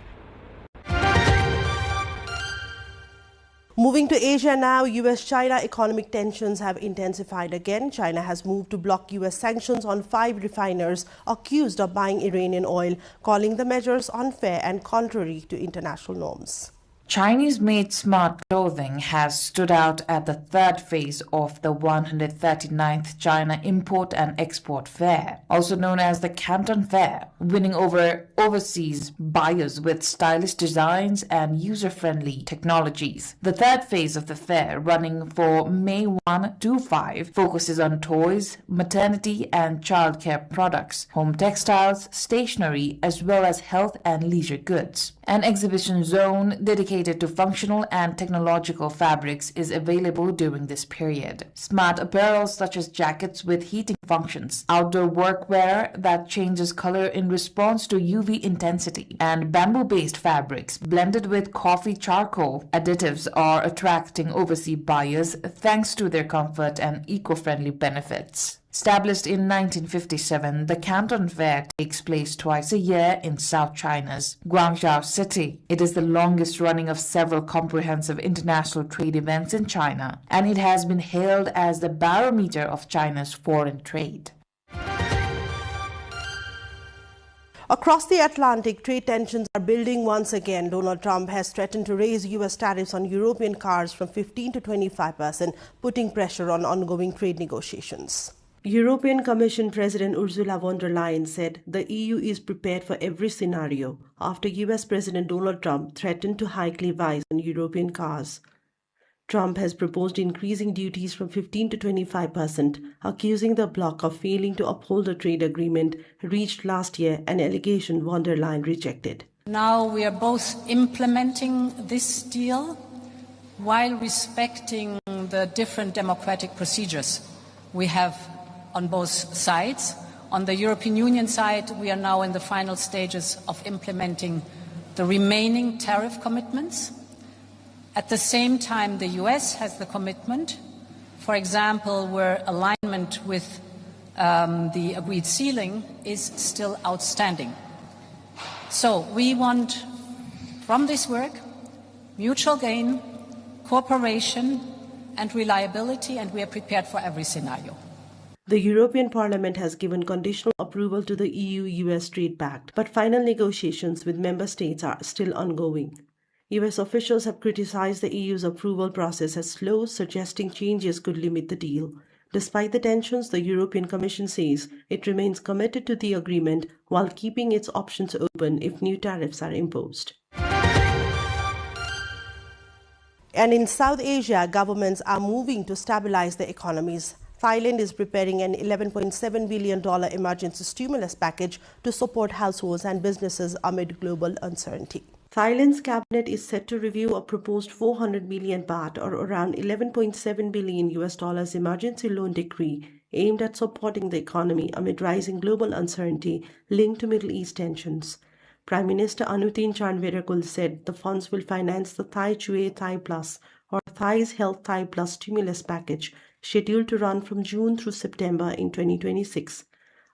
Moving to Asia now, US-China economic tensions have intensified again. China has moved to block US sanctions on 5 refiners accused of buying Iranian oil, calling the measures unfair and contrary to international norms. Chinese-made smart clothing has stood out at the third phase of the 139th China Import and Export Fair, also known as the Canton Fair, winning over overseas buyers with stylish designs and user-friendly technologies. The third phase of the fair, running for May 1 to 5, focuses on toys, maternity and childcare products, home textiles, stationery, as well as health and leisure goods. An exhibition zone dedicated to functional and technological fabrics is available during this period. Smart apparel such as jackets with heating functions, outdoor workwear that changes color in response to UV intensity, and bamboo-based fabrics blended with coffee charcoal additives are attracting overseas buyers thanks to their comfort and eco-friendly benefits. Established in 1957, the Canton Fair takes place twice a year in South China's Guangzhou city. It is the longest running of several comprehensive international trade events in China, and it has been hailed as the barometer of China's foreign trade. Across the Atlantic, trade tensions are building once again. Donald Trump has threatened to raise U.S. tariffs on European cars from 15% to 25%, putting pressure on ongoing trade negotiations. European Commission President Ursula von der Leyen said the EU is prepared for every scenario after US President Donald Trump threatened to hike levies on European cars. Trump has proposed increasing duties from 15% to 25%, accusing the bloc of failing to uphold a trade agreement reached last year, an allegation von der Leyen rejected. Now we are both implementing this deal while respecting the different democratic procedures we have on both sides. On the European Union side, we are now in the final stages of implementing the remaining tariff commitments. At the same time, the US has the commitment, for example, where alignment with the agreed ceiling is still outstanding. So we want, from this work, mutual gain, cooperation and reliability, and we are prepared for every scenario. The European Parliament has given conditional approval to the EU-US Trade Pact, but final negotiations with member states are still ongoing. US officials have criticized the EU's approval process as slow, suggesting changes could limit the deal. Despite the tensions, the European Commission says it remains committed to the agreement while keeping its options open if new tariffs are imposed. And in South Asia, governments are moving to stabilize their economies. Thailand is preparing an $11.7 billion emergency stimulus package to support households and businesses amid global uncertainty. Thailand's cabinet is set to review a proposed 400 million baht or around $11.7 billion emergency loan decree aimed at supporting the economy amid rising global uncertainty linked to Middle East tensions. Prime Minister Anutin Charnvirakul said the funds will finance the Thai Chue Thai Plus or Thai's Health Thai Plus stimulus package scheduled to run from June through September in 2026.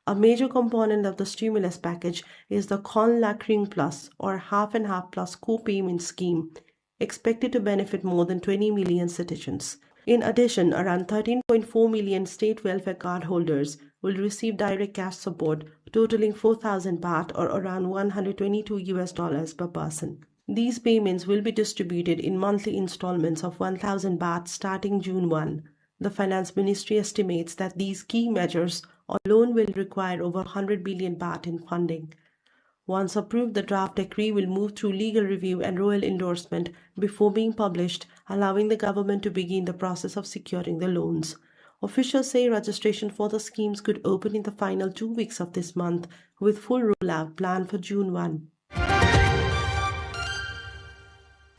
A major component of the stimulus package is the Khon Lakring Plus or Half and Half Plus co-payment scheme, expected to benefit more than 20 million citizens. In addition, around 13.4 million state welfare card holders will receive direct cash support totaling 4,000 baht or around $122 per person. These payments will be distributed in monthly installments of 1,000 baht starting June 1. The Finance Ministry estimates that these key measures alone will require over 100 billion baht in funding. Once approved, the draft decree will move through legal review and royal endorsement before being published, allowing the government to begin the process of securing the loans. Officials say registration for the schemes could open in the final 2 weeks of this month, with full rollout planned for June 1.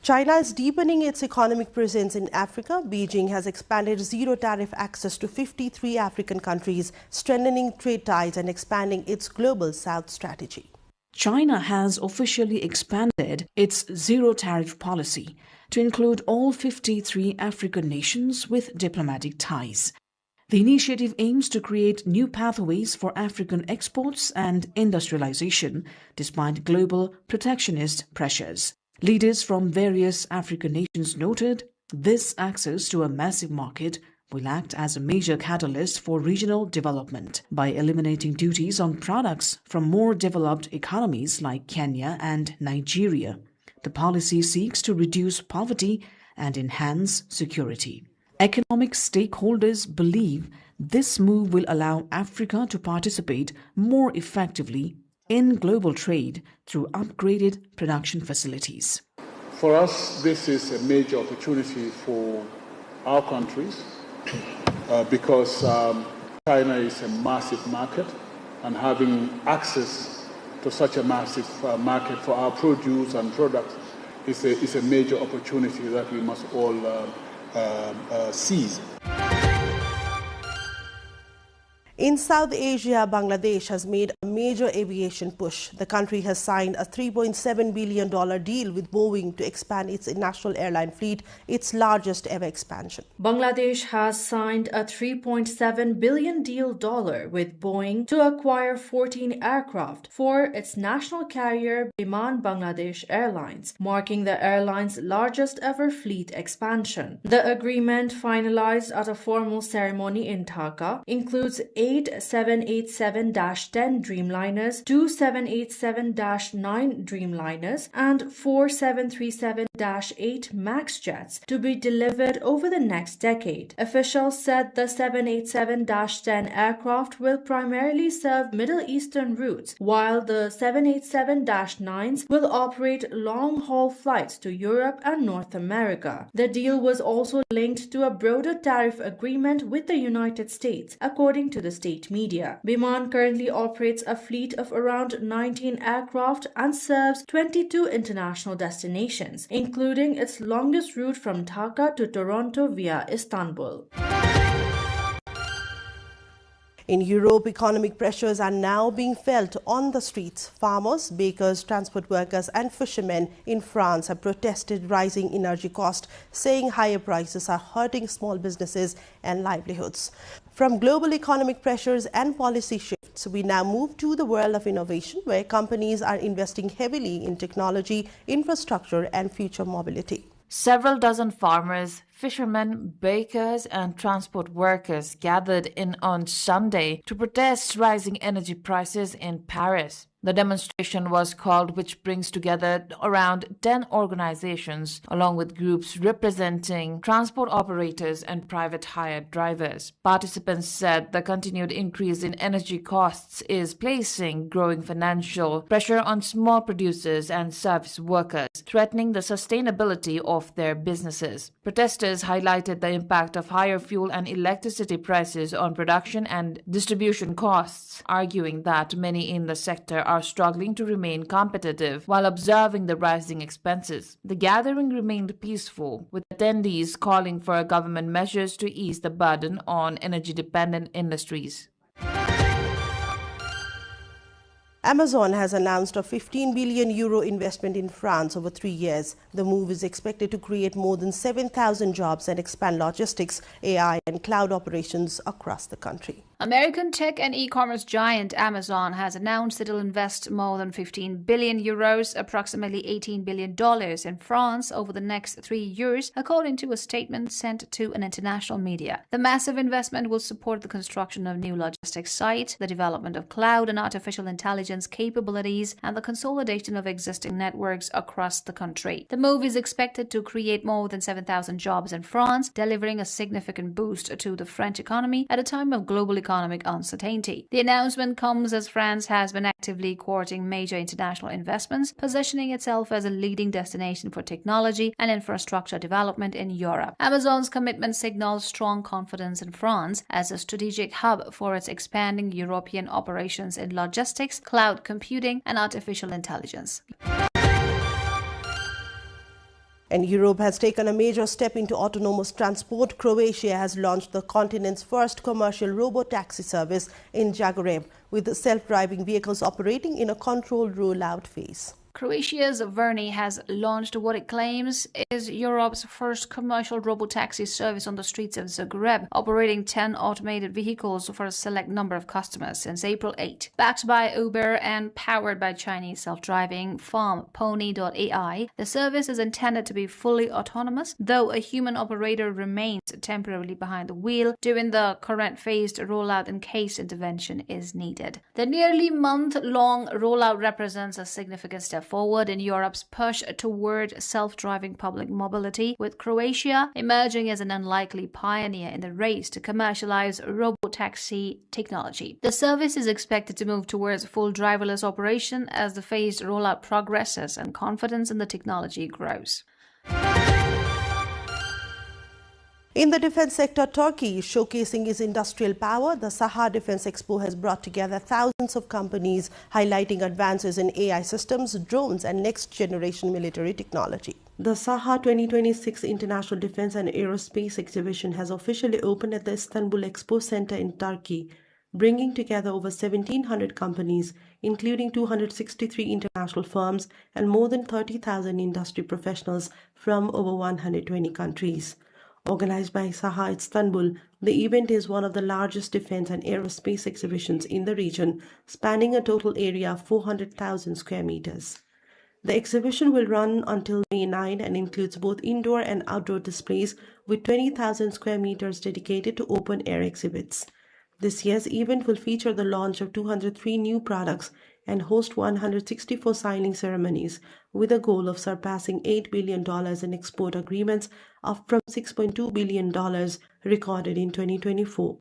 China is deepening its economic presence in Africa. Beijing has expanded zero-tariff access to 53 African countries, strengthening trade ties and expanding its Global South strategy. China has officially expanded its zero-tariff policy to include all 53 African nations with diplomatic ties. The initiative aims to create new pathways for African exports and industrialization despite global protectionist pressures. Leaders from various African nations noted this access to a massive market will act as a major catalyst for regional development by eliminating duties on products from more developed economies like Kenya and Nigeria. The policy seeks to reduce poverty and enhance security. Economic stakeholders believe this move will allow Africa to participate more effectively in global trade through upgraded production facilities. For us, this is a major opportunity for our countries because China is a massive market, and having access to such a massive market for our produce and products is a major opportunity that we must all seize. In South Asia, Bangladesh has made a major aviation push. The country has signed a $3.7 billion deal with Boeing to expand its national airline fleet, its largest ever expansion. Bangladesh has signed a $3.7 billion deal with Boeing to acquire 14 aircraft for its national carrier Biman Bangladesh Airlines, marking the airline's largest ever fleet expansion. The agreement, finalized at a formal ceremony in Dhaka, includes 8 787-10 Dreamliners, 2 787-9 Dreamliners, and 4 737-8 MAX jets to be delivered over the next decade. Officials said the 787-10 aircraft will primarily serve Middle Eastern routes, while the 787-9s will operate long-haul flights to Europe and North America. The deal was also linked to a broader tariff agreement with the United States, according to the state media. Biman currently operates a fleet of around 19 aircraft and serves 22 international destinations, including its longest route from Dhaka to Toronto via Istanbul. In Europe, economic pressures are now being felt on the streets. Farmers, bakers, transport workers and fishermen in France have protested rising energy costs, saying higher prices are hurting small businesses and livelihoods. From global economic pressures and policy shifts, we now move to the world of innovation, where companies are investing heavily in technology, infrastructure and future mobility. Several dozen farmers, fishermen, bakers and transport workers gathered in on Sunday to protest rising energy prices in Paris. The demonstration was called, which brings together around 10 organizations, along with groups representing transport operators and private hired drivers. Participants said the continued increase in energy costs is placing growing financial pressure on small producers and service workers, threatening the sustainability of their businesses. Protesters highlighted the impact of higher fuel and electricity prices on production and distribution costs, arguing that many in the sector are struggling to remain competitive while observing the rising expenses. The gathering remained peaceful, with attendees calling for government measures to ease the burden on energy-dependent industries. Amazon has announced a €15 billion investment in France over 3 years. The move is expected to create more than 7,000 jobs and expand logistics, AI and cloud operations across the country. American tech and e-commerce giant Amazon has announced it will invest more than 15 billion euros, approximately $18 billion in France over the next 3 years, according to a statement sent to an international media. The massive investment will support the construction of new logistics sites, the development of cloud and artificial intelligence capabilities, and the consolidation of existing networks across the country. The move is expected to create more than 7,000 jobs in France, delivering a significant boost to the French economy at a time of global economic uncertainty. The announcement comes as France has been actively courting major international investments, positioning itself as a leading destination for technology and infrastructure development in Europe. Amazon's commitment signals strong confidence in France as a strategic hub for its expanding European operations in logistics, cloud computing, and artificial intelligence. And Europe has taken a major step into autonomous transport. Croatia has launched the continent's first commercial robo-taxi service in Zagreb, with self-driving vehicles operating in a controlled rollout phase. Croatia's Verni has launched what it claims is Europe's first commercial robotaxi service on the streets of Zagreb, operating 10 automated vehicles for a select number of customers since April 8. Backed by Uber and powered by Chinese self-driving firm Pony.ai, the service is intended to be fully autonomous, though a human operator remains temporarily behind the wheel during the current phased rollout in case intervention is needed. The nearly month-long rollout represents a significant step forward in Europe's push toward self-driving public mobility, with Croatia emerging as an unlikely pioneer in the race to commercialize robotaxi technology. The service is expected to move towards full driverless operation as the phased rollout progresses and confidence in the technology grows. In the defense sector, Turkey is showcasing its industrial power. The Saha Defense Expo has brought together thousands of companies, highlighting advances in AI systems, drones, and next-generation military technology. The Saha 2026 International Defense and Aerospace Exhibition has officially opened at the Istanbul Expo Center in Turkey, bringing together over 1,700 companies, including 263 international firms and more than 30,000 industry professionals from over 120 countries. Organized by Saha Istanbul, the event is one of the largest defense and aerospace exhibitions in the region, spanning a total area of 400,000 square meters. The exhibition will run until May 9 and includes both indoor and outdoor displays, with 20,000 square meters dedicated to open-air exhibits. This year's event will feature the launch of 203 new products and host 164 signing ceremonies, with a goal of surpassing $8 billion in export agreements, up from $6.2 billion recorded in 2024.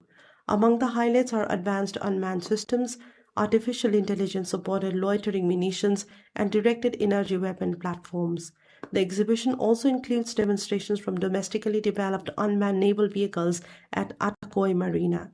Among the highlights are advanced unmanned systems, artificial intelligence-supported loitering munitions, and directed energy weapon platforms. The exhibition also includes demonstrations from domestically developed unmanned naval vehicles at Ataköy Marina.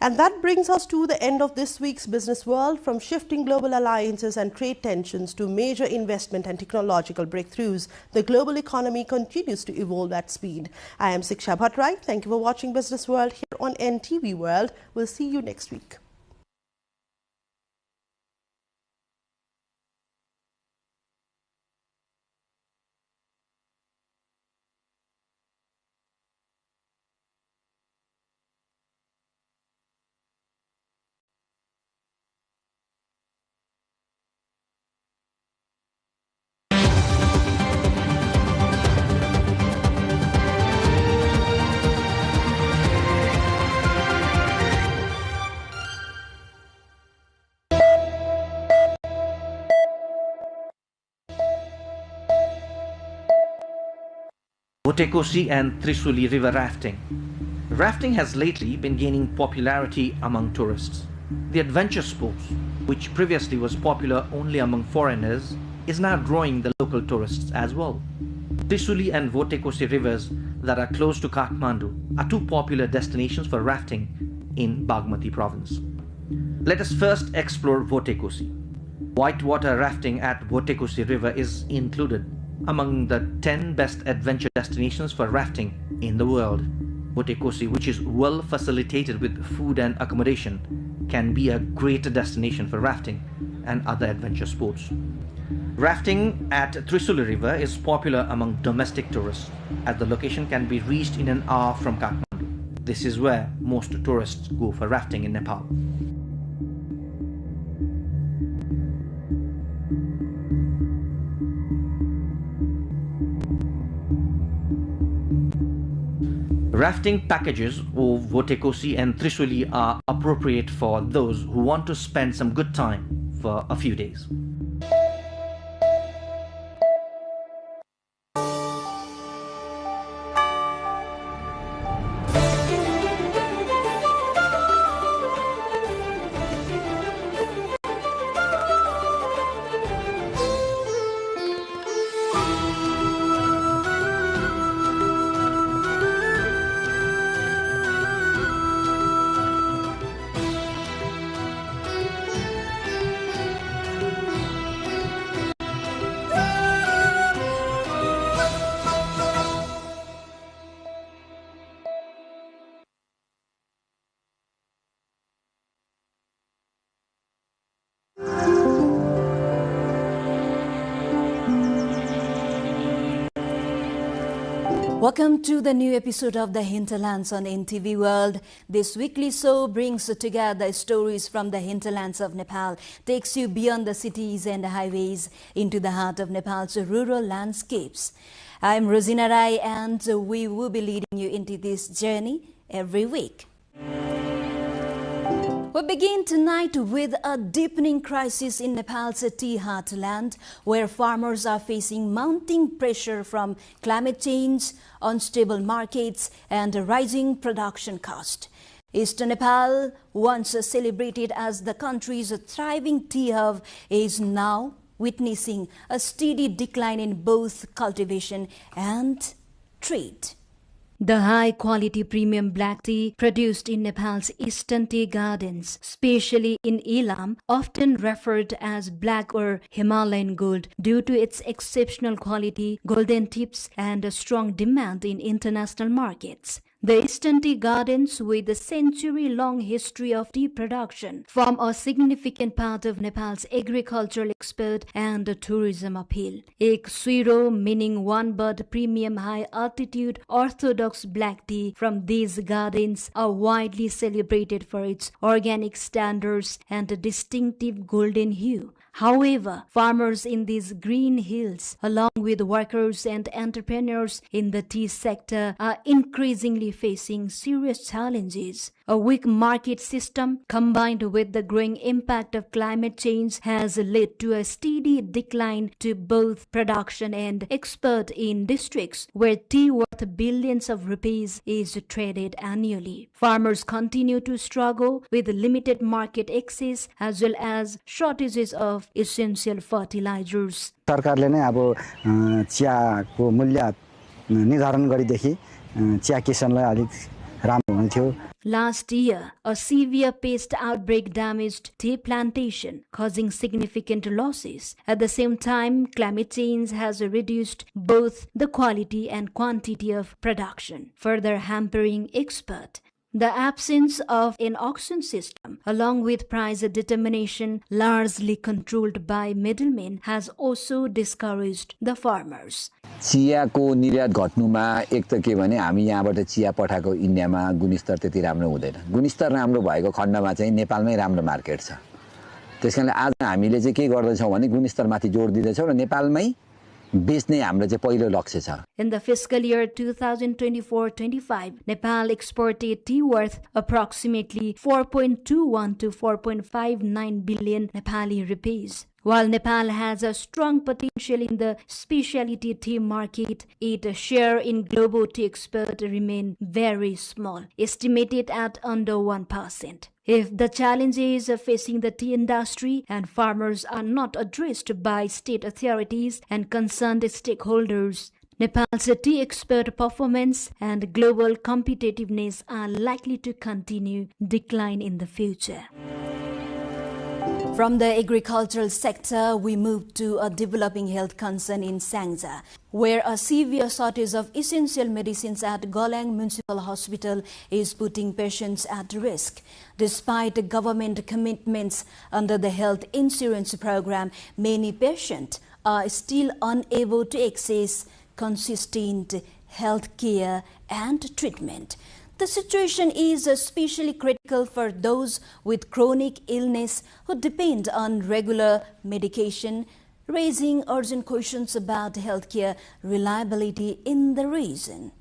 And that brings us to the end of this week's Business World. From shifting global alliances and trade tensions to major investment and technological breakthroughs, the global economy continues to evolve at speed. I am Siksha Bhattrai. Thank you for watching Business World here on NTV World. We'll see you next week. Votekosi and Trisuli river rafting. Rafting has lately been gaining popularity among tourists. The adventure sport, which previously was popular only among foreigners, is now drawing the local tourists as well. Trisuli and Votekosi rivers that are close to Kathmandu are two popular destinations for rafting in Bagmati province. Let us first explore Votekosi. Whitewater rafting at Votekosi river is included among the 10 best adventure destinations for rafting in the world. Votekosi, which is well facilitated with food and accommodation, can be a great destination for rafting and other adventure sports. Rafting at Trisuli river is popular among domestic tourists, as the location can be reached in an hour from Kathmandu. This is where most tourists go for rafting in Nepal. Rafting packages of Votekosi and Trisuli are appropriate for those who want to spend some good time for a few days. Welcome to the new episode of The Hinterlands on NTV World. This weekly show brings together stories from the hinterlands of Nepal, takes you beyond the cities and the highways into the heart of Nepal's rural landscapes. I'm Rosina Rai, and we will be leading you into this journey every week. We begin tonight with a deepening crisis in Nepal's tea heartland, where farmers are facing mounting pressure from climate change, unstable markets, and a rising production cost. Eastern Nepal, once celebrated as the country's thriving tea hub, is now witnessing a steady decline in both cultivation and trade. The high-quality premium black tea produced in Nepal's eastern tea gardens, especially in Ilam, often referred as black or Himalayan gold due to its exceptional quality, golden tips, and a strong demand in international markets. The Eastern Tea Gardens, with a century-long history of tea production, form a significant part of Nepal's agricultural export and tourism appeal. Ek Suiro, meaning one bud premium high-altitude orthodox black tea from these gardens, are widely celebrated for its organic standards and a distinctive golden hue. However, farmers in these green hills, along with workers and entrepreneurs in the tea sector, are increasingly facing serious challenges. A weak market system, combined with the growing impact of climate change, has led to a steady decline to both production and export in districts where tea worth billions of rupees is traded annually. Farmers continue to struggle with limited market access as well as shortages of essential fertilizers. सरकारले नै अब चियाको मूल्य निर्धारण गरेदेखि chia किसानलाई अलिक राम्रो हुन्थ्यो. Last year, a severe pest outbreak damaged tea plantation, causing significant losses. At the same time, climate change has reduced both the quality and quantity of production, further hampering export. The absence of an auction system, along with price determination largely controlled by middlemen, has also discouraged the farmers. चियाको निर्यात घट्नुमा एक त के भने हामी यहाँबाट chia पठाएको इन्डियामा गुणस्तर त्यति राम्रो हुँदैन। गुणस्तर राम्रो भएको खण्डमा चाहिँ नेपालमै राम्रो मार्केट छ। त्यसकारणले आज हामीले चाहिँ के गर्दैछौँ भने गुणस्तरमाथि जोड दिँदैछौँ र नेपालमै बेच्ने हाम्रो चाहिँ पहिलो लक्ष्य छ। In the fiscal year 2024-25, Nepal exported tea worth approximately 4.21 to 4.59 billion Nepali rupees. While Nepal has a strong potential in the specialty tea market, its share in global tea export remains very small, estimated at under 1%. If the challenges facing the tea industry and farmers are not addressed by state authorities and concerned stakeholders, Nepal's tea export performance and global competitiveness are likely to continue decline in the future. From the agricultural sector, we move to a developing health concern in Sangza, where a severe shortage of essential medicines at Golang Municipal Hospital is putting patients at risk. Despite government commitments under the health insurance program, many patients are still unable to access consistent health care and treatment. The situation is especially critical for those with chronic illness who depend on regular medication, raising urgent questions about healthcare reliability in the region.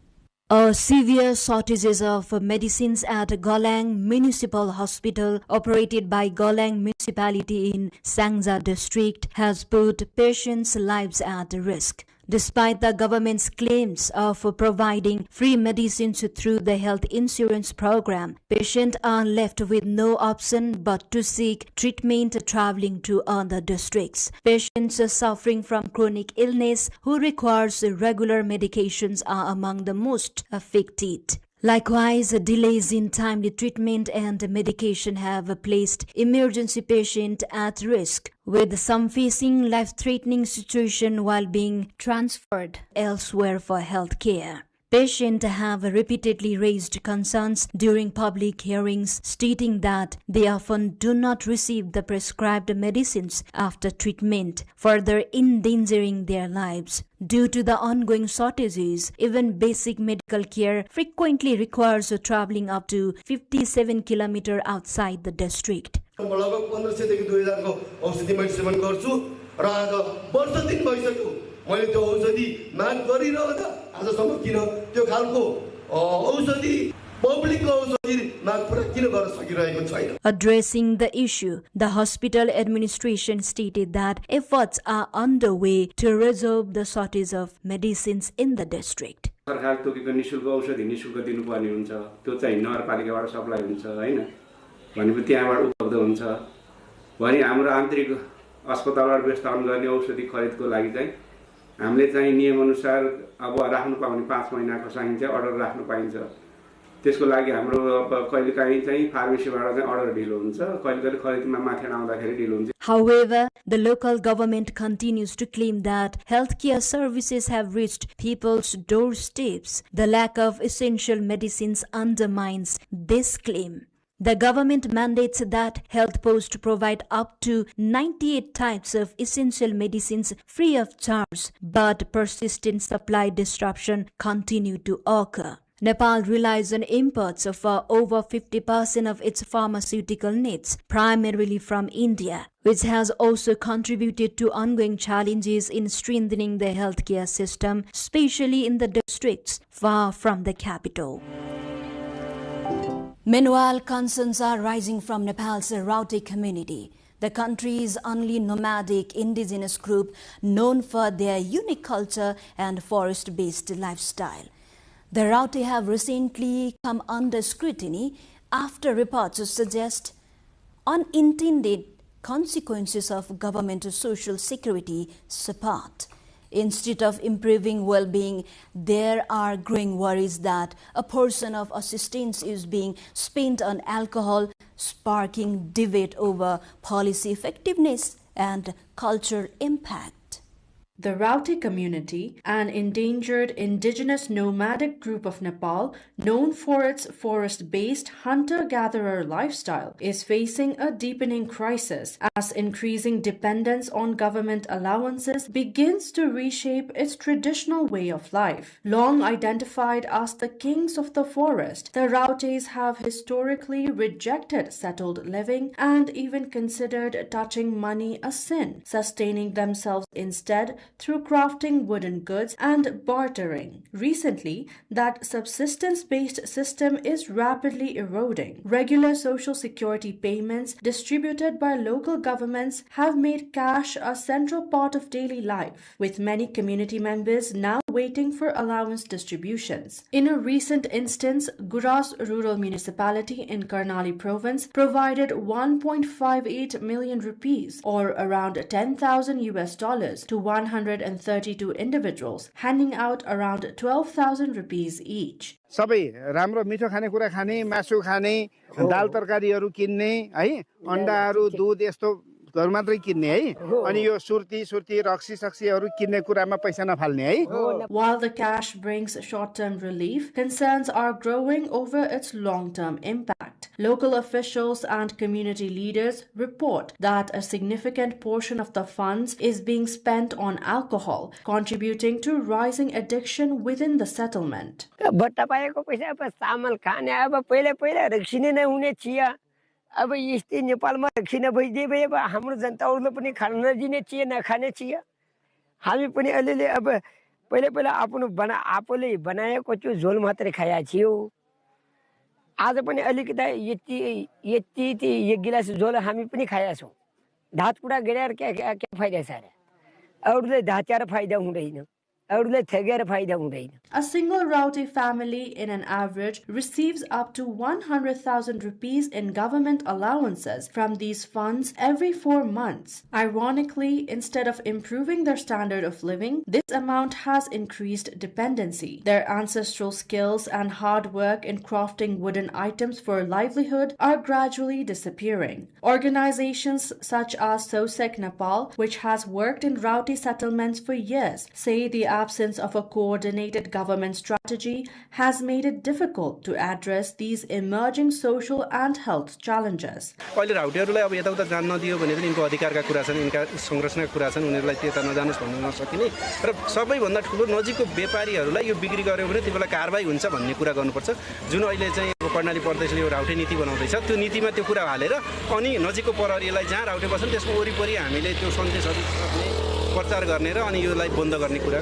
A severe shortages of medicines at Golang Municipal Hospital, operated by Golang Municipality in Sangza district, has put patients' lives at risk. Despite the government's claims of providing free medicines through the health insurance program, patients are left with no option but to seek treatment traveling to other districts. Patients suffering from chronic illness who requires regular medications are among the most affected. Likewise, delays in timely treatment and medication have placed emergency patients at risk, with some facing life-threatening situation while being transferred elsewhere for health care. Patients have repeatedly raised concerns during public hearings, stating that they often do not receive the prescribed medicines after treatment, further endangering their lives. Due to the ongoing shortages, even basic medical care frequently requires traveling up to 57 kilometers outside the district. मैले त्यो औषधि माग गरिरहँदा आजसम्म किन त्यो खालको औषधि पब्लिकको औषधि माग पुरा किन गर्न सकिरहेको छैन. Addressing the issue, the hospital administration stated that efforts are underway to resolve the shortage of medicines in the district. सरकार तोकेको निशुल्क औषधि निशुल्क दिनुपर्ने हुन्छ, त्यो चाहिँ नगरपालिकाबाट सप्लाई हुन्छ हैन, भनेपछि त्यहाँबाट उपलब्ध हुन्छ. भने हाम्रो आन्तरिक अस्पतालबाट व्यवस्थापन गर्ने औषधि खरिदको लागि चाहिँ हामीले चाहिँ नियम अनुसार अब राख्नु पाउने 5 महिनाको चाहिँ अर्डर राख्नु पाइन्छ. त्यसको लागि हाम्रो कहिलेकाहीँ चाहिँ फार्मेसीबाट चाहिँ अर्डर ढिलो हुन्छ, कहिलेकाहीँ खरिदमा माथि आउँदाखेरि ढिलो हुन्छ. However, the local government continues to claim that healthcare services have reached people's doorsteps. The lack of essential medicines undermines this claim. The government mandates that health posts provide up to 98 types of essential medicines free of charge, but persistent supply disruption continue to occur. Nepal relies on imports of over 50% of its pharmaceutical needs, primarily from India, which has also contributed to ongoing challenges in strengthening the healthcare system, especially in the districts far from the capital. Meanwhile, concerns are rising from Nepal's Rauti community, the country's only nomadic indigenous group known for their unique culture and forest-based lifestyle. The Rauti have recently come under scrutiny after reports suggest unintended consequences of government social security support. Instead of improving well-being, there are growing worries that a portion of assistance is being spent on alcohol, sparking debate over policy effectiveness and cultural impact. The Rauti community, an endangered indigenous nomadic group of Nepal known for its forest-based hunter-gatherer lifestyle, is facing a deepening crisis as increasing dependence on government allowances begins to reshape its traditional way of life. Long identified as the kings of the forest, the Rautis have historically rejected settled living and even considered touching money a sin, sustaining themselves instead through crafting wooden goods and bartering. Recently, that subsistence-based system is rapidly eroding. Regular social security payments distributed by local governments have made cash a central part of daily life, with many community members now waiting for allowance distributions. In a recent instance, Guras Rural Municipality in Karnali Province provided 1.58 million rupees, or around $10,000 to 132 individuals, handing out around 12,000 rupees each. सबै राम्रो मिठो खानेकुरा खाने, मासु खाने, दाल तरकारीहरू किन्ने है, अन्डाहरू, दूध यस्तो घर मात्रै किन्ने है, अनि यो सुर्ती रक्सी सक्सीहरू किन्ने कुरामा पैसा नफाल्ने है. While the cash brings short-term relief, concerns are growing over its long-term impact. Local officials and community leaders report that a significant portion of the funds is being spent on alcohol, contributing to rising addiction within the settlement. बट्टा पाएको पैसा अब चामल खाने अब पहिला रक्सिने नै हुने चिया अब यस्तै नेपालमा रक्सिने भइदिए भए अब हाम्रो जनताहरुले पनि खान नदिने चिया नखाने चिया हामी पनि अलिअलि अब पहिला आफूले बनाएको त्यो झोल मात्रै खाया छियो आज पनि अलिकता यति एक गिलास झोल हामी पनि खाया छौं धात कुडा गरेर के फाइदा छ र अरूले धाच्यार फाइदा हुँदैन A single Rauti family in an average receives up to 100,000 rupees in government allowances from these funds every 4 months. Ironically, instead of improving their standard of living, this amount has increased dependency. Their ancestral skills and hard work in crafting wooden items for livelihood are gradually disappearing. Organizations such as SOSEC Nepal, which has worked in Rauti settlements for years, say the absence of a coordinated government strategy has made it difficult to address these emerging social and health challenges. अहिले राउटीहरुलाई अब यताउता जान नदियो भने पनि यिनको अधिकारका कुरा छन्, यिनका संरक्षणका कुरा छन्, उनीहरुलाई त्यता नजानुस् भन्नु नसकिने र सबैभन्दा ठूलो नजिकको व्यापारीहरुलाई यो बिक्री गर्यो भने त्यसबेला कारबाही हुन्छ भन्ने कुरा गर्नुपर्छ। जुन अहिले चाहिँ कर्णाली प्रदेशले यो राउटे नीति बनाउँदैछ, त्यो नीतिमा त्यो कुरा हालेर अनि नजिकको प्रहरीलाई जहाँ राउटे बस्छन् त्यसको वरिपरि हामीले त्यो सन्देशहरु प्रचार गर्ने र अनि योलाई बन्द गर्ने कुरा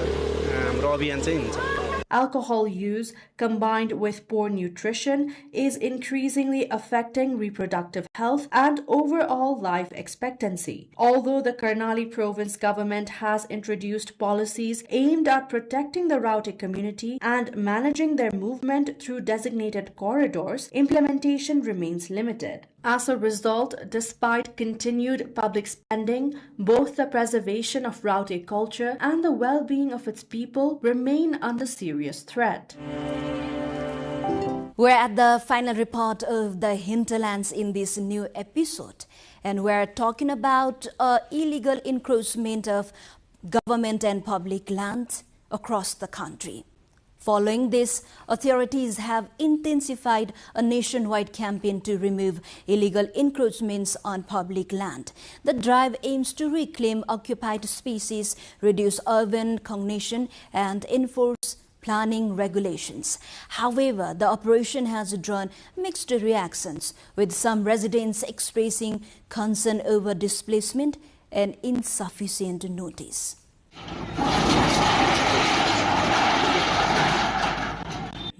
हाम्रो अभियान चाहिँ हुन्छ। Alcohol use combined with poor nutrition is increasingly affecting reproductive health and overall life expectancy. Although the Karnali province government has introduced policies aimed at protecting the Rauti community and managing their movement through designated corridors, implementation remains limited. As a result, despite continued public spending, both the preservation of Rauti culture and the well-being of its people remain under serious threat. We're at the final report of the hinterlands in this new episode, and we're talking about illegal encroachment of government and public land across the country. Following this, authorities have intensified a nationwide campaign to remove illegal encroachments on public land. The drive aims to reclaim occupied spaces, reduce urban congestion, and enforce planning regulations. However, the operation has drawn mixed reactions, with some residents expressing concern over displacement and insufficient notice.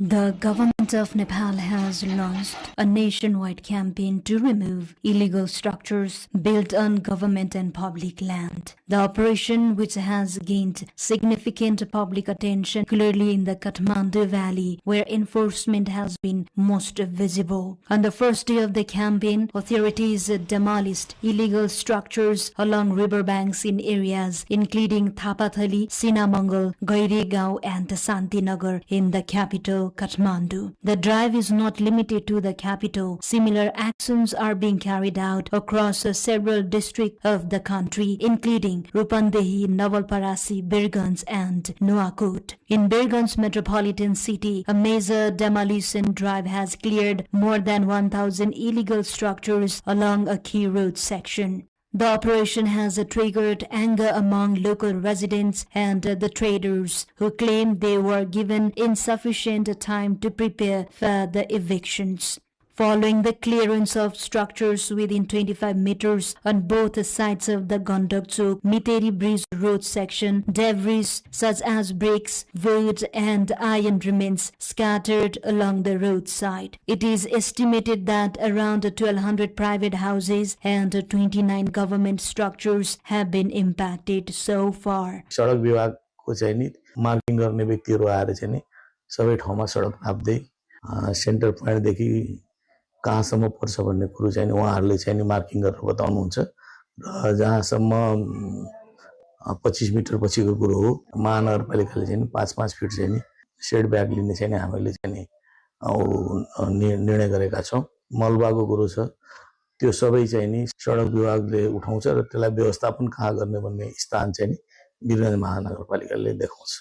The government government of Nepal has launched a nationwide campaign to remove illegal structures built on government and public land. The operation, which has gained significant public attention, clearly in the Kathmandu Valley, where enforcement has been most visible. On the first day of the campaign, authorities demolished illegal structures along riverbanks in areas including Thapathali, Sinamangal, Gairegao and Santinagar in the capital, Kathmandu. The drive is not limited to the capital. Similar actions are being carried out across several districts of the country, including Rupandehi, Navalparasi, Birganj and Nuwakot. In Birganj metropolitan city, a major demolition drive has cleared more than 1,000 illegal structures along a key road section. The operation has triggered anger among local residents and the traders, who claim they were given insufficient time to prepare for the evictions. Following the clearance of structures within 25 meters on both sides of the Gandakchok-Miteri Bridge road section, debris such as bricks, wood and iron remains scattered along the roadside. It is estimated that around 1,200 private houses and 29 government structures have been impacted so far. सडक विभागको चाहिँ नि marking गर्ने व्यक्तिहरू आएर चाहिँ नि सबै ठाउँमा सडक नाप्दै सेन्टर पोइन्ट देखि कहाँसम्म पर्छ भन्ने कुरो चाहिँ नि उहाँहरूले चाहिँ नि मार्किङ गरेर बताउनुहुन्छ र जहाँसम्म 25 मिटर पछिको कुरो हो महानगरपालिकाले चाहिँ 5-5 फिट चाहिँ नि सेड ब्याक लिने चाहिँ नि हामीले चाहिँ नि निर्णय गरेका छौं मलबाको कुरो छ त्यो सबै चाहिँ नि सडक विभागले उठाउँछ र त्यसलाई व्यवस्थापन कहाँ गर्ने भन्ने स्थान चाहिँ नि वीरगञ्ज महानगरपालिकाले देखाउँछ।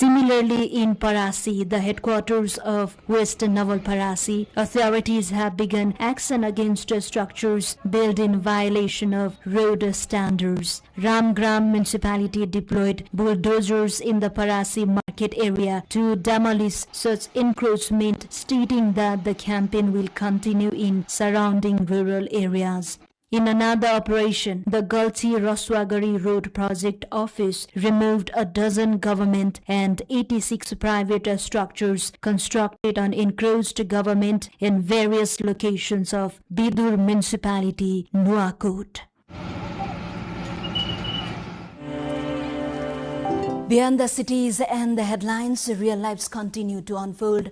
Similarly, in Parasi, the headquarters of West Navalparasi, authorities have begun action against structures built in violation of road standards. Ramgram municipality deployed bulldozers in the Parasi market area to demolish such encroachment, stating that the campaign will continue in surrounding rural areas. In another operation, the Galchi Raswagari Road Project Office removed a dozen government and 86 private structures constructed on encroached government in various locations of Bidur Municipality, Nuwakot. Beyond the cities and the headlines, real lives continue to unfold.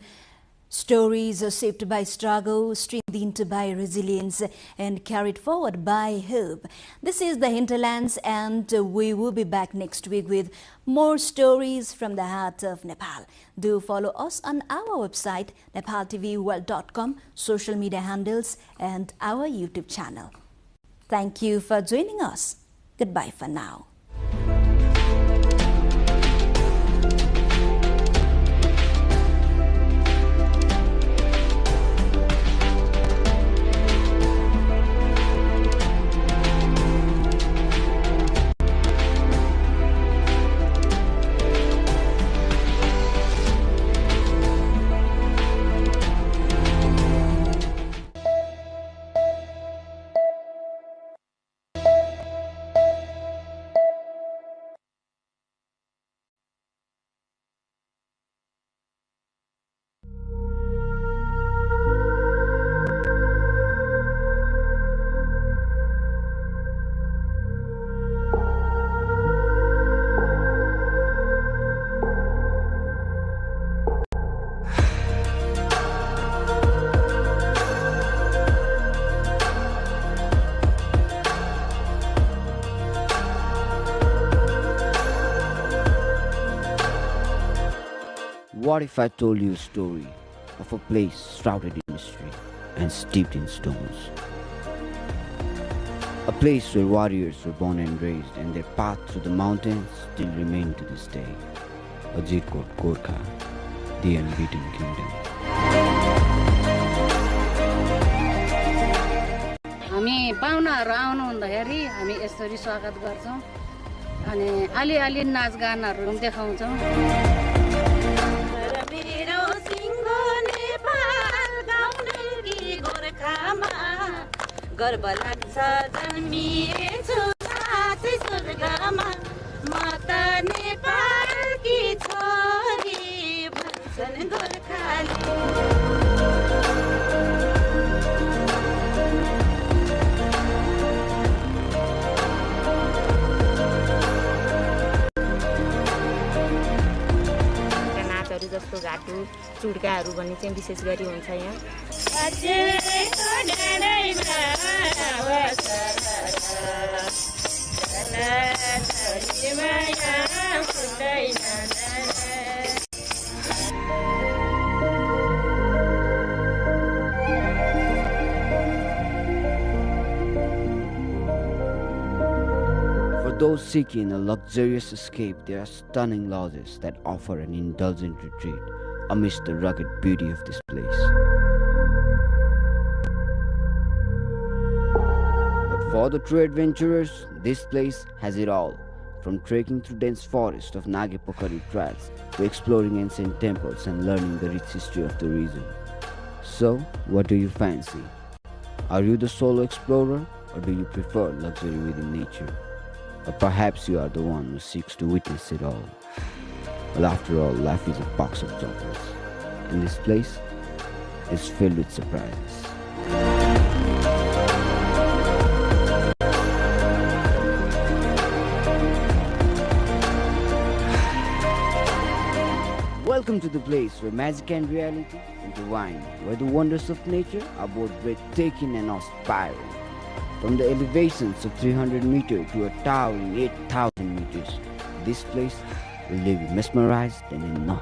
Stories are shaped by struggle, strengthened by resilience, and carried forward by hope. This is the Hinterlands, and we will be back next week with more stories from the heart of Nepal. Do follow us on our website, nepaltelevision.com, social media handles, and our YouTube channel. Thank you for joining us. Goodbye for now. What if I told you a story of a place shrouded in mystery and steeped in stones? A place where warriors were born and raised, and their path through the mountains still remain to this day. Ajirkot Gorkha, the unbeaten kingdom. हामी पाहुनाहरू आउनु हुँदाखेरि हामी यसरी स्वागत गर्छौं अनि अलि-अलि नाचगानहरू पनि देखाउँछौं। गर्व लाग्छ जन्मिएछु जस्तो घाटु चुड्काहरू भन्ने चाहिँ विशेष गरी हुन्छ यहाँ For those seeking a luxurious escape, there are stunning lodges that offer an indulgent retreat amidst the rugged beauty of this place. But for the true adventurers, this place has it all, from trekking through dense forest of Nagapokari trails to exploring ancient temples and learning the rich history of the region. So, what do you fancy? Are you the solo explorer, or do you prefer luxury within nature? Or perhaps you are the one who seeks to witness it all. Well, after all, life is a box of chocolates, and this place is filled with surprises. Welcome to the place where magic and reality intertwine, where the wonders of nature are both breathtaking and awe-inspiring. From the elevations of 300 meters to a towering 8,000 meters, this place will leave you mesmerized and in awe.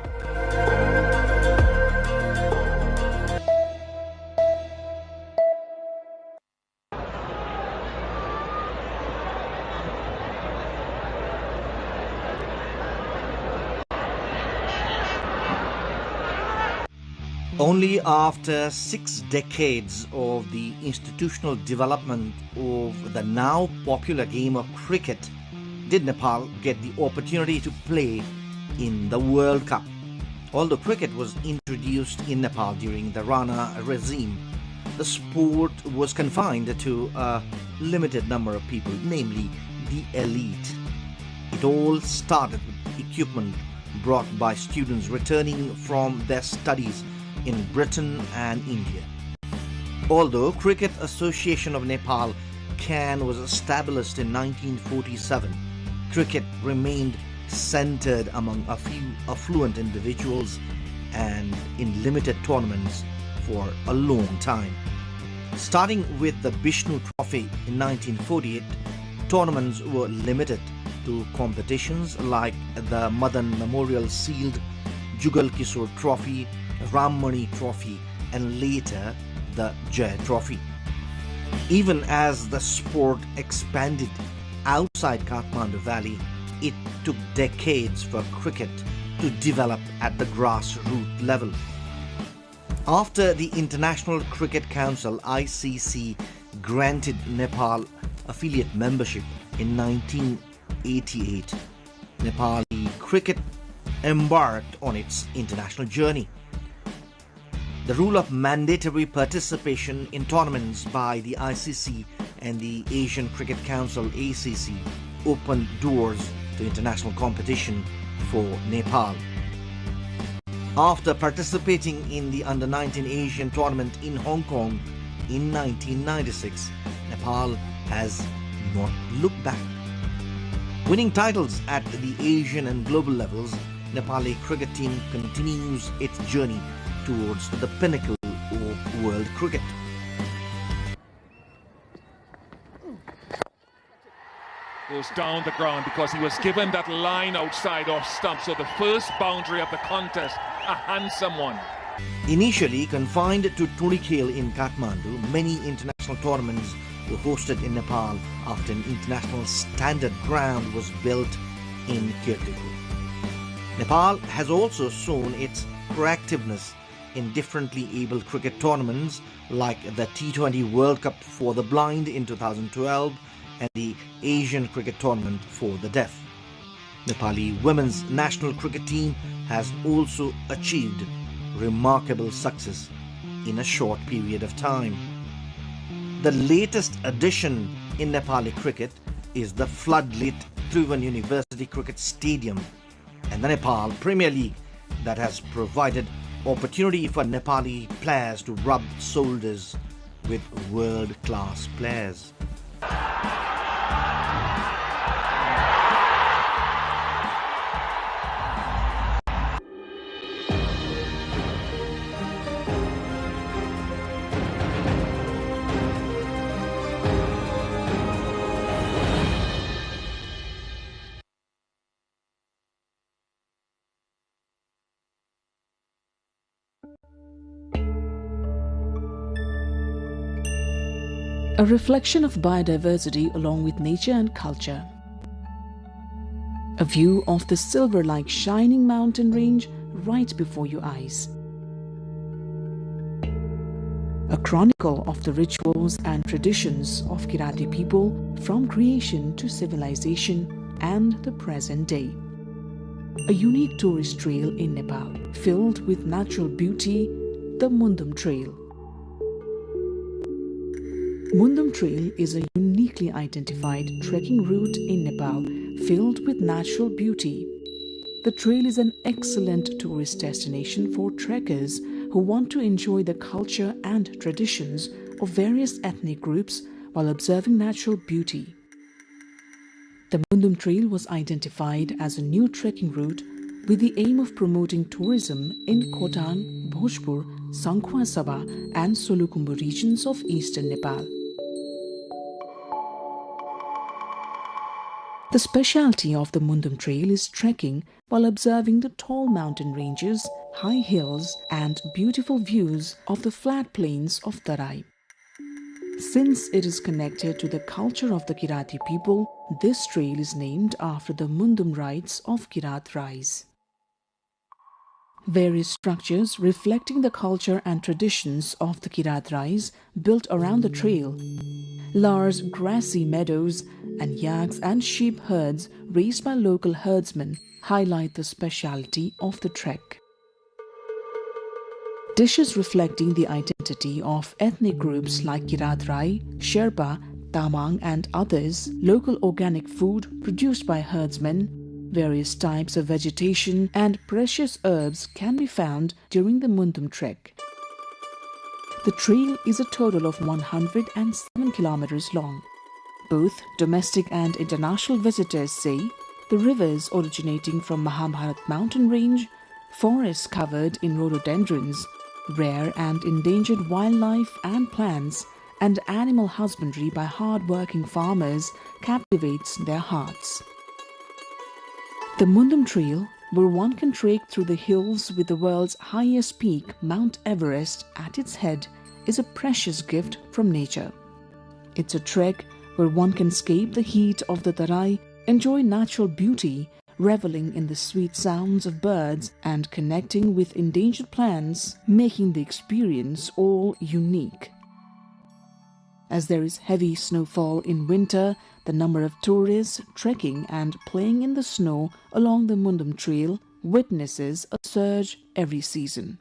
Only after 6 decades of the institutional development of the now popular game of cricket did Nepal get the opportunity to play in the World Cup. Although cricket was introduced in Nepal during the Rana regime, the sport was confined to a limited number of people, namely the elite. It all started with equipment brought by students returning from their studies in Britain and India. Although Cricket Association of Nepal (CAN) was established in 1947, cricket remained centered among a few affluent individuals and in limited tournaments for a long time. Starting with the Bishnu Trophy in 1948, tournaments were limited to competitions like the Madan Memorial Sealed, Jugal Kishore Trophy, Rammani Trophy, and later the Jai Trophy. Even as the sport expanded outside Kathmandu Valley, it took decades for cricket to develop at the grassroots level. After the International Cricket Council (ICC) granted Nepal affiliate membership in 1988, Nepali cricket embarked on its international journey. The rule of mandatory participation in tournaments by the ICC and the Asian Cricket Council (ACC) opened doors to international competition for Nepal. After participating in the Under-19 Asian tournament in Hong Kong in 1996, Nepal has not looked back. Winning titles at the Asian and global levels, Nepali cricket team continues its journey towards the pinnacle of world cricket. Goes down the ground because he was given that line outside off stump, so the first boundary of the contest, a handsome one. Initially confined to Tulikhel in Kathmandu, many international tournaments were hosted in Nepal after an international standard ground was built in Kirtipur. Nepal has also shown its proactiveness in differently abled cricket tournaments like the T20 World Cup for the blind in 2012 and the Asian Cricket Tournament for the deaf. Nepali women's national cricket team has also achieved remarkable success in a short period of time. The latest addition in Nepali cricket is the floodlit Tribhuvan University Cricket Stadium, and the Nepal Premier League that has provided opportunity for Nepali players to rub shoulders with world-class players. A reflection of biodiversity along with nature and culture. A view of the silver-like shining mountain range right before your eyes. A chronicle of the rituals and traditions of Kirati people from creation to civilization and the present day. A unique tourist trail in Nepal filled with natural beauty, the Mundum Trail. Mundum Trail is a uniquely identified trekking route in Nepal filled with natural beauty. The trail is an excellent tourist destination for trekkers who want to enjoy the culture and traditions of various ethnic groups while observing natural beauty. The Mundum Trail was identified as a new trekking route with the aim of promoting tourism in Khotang, Bhojpur, Sankhwa Sabha and Solukhumbu regions of eastern Nepal. The specialty of the Mundum Trail is trekking while observing the tall mountain ranges, high hills and beautiful views of the flat plains of Tarai. Since it is connected to the culture of the Kirati people, this trail is named after the Mundum rites of Kirat Rais. Various structures reflecting the culture and traditions of the Kirat Rais built around the trail. Large grassy meadows and yaks and sheep herds raised by local herdsmen highlight the speciality of the trek. Dishes reflecting the identity of ethnic groups like Kirat Rai, Sherpa, Tamang and others, local organic food produced by herdsmen, various types of vegetation and precious herbs can be found during the Mundum trek. The trail is a total of 107 kilometers long. Both domestic and international visitors say the rivers originating from Mahabharat mountain range, forests covered in rhododendrons, rare and endangered wildlife and plants, and animal husbandry by hard-working farmers captivates their hearts. The Mundum Trail, where one can trek through the hills with the world's highest peak, Mount Everest, at its head, is a precious gift from nature. It's a trek where one can escape the heat of the Tarai, enjoy natural beauty, reveling in the sweet sounds of birds and connecting with endangered plants, making the experience all unique. As there is heavy snowfall in winter, the number of tourists trekking and playing in the snow along the Mundum Trail witnesses a surge every season.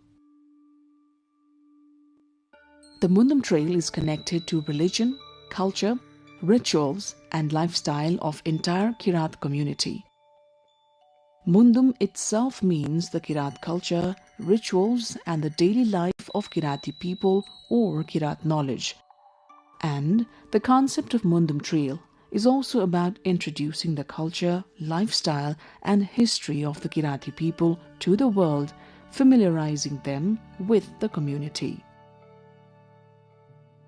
The Mundum Trail is connected to religion, culture, rituals and lifestyle of entire Kirat community. Mundum itself means the Kirat culture, rituals and the daily life of Kirati people or Kirat knowledge. And the concept of Mundum Trail is also about introducing the culture, lifestyle and history of the Kirati people to the world, familiarizing them with the community.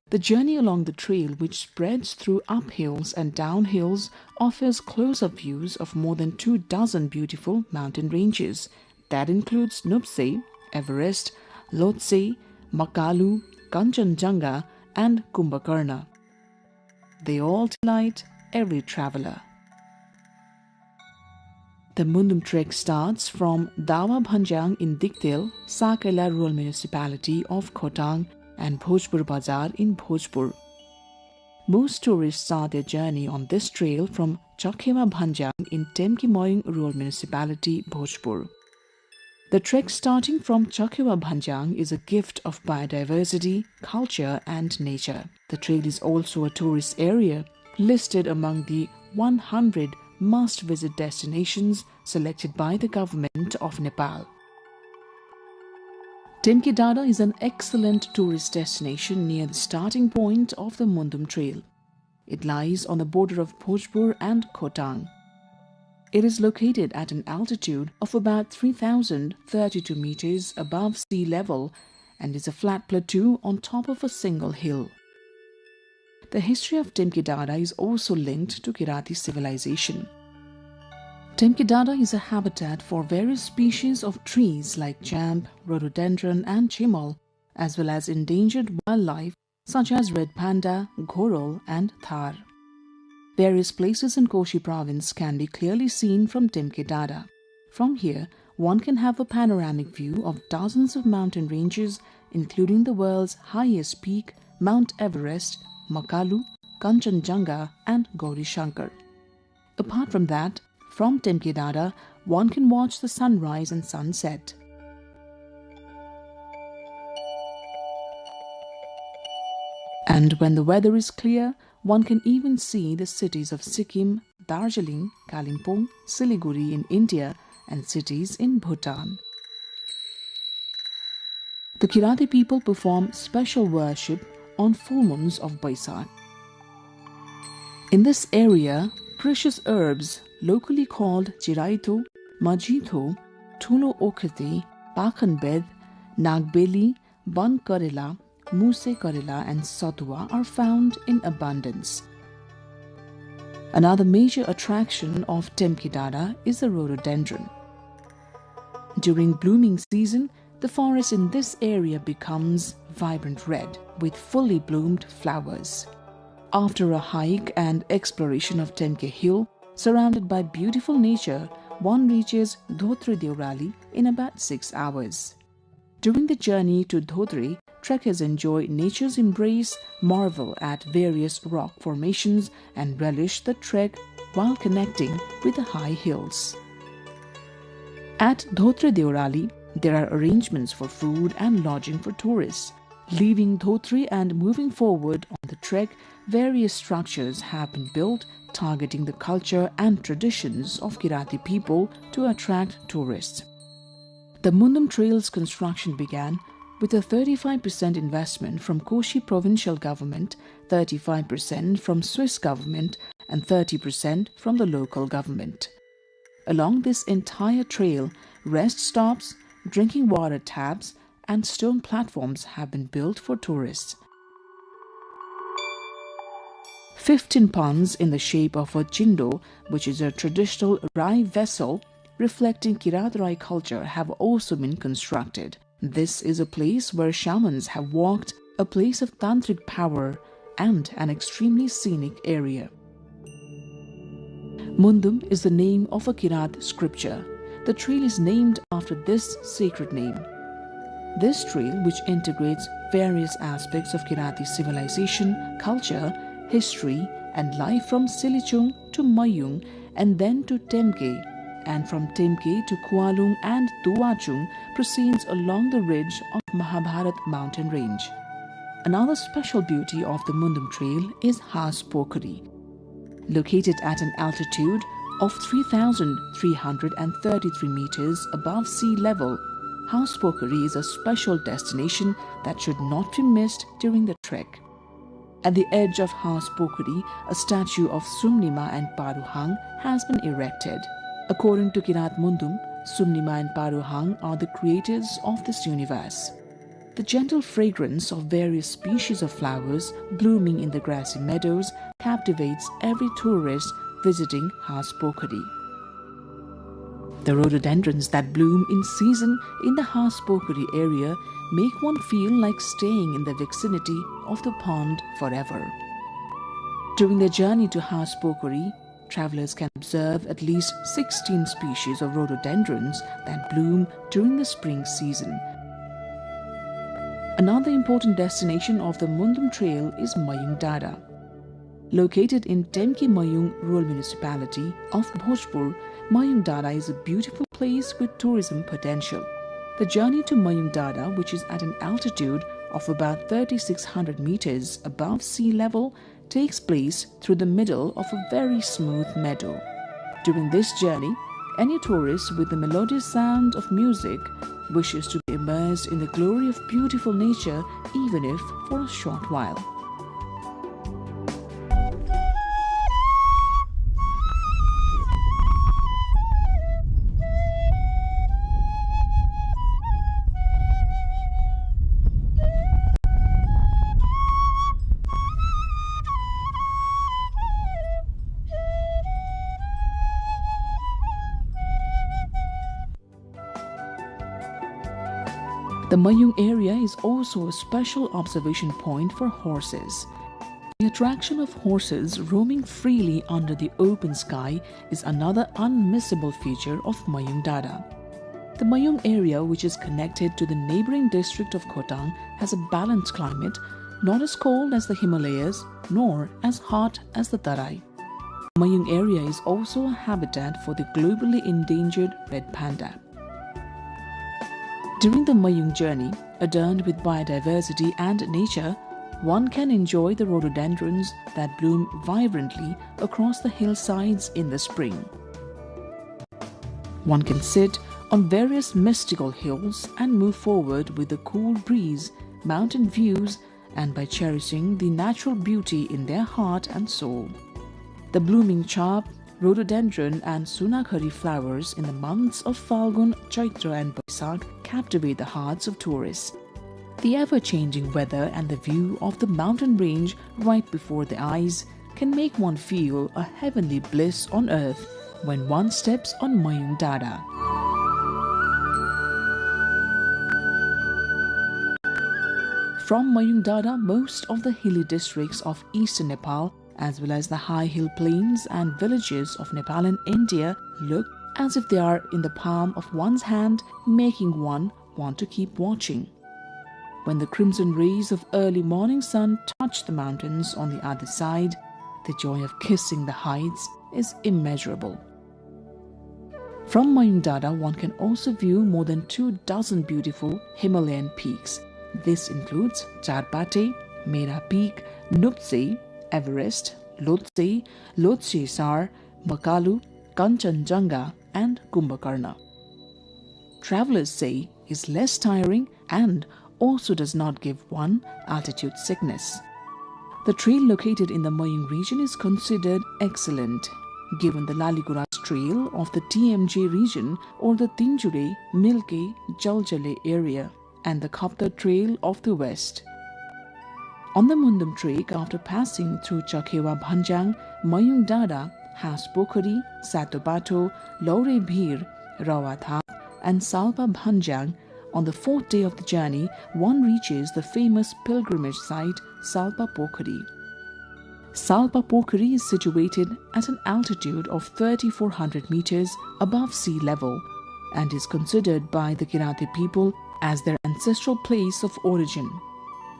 The journey along the trail, which spreads through uphills and downhills, offers close-up views of more than 24 beautiful mountain ranges. That includes Nuptse, Everest, Lhotse, Makalu, Kanchenjunga and Kumbhakarna. They all delight every traveler. The Mundum trek starts from Dawa Bhanjang in Diktel, Sakaila Rural Municipality of Khotang and Bhojpur Bazar in Bhojpur. Most tourists start their journey on this trail from Chakhewa Bhanjang in Temki Moying Rural Municipality, Bhojpur. The trek starting from Chakhewa Bhanjang is a gift of biodiversity, culture and nature. The trail is also a tourist area listed among the 100 must-visit destinations selected by the government of Nepal. Temke Dada is an excellent tourist destination near the starting point of the Mundum Trail. It lies on the border of Bhojpur and Khotang. It is located at an altitude of about 3,032 meters above sea level and is a flat plateau on top of a single hill. The history of Temke Dada is also linked to Kirati civilization. Temke Dada is a habitat for various species of trees like jamb, rhododendron and chimal, as well as endangered wildlife such as red panda, ghorol and thar. Various places in Koshi province can be clearly seen from Temke Dada. From here, one can have a panoramic view of dozens of mountain ranges, including the world's highest peak, Mount Everest, Makalu, Kanchenjunga and Gauri Shankar. Apart from that, from Temke Dada, one can watch the sunrise and sunset. And when the weather is clear, one can even see the cities of Sikkim, Darjeeling, Kalimpong, Siliguri in India and cities in Bhutan. The Kirati people perform special worship on full moons of Baisakh. In this area, precious herbs, locally called chiraito, majito, thulo okhete, pakhanbed, nagbeli, ban karela, muse karela and satua are found in abundance. Another major attraction of Temke Dada is the rhododendron. During blooming season, the forest in this area becomes vibrant red with fully bloomed flowers. After a hike and exploration of Temke Hill, surrounded by beautiful nature, one reaches Dhotre Deorali in about 6 hours. During the journey to Dhotre, trekkers enjoy nature's embrace, marvel at various rock formations and relish the trek while connecting with the high hills. At Dhotre Deorali, there are arrangements for food and lodging for tourists. Leaving Dhotre and moving forward on the trek, various structures have been built targeting the culture and traditions of Kirati people to attract tourists. The Mundum Trail's construction began with a 35% investment from Koshi provincial government, 35% from Swiss government and 30% from the local government. Along this entire trail, rest stops, drinking water taps and stone platforms have been built for tourists. 15 ponds in the shape of a chindo, which is a traditional Rai vessel reflecting Kirat Rai culture, have also been constructed. This is a place where shamans have walked, a place of tantric power and an extremely scenic area. Mundum is the name of a Kirat scripture. The trail is named after this sacred name. This trail, which integrates various aspects of Kirati civilization, culture, history and life from Silichung to Mayung and then to Temke, and from Temke to Kualung and Tuachung, proceeds along the ridge of Mahabharat mountain range. Another special beauty of the Mundum Trail is Has Pokhari. Located at an altitude of 3,333 meters above sea level, Has Pokhari is a special destination that should not be missed during the trek. At the edge of Has Pokhari, a statue of Sumnima and Paruhang has been erected. According to Kirat Mundum, Sumnima and Paruhang are the creators of this universe. The gentle fragrance of various species of flowers blooming in the grassy meadows captivates every tourist visiting Has Pokhari. The rhododendrons that bloom in season in the Has Pokhari area make one feel like staying in the vicinity of the pond forever. During their journey to Has Pokhari, travelers can observe at least 16 species of rhododendrons that bloom during the spring season. Another important destination of the Mundum Trail is Mayung Dada. Located in Temke Mayung rural municipality of Bhojpur, Mayung Dada is a beautiful place with tourism potential. The journey to Mayung Dada, which is at an altitude of about 3,600 meters above sea level, takes place through the middle of a very smooth meadow. During this journey, any tourist with the melodious sound of music wishes to be immersed in the glory of beautiful nature, even if for a short while. The Mayung area is also a special observation point for horses. The attraction of horses roaming freely under the open sky is another unmissable feature of Mayung Dada. The Mayung area, which is connected to the neighboring district of Khotang, has a balanced climate, not as cold as the Himalayas nor as hot as the Tarai. The Mayung area is also a habitat for the globally endangered red panda. During the Mayung journey, adorned with biodiversity and nature, one can enjoy the rhododendrons that bloom vibrantly across the hillsides in the spring. One can sit on various mystical hills and move forward with the cool breeze, mountain views, and by cherishing the natural beauty in their heart and soul. The blooming chap, rhododendron and sunakhari flowers in the months of Falgun, Chaitra and Baisakh captivate the hearts of tourists. The ever-changing weather and the view of the mountain range right before the eyes can make one feel a heavenly bliss on earth when one steps on Mayung Dada. From Mayung Dada, most of the hilly districts of eastern Nepal, as well as the high hill plains and villages of Nepal and India, look as if they are in the palm of one's hand, making one want to keep watching. When the crimson rays of early morning sun touch the mountains on the other side, the joy of kissing the heights is immeasurable. From Mayung Dada, one can also view more than 24 beautiful Himalayan peaks. This includes Charbate, Mera Peak, Nuptse, Everest, Lhotse, Lhotse Sar, Makalu, Kanchenjunga and Kumbhakarna. Travelers say is less tiring and also does not give one altitude sickness. The trail located in the Mayung region is considered excellent, given the Laliguraj trail of the TMJ region or the Tinjure, Milke, Jaljale area and the Khapta trail of the west. On the Mundum trek, after passing through Chakhewa Bhanjang, Mayung Dada has Pokhari, Satobato, Laure Bhir, Rawathap and Salpa Bhanjang. On the fourth day of the journey, one reaches the famous pilgrimage site Salpa Pokhari. Salpa Pokhari is situated at an altitude of 3,400 meters above sea level and is considered by the Kirati people as their ancestral place of origin.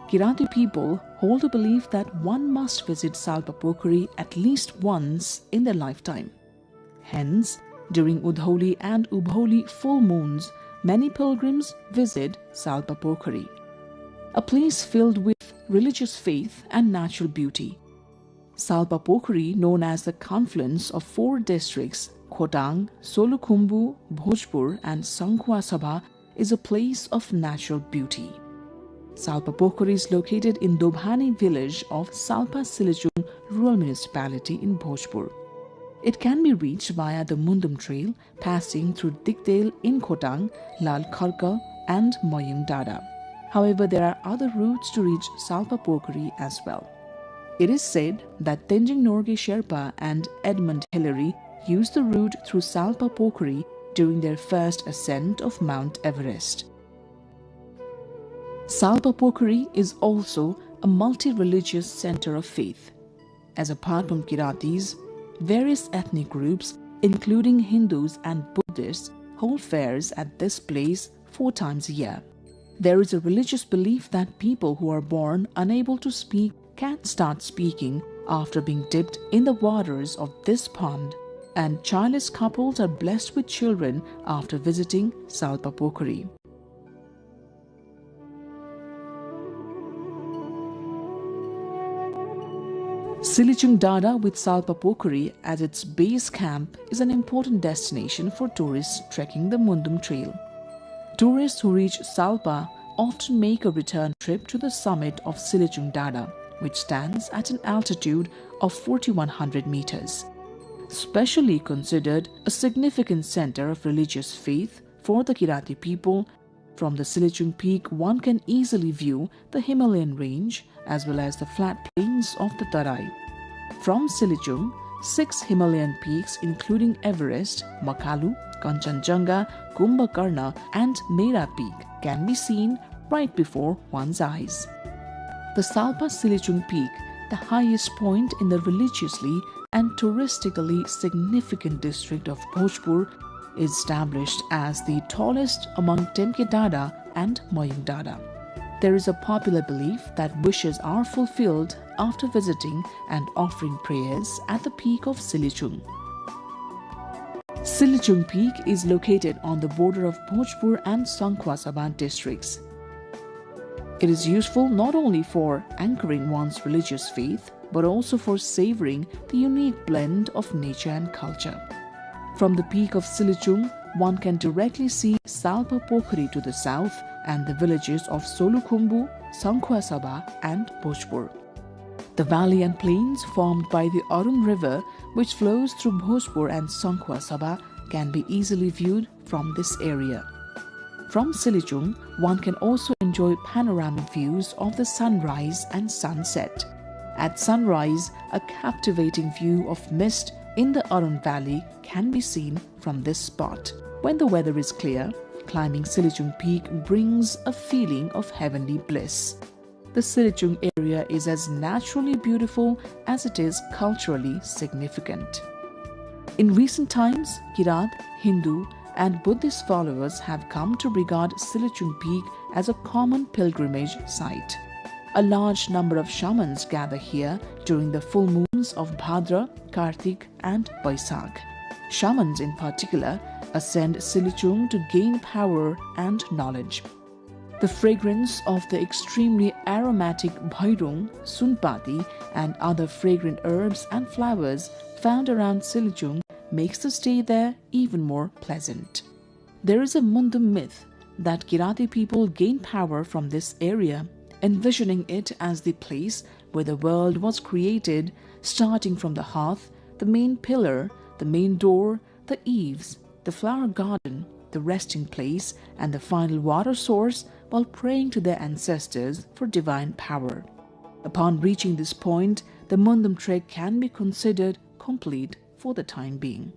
Kirati people hold a belief that one must visit Salpa Pokhari at least once in their lifetime. Hence, during Udholi and Ubholi full moons, many pilgrims visit Salpa Pokhari, a place filled with religious faith and natural beauty. Salpa Pokhari, known as the confluence of 4 districts, Khotang, Solukhumbu, Bhojpur and Sankhua Sabha, is a place of natural beauty. Salpa Pokhari is located in Dobhani village of Salpa Silachung rural municipality in Bhojpur. It can be reached via the Mundum trail, passing through Dikdale in Khotang, Lal Kharka and Mayung Dada. However, there are other routes to reach Salpa Pokhari as well. It is said that Tenzing Norgay Sherpa and Edmund Hillary used the route through Salpa Pokhari during their first ascent of Mount Everest. Salpa Pokhari is also a multi-religious center of faith, as apart from Kiratis, various ethnic groups, including Hindus and Buddhists, hold fairs at this place 4 times a year. There is a religious belief that people who are born unable to speak can start speaking after being dipped in the waters of this pond, and childless couples are blessed with children after visiting Salpa Pokhari. Silichung Dada with Salpa Pokuri as its base camp is an important destination for tourists trekking the Mundum Trail. Tourists who reach Salpa often make a return trip to the summit of Silichung Dada, which stands at an altitude of 4,100 meters. Specially considered a significant center of religious faith for the Kirati people, from the Silichung Peak one can easily view the Himalayan range as well as the flat plains of the Tarai. From Silichung, 6 Himalayan peaks including Everest, Makalu, Kanchenjunga, Kumbhakarna and Mera Peak can be seen right before one's eyes. The Salpa Silichung Peak, the highest point in the religiously and touristically significant district of Bhojpur, is established as the tallest among Temke Dada and Moyung Dada. There is a popular belief that wishes are fulfilled after visiting and offering prayers at the peak of Silichung. Silichung Peak is located on the border of Bhojpur and Sankhwa Sabha districts. It is useful not only for anchoring one's religious faith, but also for savoring the unique blend of nature and culture. From the peak of Silichung, one can directly see Salpa Pokhari to the south and the villages of Solukhumbu, Sankhwa Sabha and Bhojpur. The valley and plains formed by the Arun River, which flows through Bhojpur and Sankhwa Sabha, can be easily viewed from this area. From Silichung, one can also enjoy panoramic views of the sunrise and sunset. At sunrise, a captivating view of mist in the Arun Valley can be seen from this spot. When the weather is clear, climbing Silichung Peak brings a feeling of heavenly bliss. The Silichung area is as naturally beautiful as it is culturally significant. In recent times, Kirat, Hindu and Buddhist followers have come to regard Silichung Peak as a common pilgrimage site. A large number of shamans gather here during the full moons of Bhadra, Kartik and Baisakh. Shamans in particular ascend Silichung to gain power and knowledge. The fragrance of the extremely aromatic bhairung, sunpati and other fragrant herbs and flowers found around Silichung makes the stay there even more pleasant. There is a Mundum myth that Kirati people gain power from this area, envisioning it as the place where the world was created, starting from the hearth, the main pillar, the main door, the eaves, the flower garden, the resting place, and the final water source, while praying to their ancestors for divine power. Upon reaching this point, the Mundum trek can be considered complete for the time being.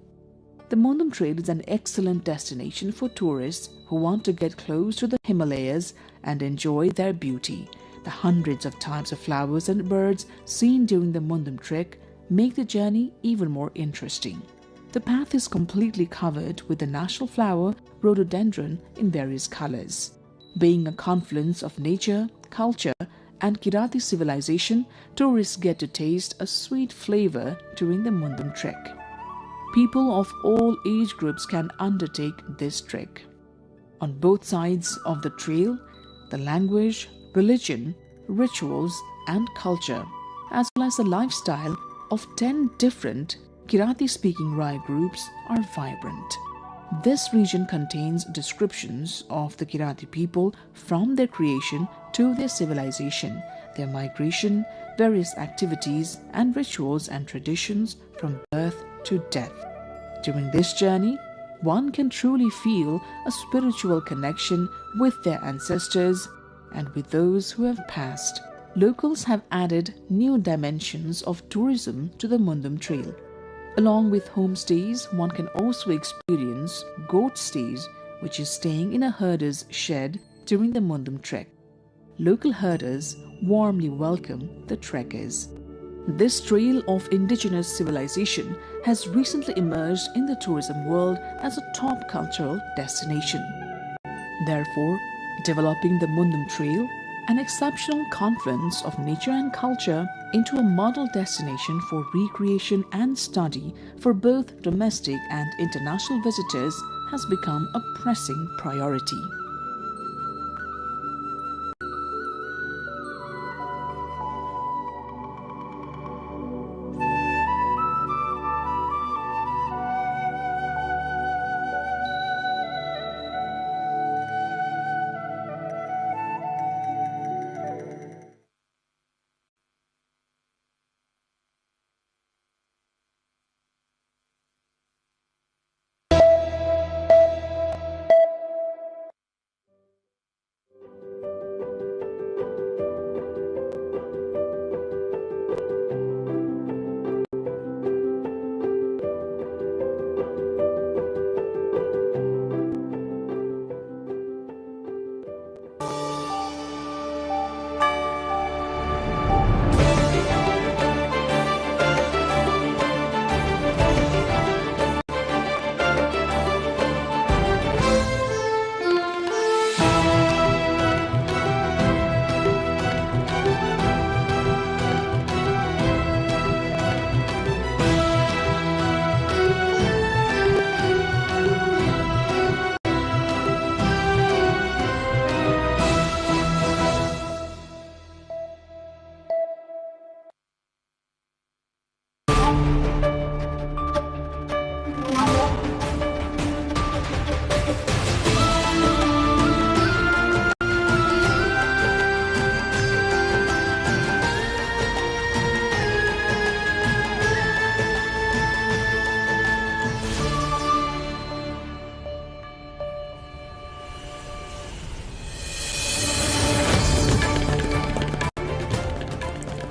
The Mundum Trail is an excellent destination for tourists who want to get close to the Himalayas and enjoy their beauty. The hundreds of types of flowers and birds seen during the Mundum trek make the journey even more interesting. The path is completely covered with the national flower rhododendron in various colors. Being a confluence of nature, culture, and Kirati civilization, tourists get to taste a sweet flavor during the Mundum trek. People of all age groups can undertake this trek. On both sides of the trail, the language, religion, rituals, and culture, as well as the lifestyle of 10 different Kirati-speaking Rai groups are vibrant. This region contains descriptions of the Kirati people from their creation to their civilization, their migration, various activities and rituals and traditions from birth to death. During this journey, one can truly feel a spiritual connection with their ancestors and with those who have passed. Locals have added new dimensions of tourism to the Mundum Trail. Along with homestays, one can also experience goat stays, which is staying in a herder's shed during the Mundum trek. Local herders warmly welcome the trekkers. This trail of indigenous civilization has recently emerged in the tourism world as a top cultural destination. Therefore, developing the Mundum Trail, an exceptional confluence of nature and culture, into a model destination for recreation and study for both domestic and international visitors has become a pressing priority.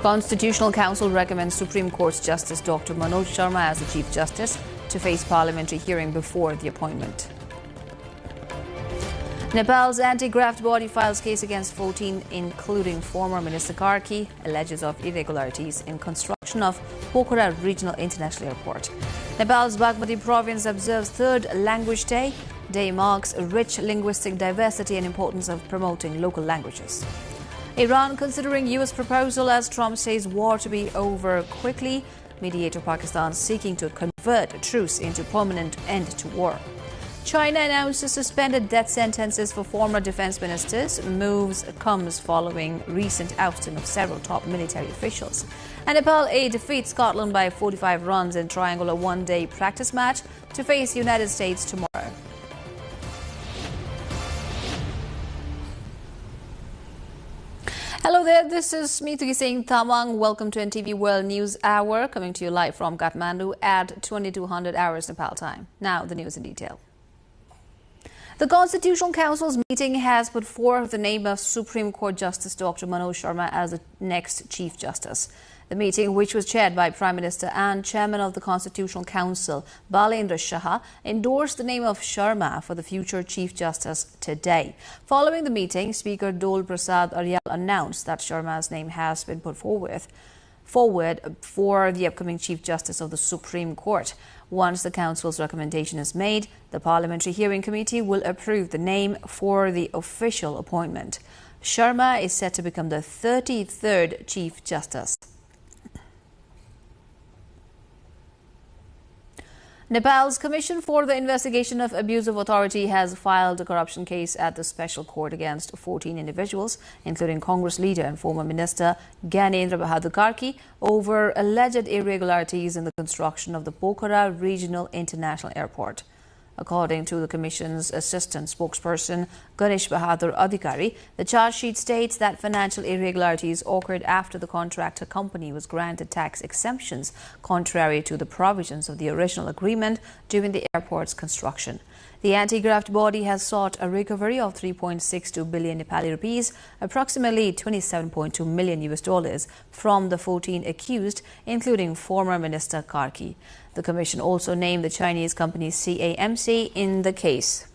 Constitutional Council recommends Supreme Court Justice Dr. Manoj Sharma as the Chief Justice to face parliamentary hearing before the appointment. Nepal's anti-graft body files case against 14, including former Minister Karki, alleges of irregularities in construction of Pokhara Regional International Airport. Nepal's Bagmati province observes Third Language Day. Day marks rich linguistic diversity and importance of promoting local languages. Iran considering U.S. proposal as Trump says war to be over quickly. Mediator Pakistan seeking to convert a truce into permanent end to war. China announces suspended death sentences for former defense ministers. Moves comes following recent ousting of several top military officials. And Nepal A defeats Scotland by 45 runs in triangular one-day practice match to face United States tomorrow. Hello there, this is Mitugi Singh Tamang. Welcome to NTV World News Hour, coming to you live from Kathmandu at 2200 hours Nepal time. Now, the news in detail. The Constitutional Council's meeting has put forth the name of Supreme Court Justice Dr. Manoj Sharma as the next Chief Justice. The meeting, which was chaired by Prime Minister and Chairman of the Constitutional Council, Balendra Shah, endorsed the name of Sharma for the future Chief Justice today. Following the meeting, Speaker Dol Prasad Aryal announced that Sharma's name has been put forward for the upcoming Chief Justice of the Supreme Court. Once the Council's recommendation is made, the Parliamentary Hearing Committee will approve the name for the official appointment. Sharma is set to become the 33rd Chief Justice. Nepal's Commission for the Investigation of Abuse of Authority has filed a corruption case at the Special Court against 14 individuals, including Congress leader and former Minister Gyanendra Bahadur Karki, over alleged irregularities in the construction of the Pokhara Regional International Airport. According to the Commission's assistant spokesperson, Ganesh Bahadur Adhikari, the charge sheet states that financial irregularities occurred after the contractor company was granted tax exemptions, contrary to the provisions of the original agreement during the airport's construction. The anti-graft body has sought a recovery of 3.62 billion Nepali rupees, approximately $27.2 million from the 14 accused, including former Minister Karki. The Commission also named the Chinese company CAMC in the case.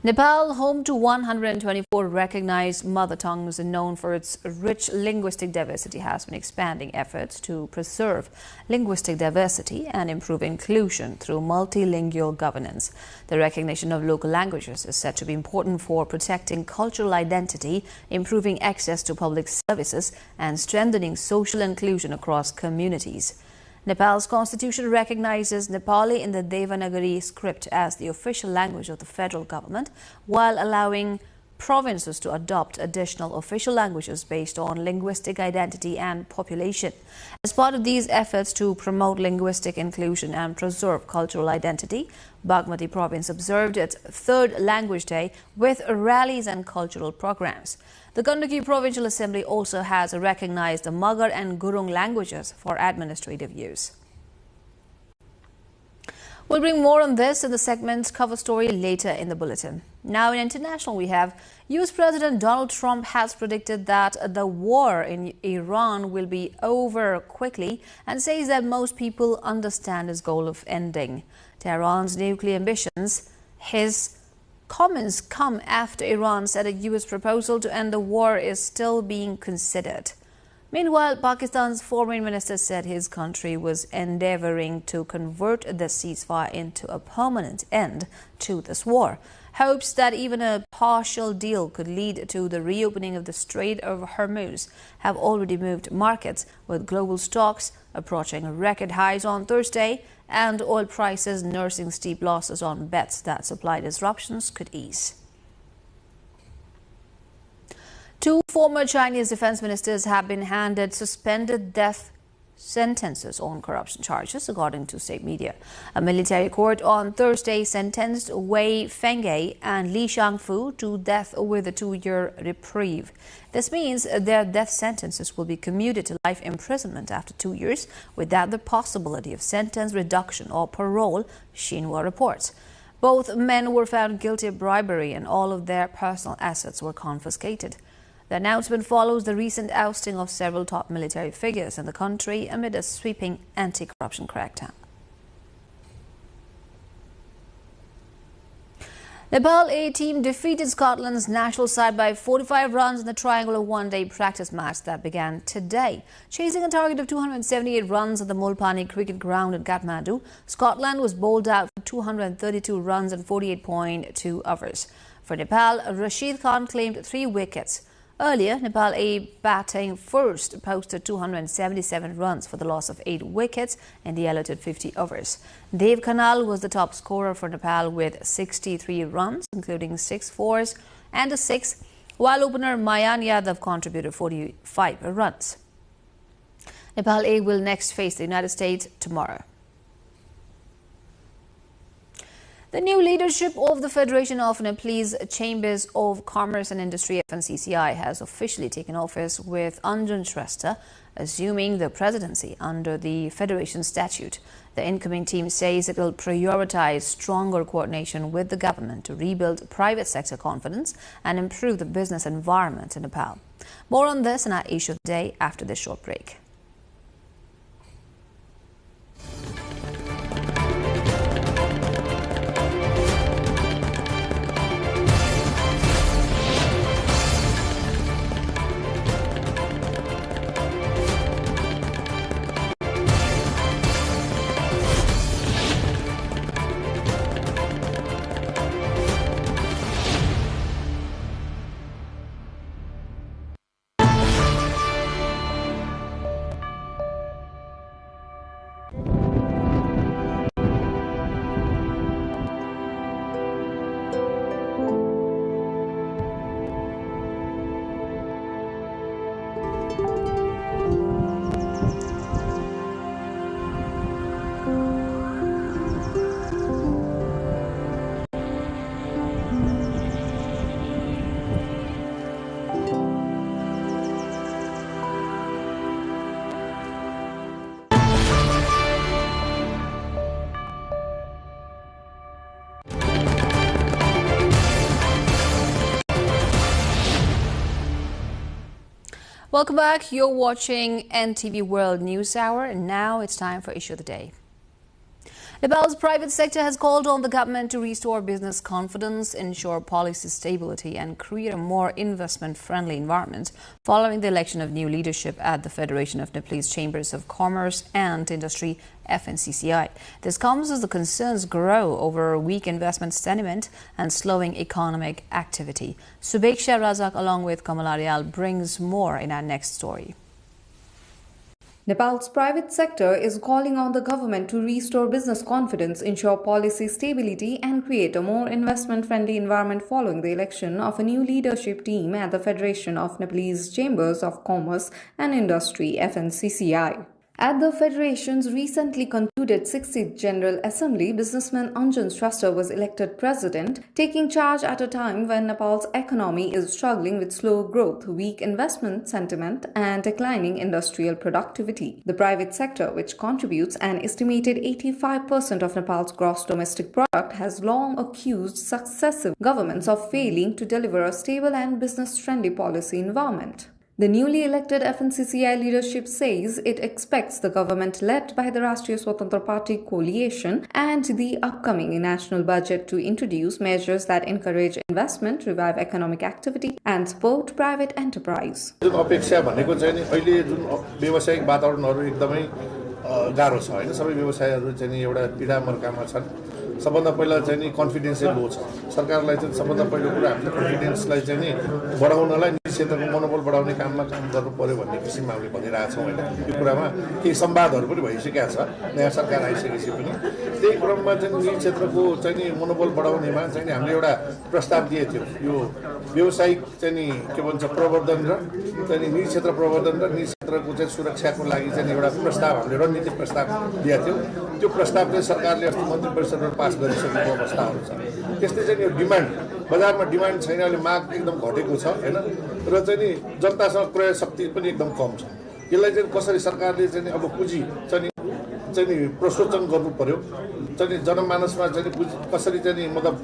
Nepal, home to 124 recognized mother tongues and known for its rich linguistic diversity, has been expanding efforts to preserve linguistic diversity and improve inclusion through multilingual governance. The recognition of local languages is said to be important for protecting cultural identity, improving access to public services, and strengthening social inclusion across communities. Nepal's constitution recognizes Nepali in the Devanagari script as the official language of the federal government, while allowing provinces to adopt additional official languages based on linguistic identity and population. As part of these efforts to promote linguistic inclusion and preserve cultural identity, Bagmati province observed its Third Language Day with rallies and cultural programs. The Gandaki Provincial Assembly also has recognized the Magar and Gurung languages for administrative use. We'll bring more on this in the segment's cover story later in the bulletin. Now in international, we have US President Donald Trump has predicted that the war in Iran will be over quickly and says that most people understand his goal of ending Tehran's nuclear ambitions. His comments come after Iran said a US proposal to end the war is still being considered. Meanwhile, Pakistan's foreign minister said his country was endeavoring to convert the ceasefire into a permanent end to this war. Hopes that even a partial deal could lead to the reopening of the Strait of Hormuz have already moved markets, with global stocks approaching record highs on Thursday and oil prices nursing steep losses on bets that supply disruptions could ease. Two former Chinese defense ministers have been handed suspended death sentences on corruption charges, according to state media. A military court on Thursday sentenced Wei Fenghe and Li Shangfu to death with a 2-year reprieve. This means their death sentences will be commuted to life imprisonment after 2 years, without the possibility of sentence reduction or parole, Xinhua reports. Both men were found guilty of bribery and all of their personal assets were confiscated. The announcement follows the recent ousting of several top military figures in the country amid a sweeping anti-corruption crackdown. Nepal A team defeated Scotland's national side by 45 runs in the triangular one-day practice match that began today. Chasing a target of 278 runs at the Mulpani cricket ground in Kathmandu, Scotland was bowled out for 232 runs in 48.2 overs. For Nepal, Rashid Khan claimed 3 wickets. Earlier, Nepal A batting first posted 277 runs for the loss of 8 wickets in the allotted 50 overs. Dev Kanal was the top scorer for Nepal with 63 runs, including 6 fours and a 6, while opener Mayan Yadav contributed 45 runs. Nepal A will next face the United States tomorrow. The new leadership of the Federation of Nepalese Chambers of Commerce and Industry (FNCCI) has officially taken office, with Anjan Shrestha assuming the presidency under the Federation statute. The incoming team says it will prioritize stronger coordination with the government to rebuild private sector confidence and improve the business environment in Nepal. More on this in our issue of the day after this short break. Welcome back. You're watching NTV World News Hour, and now it's time for Issue of the Day. Nepal's private sector has called on the government to restore business confidence, ensure policy stability and create a more investment-friendly environment following the election of new leadership at the Federation of Nepalese Chambers of Commerce and Industry (FNCCI). This comes as the concerns grow over weak investment sentiment and slowing economic activity. Subeksha Razak along with Kamala Rial brings more in our next story. Nepal's private sector is calling on the government to restore business confidence, ensure policy stability and create a more investment-friendly environment following the election of a new leadership team at the Federation of Nepalese Chambers of Commerce and Industry (FNCCI). At the Federation's recently concluded 60th General Assembly, businessman Anjan Shrestha was elected president, taking charge at a time when Nepal's economy is struggling with slow growth, weak investment sentiment, and declining industrial productivity. The private sector, which contributes an estimated 85% of Nepal's gross domestic product, has long accused successive governments of failing to deliver a stable and business-friendly policy environment. The newly elected FNCCI leadership says it expects the government led by the Rashtriya Swatantra Party coalition and the upcoming national budget to introduce measures that encourage investment, revive economic activity and support private enterprise. अपेक्षा भनेको चाहिँ नि अहिले जुन व्यावसायिक वातावरणहरु एकदमै गाह्रो छ हैन सबै व्यवसायहरु चाहिँ नि एउटा पीडा मर्कामा छन् सबभन्दा पहिला चाहिँ नि कन्फिडेन्स लो छ सरकारलाई चाहिँ सबभन्दा पहिलो कुरा हामीले कन्फिडेन्सलाई चाहिँ नि बढाउनलाई क्षेत्रको मनोबल बढाउने काममा काम गर्नु पर्यो भन्ने किसिममा हामीले भनिरहेछौँ होइन। यो कुरामा केही संवादहरू पनि भइसकेका छ नयाँ सरकार आइसकेपछि पनि। त्यही क्रममा चाहिँ निजी क्षेत्रको चाहिँ नि मनोबल बढाउनेमा चाहिँ नि हामीले एउटा प्रस्ताव दिएको थियो। यो व्यावसायिक चाहिँ नि के भन्छ प्रवर्धन र चाहिँ नि निजी क्षेत्र प्रवर्धन र निजी क्षेत्रको चाहिँ सुरक्षाको लागि चाहिँ एउटा प्रस्ताव हामीले रणनीतिक प्रस्ताव दिएको थियो। त्यो प्रस्ताव चाहिँ सरकारले अस्ति मन्त्री परिषदमा पास गरिसकेको अवस्थाहरू छ। त्यस्तै चाहिँ यो डिमान्ड बजारमा डिमान्ड छैन, अहिले माग एकदम घटेको छ होइन, र चाहिँ नि जनतासँग क्रय शक्ति पनि एकदम कम छ। यसलाई चाहिँ कसरी सरकारले चाहिँ अब पुँजी चाहिँ प्रशोचन गर्नु पर्यो, चाहिँ जनमानसमा चाहिँ पुँजी कसरी चाहिँ मतलब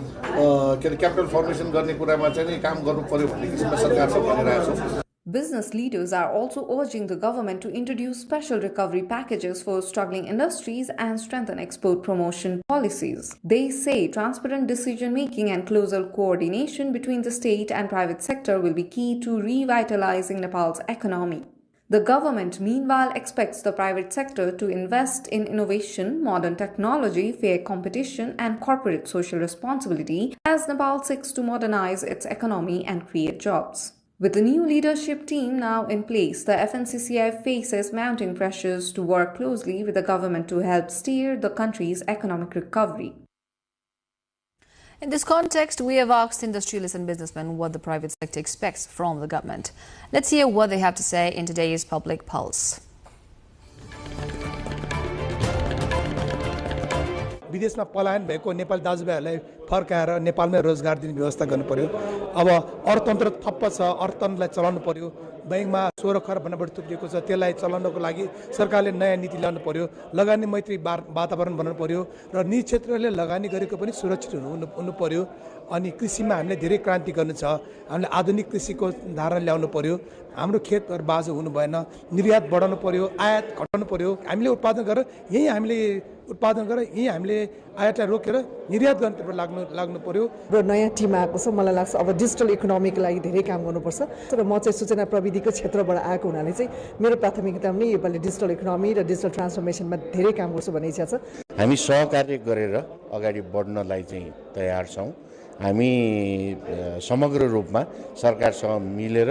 के अरे क्यापिटल फर्मेसन गर्ने कुरामा चाहिँ काम गर्नु पर्यो भन्ने किसिममा सरकारसँग भनिरहेको छौँ। Business leaders are also urging the government to introduce special recovery packages for struggling industries and strengthen export promotion policies. They say transparent decision-making and closer coordination between the state and private sector will be key to revitalizing Nepal's economy. The government, meanwhile, expects the private sector to invest in innovation, modern technology, fair competition, and corporate social responsibility as Nepal seeks to modernize its economy and create jobs. With the new leadership team now in place, the FNCCI faces mounting pressures to work closely with the government to help steer the country's economic recovery. In this context, we have asked industrialists and businessmen what the private sector expects from the government. Let's hear what they have to say in today's Public Pulse. विदेशमा पलायन भएको नेपाली दाजुभाइहरूलाई फर्काएर नेपालमै रोजगार दिने व्यवस्था गर्नु पर्यो। अब अर्थतन्त्र ठप्प छ, अर्थतन्त्रलाई चलाउनु पर्यो। बैंकमा 16 खरब भन्दा बढी थुप्रिएको छ, त्यसलाई चलाउनको लागि सरकारले नयाँ नीति ल्याउनु पर्यो। लगानी मैत्री वातावरण बनाउनु पर्यो र निजी क्षेत्रले लगानी गरेको पनि सुरक्षित हुनु पर्यो। अनि कृषिमा हामीले धेरै क्रान्ति गर्नु छ, हामीले आधुनिक कृषिको धारणा ल्याउनु पर्यो। हाम्रो खेतहरू बाजु हुनु भएन, निर्यात बढाउनु पर्यो, आयात घटाउनु पर्यो। हामीले उत्पादन गरेर यही हामीले आयातलाई रोकेर निर्यात गर्नतर्फ लाग्नु पर्यो। र नयाँ टिम आएको छ, मलाई लाग्छ अब डिजिटल इकोनोमीको लागि धेरै काम गर्नुपर्छ। र म चाहिँ सूचना प्रविधिको क्षेत्रबाट आएको हुनाले चाहिँ मेरो प्राथमिकता पनि योपालि डिजिटल इकोनोमी र डिजिटल ट्रान्सफर्मेसनमा धेरै काम गर्छु भन्ने इच्छा छ। हामी सहकार्य गरेर अगाडि बढ्नलाई चाहिँ तयार छौँ। हामी समग्र रूपमा सरकारसँग मिलेर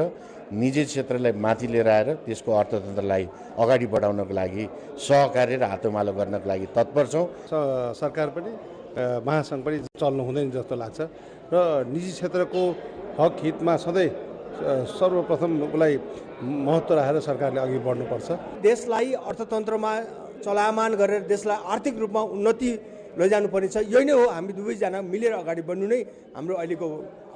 निजी क्षेत्रलाई माथि लिएर आएर त्यसको अर्थतन्त्रलाई अगाडि बढाउनको लागि सहकार्य र हातोमालो गर्नको लागि तत्पर छौँ। सरकार पनि महासङ्घ पनि चल्नु हुँदैन जस्तो लाग्छ र निजी क्षेत्रको हक हितमा सधैँ सर्वप्रथम उसलाई महत्त्व राखेर सरकारले अघि बढ्नुपर्छ। देशलाई अर्थतन्त्रमा चलायमान गरेर देशलाई आर्थिक रूपमा उन्नति लैजानुपर्ने छ। यही नै हो, हामी दुवैजना मिलेर अगाडि बढ्नु नै हाम्रो अहिलेको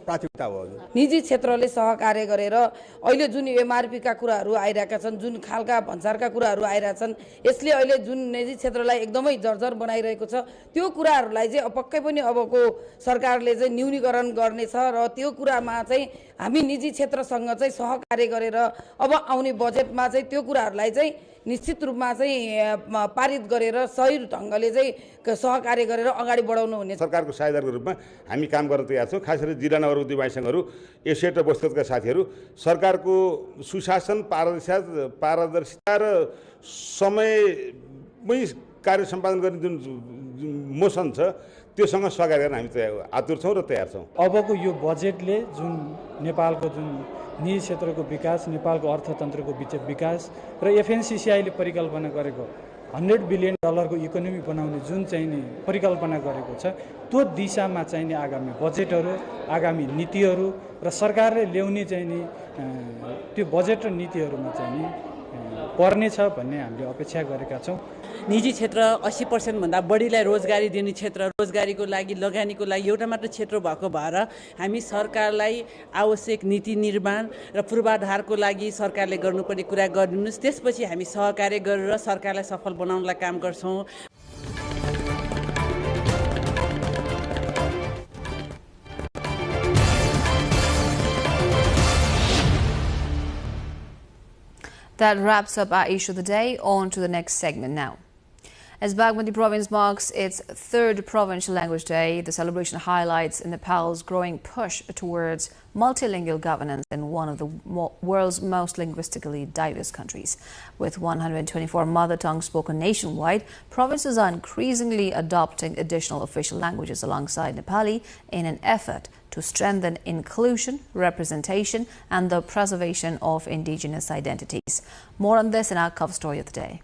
प्राथमिकता हो। निजी क्षेत्रले सहकार्य गरेर अहिले जुन एमआरपीका कुराहरू आइरहेका छन्, जुन खालका भन्सारका कुराहरू आइरहेछन्, यसले अहिले जुन निजी क्षेत्रलाई एकदमै जर्जर बनाइरहेको छ, त्यो कुराहरूलाई चाहिँ पक्कै पनि अबको सरकारले चाहिँ न्यूनीकरण गर्नेछ र त्यो कुरामा चाहिँ हामी निजी क्षेत्रसँग चाहिँ सहकार्य गरेर अब आउने बजेटमा चाहिँ त्यो कुराहरूलाई चाहिँ निश्चित रूपमा चाहिँ पारित गरेर सही ढङ्गले चाहिँ सहकार्य गरेर अगाडि बढाउनु हुने। सरकारको साझेदारको रूपमा हामी काम गर्न तयार छौँ। खास गरी जिल्ला नगर उद्योग संघहरू, एसेट र बस्तीका साथीहरू सरकारको सुशासन, पारदर्शिता र समयमै कार्य सम्पादन गर्ने जुन मोसन छ त्योसँग सहकार्य गर्न हामी आतुर छौँ र तयार छौँ। अबको यो बजेटले जुन नेपालको जुन निजी क्षेत्रको विकास, नेपालको अर्थतन्त्रको विकास र एफएनसीसीआईले परिकल्पना गरेको $100 बिलियन को इकोनोमी बनाउने जुन चाहिँ नि परिकल्पना गरेको छ, त्यो दिशामा चाहिँ नि आगामी बजेटहरू, आगामी नीतिहरू र सरकारले ल्याउने चाहिँ नि त्यो बजेट र नीतिहरूमा चाहिँ नि पर्नेछ भन्ने हामीले अपेक्षा गरेका छौँ। निजी क्षेत्र 80% भन्दा बढीलाई रोजगारी दिने क्षेत्र, रोजगारीको लागि, लगानीको लागि एउटा मात्र क्षेत्र भएको भएर हामी सरकारलाई आवश्यक नीति निर्माण र पूर्वाधारको लागि सरकारले गर्नुपर्ने कुरा गरिदिनुहोस्। त्यसपछि हामी सहकार्य गरेर सरकारलाई सफल बनाउनलाई काम गर्छौँ। That wraps up our issue of the day. On to the next segment now. As Bagmati province marks its third Provincial Language Day, the celebration highlights Nepal's growing push towards multilingual governance in one of the world's most linguistically diverse countries. With 124 mother tongues spoken nationwide, provinces are increasingly adopting additional official languages alongside Nepali in an effort to strengthen inclusion, representation and the preservation of indigenous identities. More on this in our cover story of the day.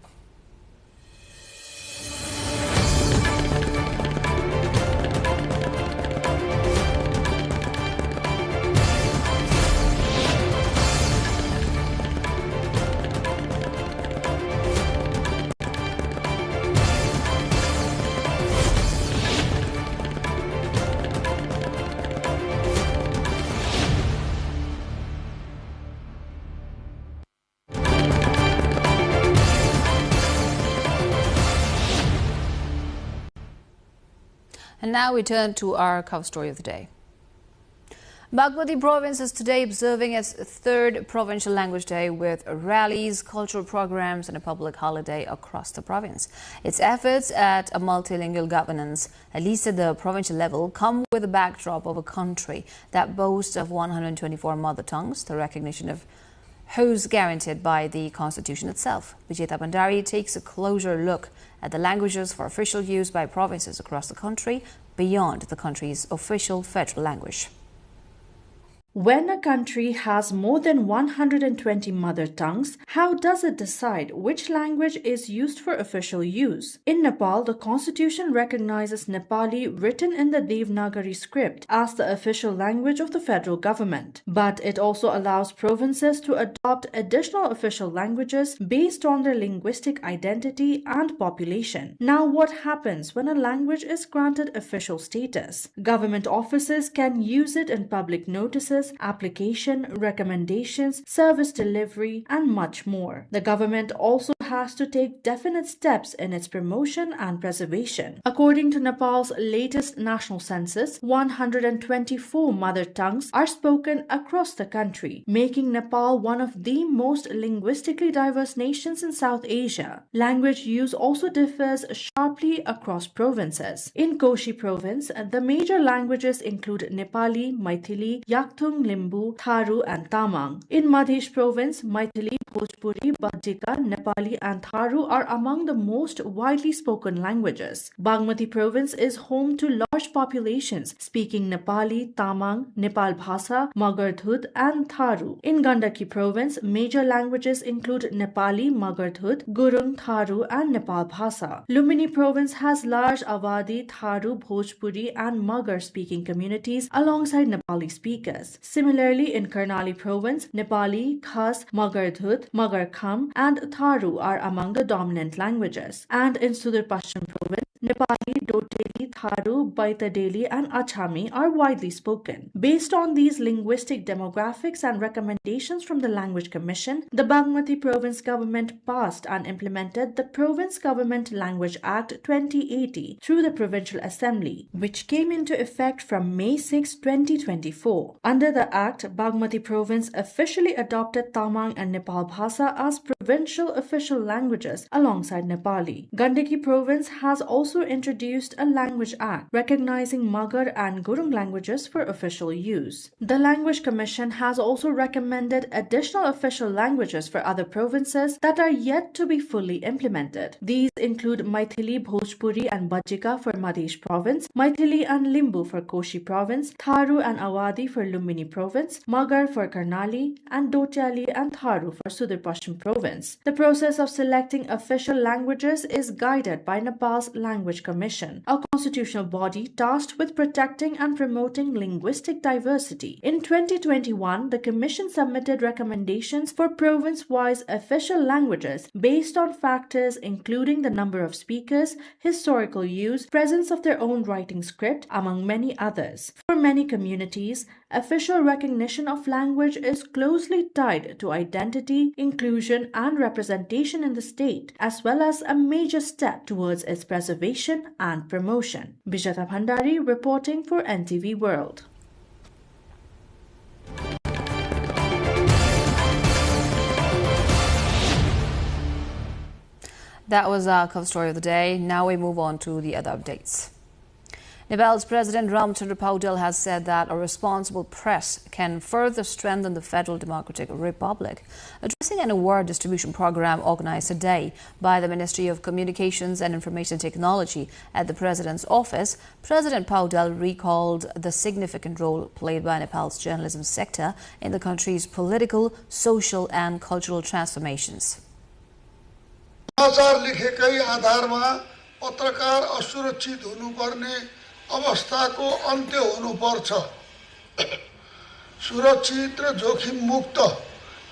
And now we turn to our cover story of the day. Bagmati province is today observing its third Provincial Language Day with rallies, cultural programs and a public holiday across the province. Its efforts at a multilingual governance, at least at the provincial level, come with a backdrop of a country that boasts of 124 mother tongues, the recognition of whose guaranteed by the Constitution itself. Vijeta Bandari takes a closer look at the languages for official use by provinces across the country beyond the country's official federal language. When a country has more than 120 mother tongues, how does it decide which language is used for official use? In Nepal, the constitution recognizes Nepali written in the Devanagari script as the official language of the federal government. But it also allows provinces to adopt additional official languages based on their linguistic identity and population. Now, what happens when a language is granted official status? Government offices can use it in public notices, application, recommendations, service delivery, and much more. The government also has to take definite steps in its promotion and preservation. According to Nepal's latest national census, 124 mother tongues are spoken across the country, making Nepal one of the most linguistically diverse nations in South Asia. Language use also differs sharply across provinces. In Koshi province, the major languages include Nepali, Maithili, Yakthung, Limbu, Tharu and Tamang. In Madhya province, Maithili, Bhojpuri, Bajika, Nepali and Tharu are among the most widely spoken languages. Bagmati province is home to large populations speaking Nepali, Tamang, Nepal Bhasa, Magardhut and Tharu. In Gandaki province, major languages include Nepali, Magardhut, Gurung, Tharu and Nepal Bhasa. Lumini province has large Avadi, Tharu, Bhojpuri and Magar speaking communities alongside Nepali speakers. Similarly, in Karnali province, Nepali, Khas, Magardhut, Magarkham and Tharu are among the dominant languages. And in Sudur Pashchim province, Nepali, Doteli, Tharu, Baitadeli and Achami are widely spoken. Based on these linguistic demographics and recommendations from the Language Commission, the Bagmati Province government passed and implemented the Province Government Language Act 2080 through the Provincial Assembly, which came into effect from May 6, 2024. Under the Act, Bagmati Province officially adopted Tamang and Nepal Bhasa as provincial official languages alongside Nepali. Gandaki Province has also introduced a Language Act recognizing Magar and Gurung languages for official use. The Language Commission has also recommended additional official languages for other provinces that are yet to be fully implemented. These include Maithili, Bhojpuri and Bajika for Madhya Province, Maithili and Limbu for Koshi Province, Tharu and Awadi for Lumini Province, Magar for Karnali, and Dotyali and Tharu for Sudur Pashchim Province. The process of selecting official languages is guided by Nepal's Language Commission, a constitutional body tasked with protecting and promoting linguistic diversity. In 2021, the Commission submitted recommendations for province-wise official languages based on factors including the number of speakers, historical use, presence of their own writing script, among many others. For many communities, official recognition of language is closely tied to identity, inclusion, and representation in the state, as well as a major step towards its preservation and promotion. Vijeta Bhandari reporting for NTV World. That was our cover story of the day. Now we move on to the other updates. Nepal's President Ramchandra Paudel has said that a responsible press can further strengthen the Federal Democratic Republic. Addressing an award distribution program organized today by the Ministry of Communications and Information Technology at the President's office, President Paudel recalled the significant role played by Nepal's journalism sector in the country's political, social and cultural transformations. समाचार लेखेकै आधारमा पत्रकार असुरक्षित हुनुपर्ने अवस्थाको अन्त्य हुनुपर्छ। सुरक्षित र जोखिम मुक्त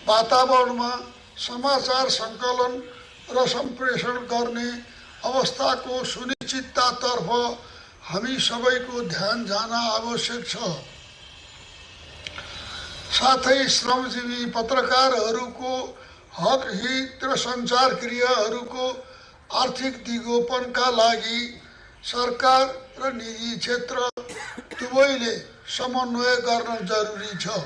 वातावरणमा समाचार सङ्कलन र सम्प्रेषण गर्ने अवस्थाको सुनिश्चिततातर्फ हामी सबैको ध्यान जान आवश्यक छ। साथै श्रमजीवी पत्रकारहरूको हक हित र सञ्चार क्रियाहरूको आर्थिक दिगोपनका लागि सरकार र निजी क्षेत्र दुवैले समन्वय गर्न जरुरी छ।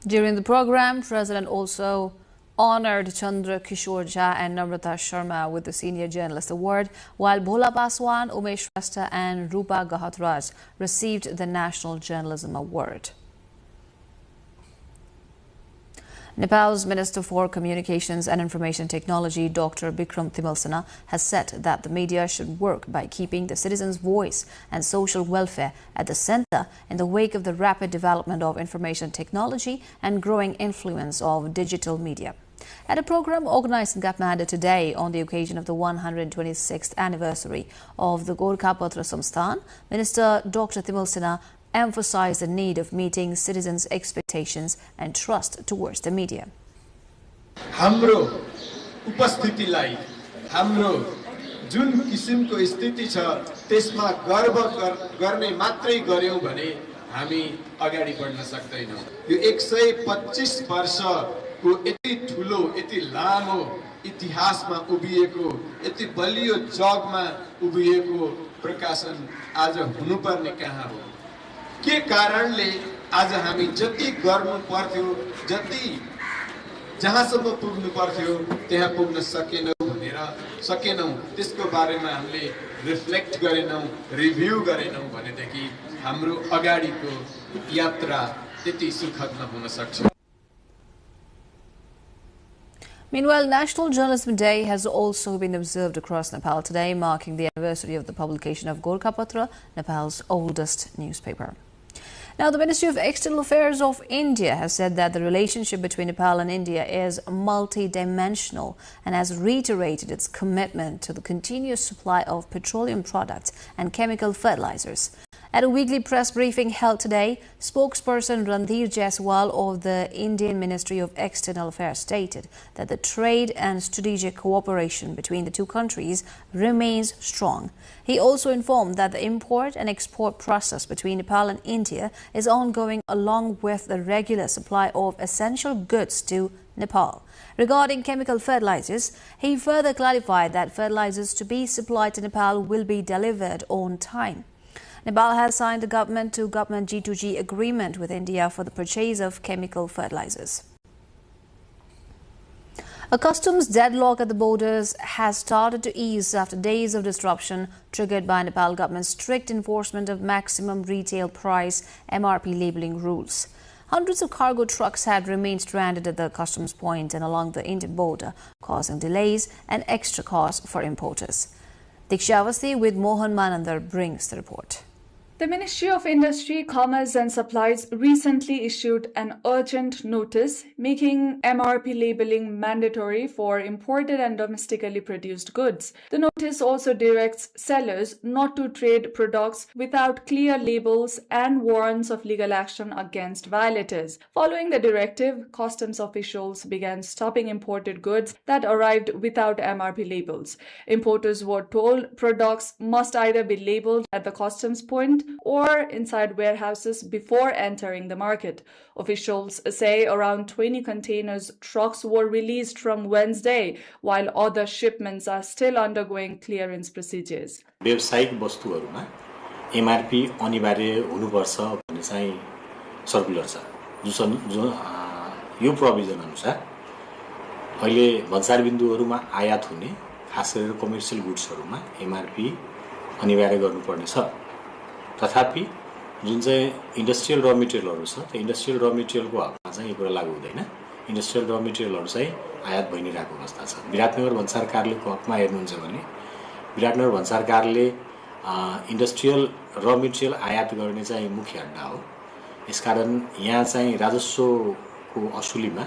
During the program, President also honored Chandra Kishore Jha and Namrata Sharma with the Senior Journalist Award, while Bhola Paswan, Umesh Shrestha and Rupa Gahatraj received the National Journalism Award. Nepal's Minister for Communications and Information Technology, Dr. Bikram Thimalsana, has said that the media should work by keeping the citizens' voice and social welfare at the center in the wake of the rapid development of information technology and growing influence of digital media. At a program organized in Kathmandu today on the occasion of the 126th anniversary of the Gorkhapatra Samsthan, Minister Dr. Thimalsana emphasized the need of meeting citizens' expectations and trust towards the media. हाम्रो उपस्थितिलाई हाम्रो जुन किसिमको स्थिति छ त्यसमा गर्व गर्ने मात्रै गर्यौं भने हामी अगाडि बढ्न सक्दैनौं। यो 125 वर्षको यति ठूलो यति लामो इतिहासमा उभिएको यति बलियो जगमा उभिएको प्रकाशन आज हुनुपर्ने कहाँ हो? के कारणले आज हामी जति गर्नु पर्थ्यो जति जहाँसम्म पुग्नु पर्थ्यो त्यहाँ पुग्न सकेनौं त्यसको बारेमा हामीले रिफ्लेक्ट गरेनौं रिभ्यू गरेनौं भनेदेखि हाम्रो अगाडिको यात्रा त्यति सुखद नहुन सक्छ। Meanwhile, National Journalism Day has also been observed across Nepal today, marking the anniversary of the publication of Gorkhapatra, Nepal's oldest newspaper. Now, the Ministry of External Affairs of India has said that the relationship between Nepal and India is multi-dimensional and has reiterated its commitment to the continuous supply of petroleum products and chemical fertilizers. At a weekly press briefing held today, spokesperson Randhir Jaiswal of the Indian Ministry of External Affairs stated that the trade and strategic cooperation between the two countries remains strong. He also informed that the import and export process between Nepal and India is ongoing along with the regular supply of essential goods to Nepal. Regarding chemical fertilizers, he further clarified that fertilizers to be supplied to Nepal will be delivered on time. Nepal has signed a government-to-government G2G agreement with India for the purchase of chemical fertilizers. A customs deadlock at the borders has started to ease after days of disruption triggered by Nepal government's strict enforcement of maximum retail price MRP labelling rules. Hundreds of cargo trucks had remained stranded at the customs point and along the Indian border, causing delays and extra costs for importers. Dikshavasti with Mohan Manandar brings the report. The Ministry of Industry, Commerce and Supplies recently issued an urgent notice making MRP labeling mandatory for imported and domestically produced goods. The notice also directs sellers not to trade products without clear labels and warrants of legal action against violators. Following the directive, customs officials began stopping imported goods that arrived without MRP labels. Importers were told products must either be labeled at the customs point or inside warehouses before entering the market. Officials say around 20 containers trucks were released from Wednesday, while other shipments are still undergoing clearance procedures. व्यावसायिक वस्तुहरुमा MRP अनिवार्य हुनुपर्छ भन्ने चाहिँ circular छ जो यो provision अनुसार अहिले भन्सार बिन्दुहरूमा आयात हुने खास गरेर कमर्सियल गुड्सहरूमा एमआरपी अनिवार्य गर्नुपर्ने छ। तथापि जुन चाहिँ इन्डस्ट्रियल र मेटेरियलहरू छ त्यो इन्डस्ट्रियल र मेटेरियलको हकमा चाहिँ यो कुरा लागू हुँदैन। इन्डस्ट्रियल र मेटेरियलहरू चाहिँ आयात भइ नै रहेको अवस्था छ। विराटनगर भन्सार कार्यालयको हकमा हेर्नुहुन्छ भने विराटनगर भन्सार कार्यालय इन्डस्ट्रियल र मेटेरियल आयात गर्ने चाहिँ मुख्य अड्डा हो। यसकारण यहाँ चाहिँ राजस्वको असुलीमा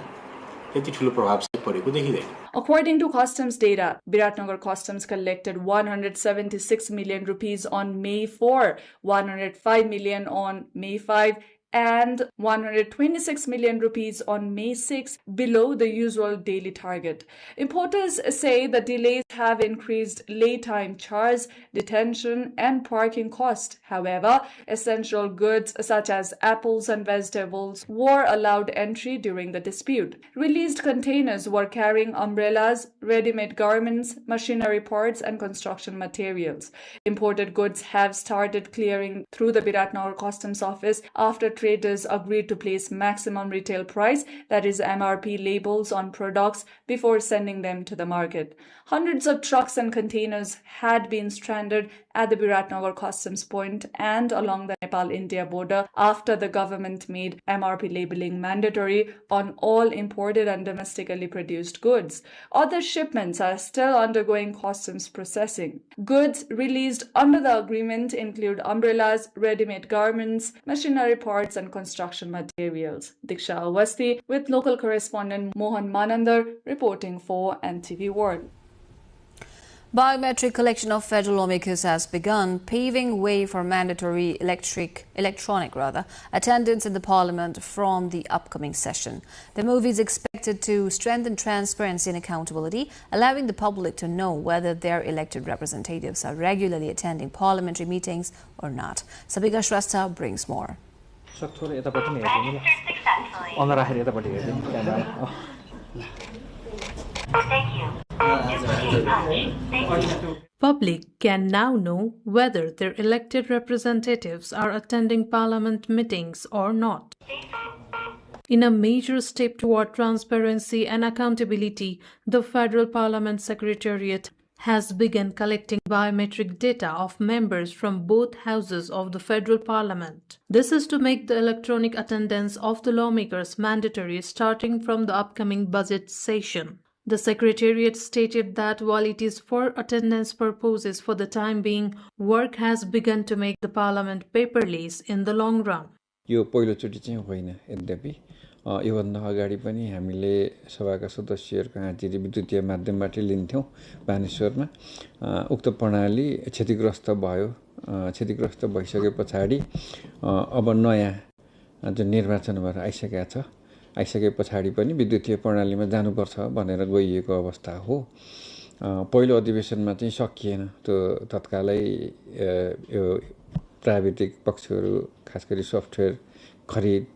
त्यति ठुलो प्रभाव चाहिँ परेको देखिँदैन। According to customs data, Biratnagar Customs collected 176 million rupees on May 4, 105 million on May 5, and 126 million rupees on May 6, below the usual daily target. Importers say the delays have increased lay time charge, detention, and parking cost. However, essential goods such as apples and vegetables were allowed entry during the dispute. Released containers were carrying umbrellas, ready-made garments, machinery parts, and construction materials. Imported goods have started clearing through the Biratnagar Customs Office after traders agreed to place maximum retail price, that is MRP, labels on products before sending them to the market. Hundreds of trucks and containers had been stranded at the Biratnagar Customs point and along the Nepal-India border after the government made MRP labeling mandatory on all imported and domestically produced goods. Other shipments are still undergoing customs processing. Goods released under the agreement include umbrellas, ready-made garments, machinery parts, and construction materials. Diksha Awasthi with local correspondent Mohan Manandar reporting for NTV World. Biometric collection of federal lawmakers has begun, paving way for mandatory electronic attendance in the parliament from the upcoming session. The move is expected to strengthen transparency and accountability, allowing the public to know whether their elected representatives are regularly attending parliamentary meetings or not. Sabika Shrestha brings more. Public can now know whether their elected representatives are attending parliament meetings or not. In a major step toward transparency and accountability, the Federal Parliament Secretariat has begun collecting biometric data of members from both houses of the Federal Parliament. This is to make the electronic attendance of the lawmakers mandatory starting from the upcoming budget session. The Secretariat stated that while it is for attendance purposes for the time being, work has begun to make the Parliament paperless in the long run. यो पहिलोचोटि चाहिँ होइन, यद्यपि योभन्दा अगाडि पनि हामीले सभाका सदस्यहरूको हाजिरी विद्युतीय माध्यमबाट लिन्थ्यौं बानेश्वरमा। उक्त प्रणाली क्षतिग्रस्त भयो। क्षतिग्रस्त भइसके पछाडि अब नयाँ जुन निर्वाचन भएर आइसकेको छ, आइसके पछाडि पनि विद्युतीय प्रणालीमा जानुपर्छ भनेर गइएको अवस्था हो। पहिलो अधिवेशनमा चाहिँ सकिएन, त्यो तत्कालै यो प्राविधिक पक्षहरू खास गरी सफ्टवेयर खरिद,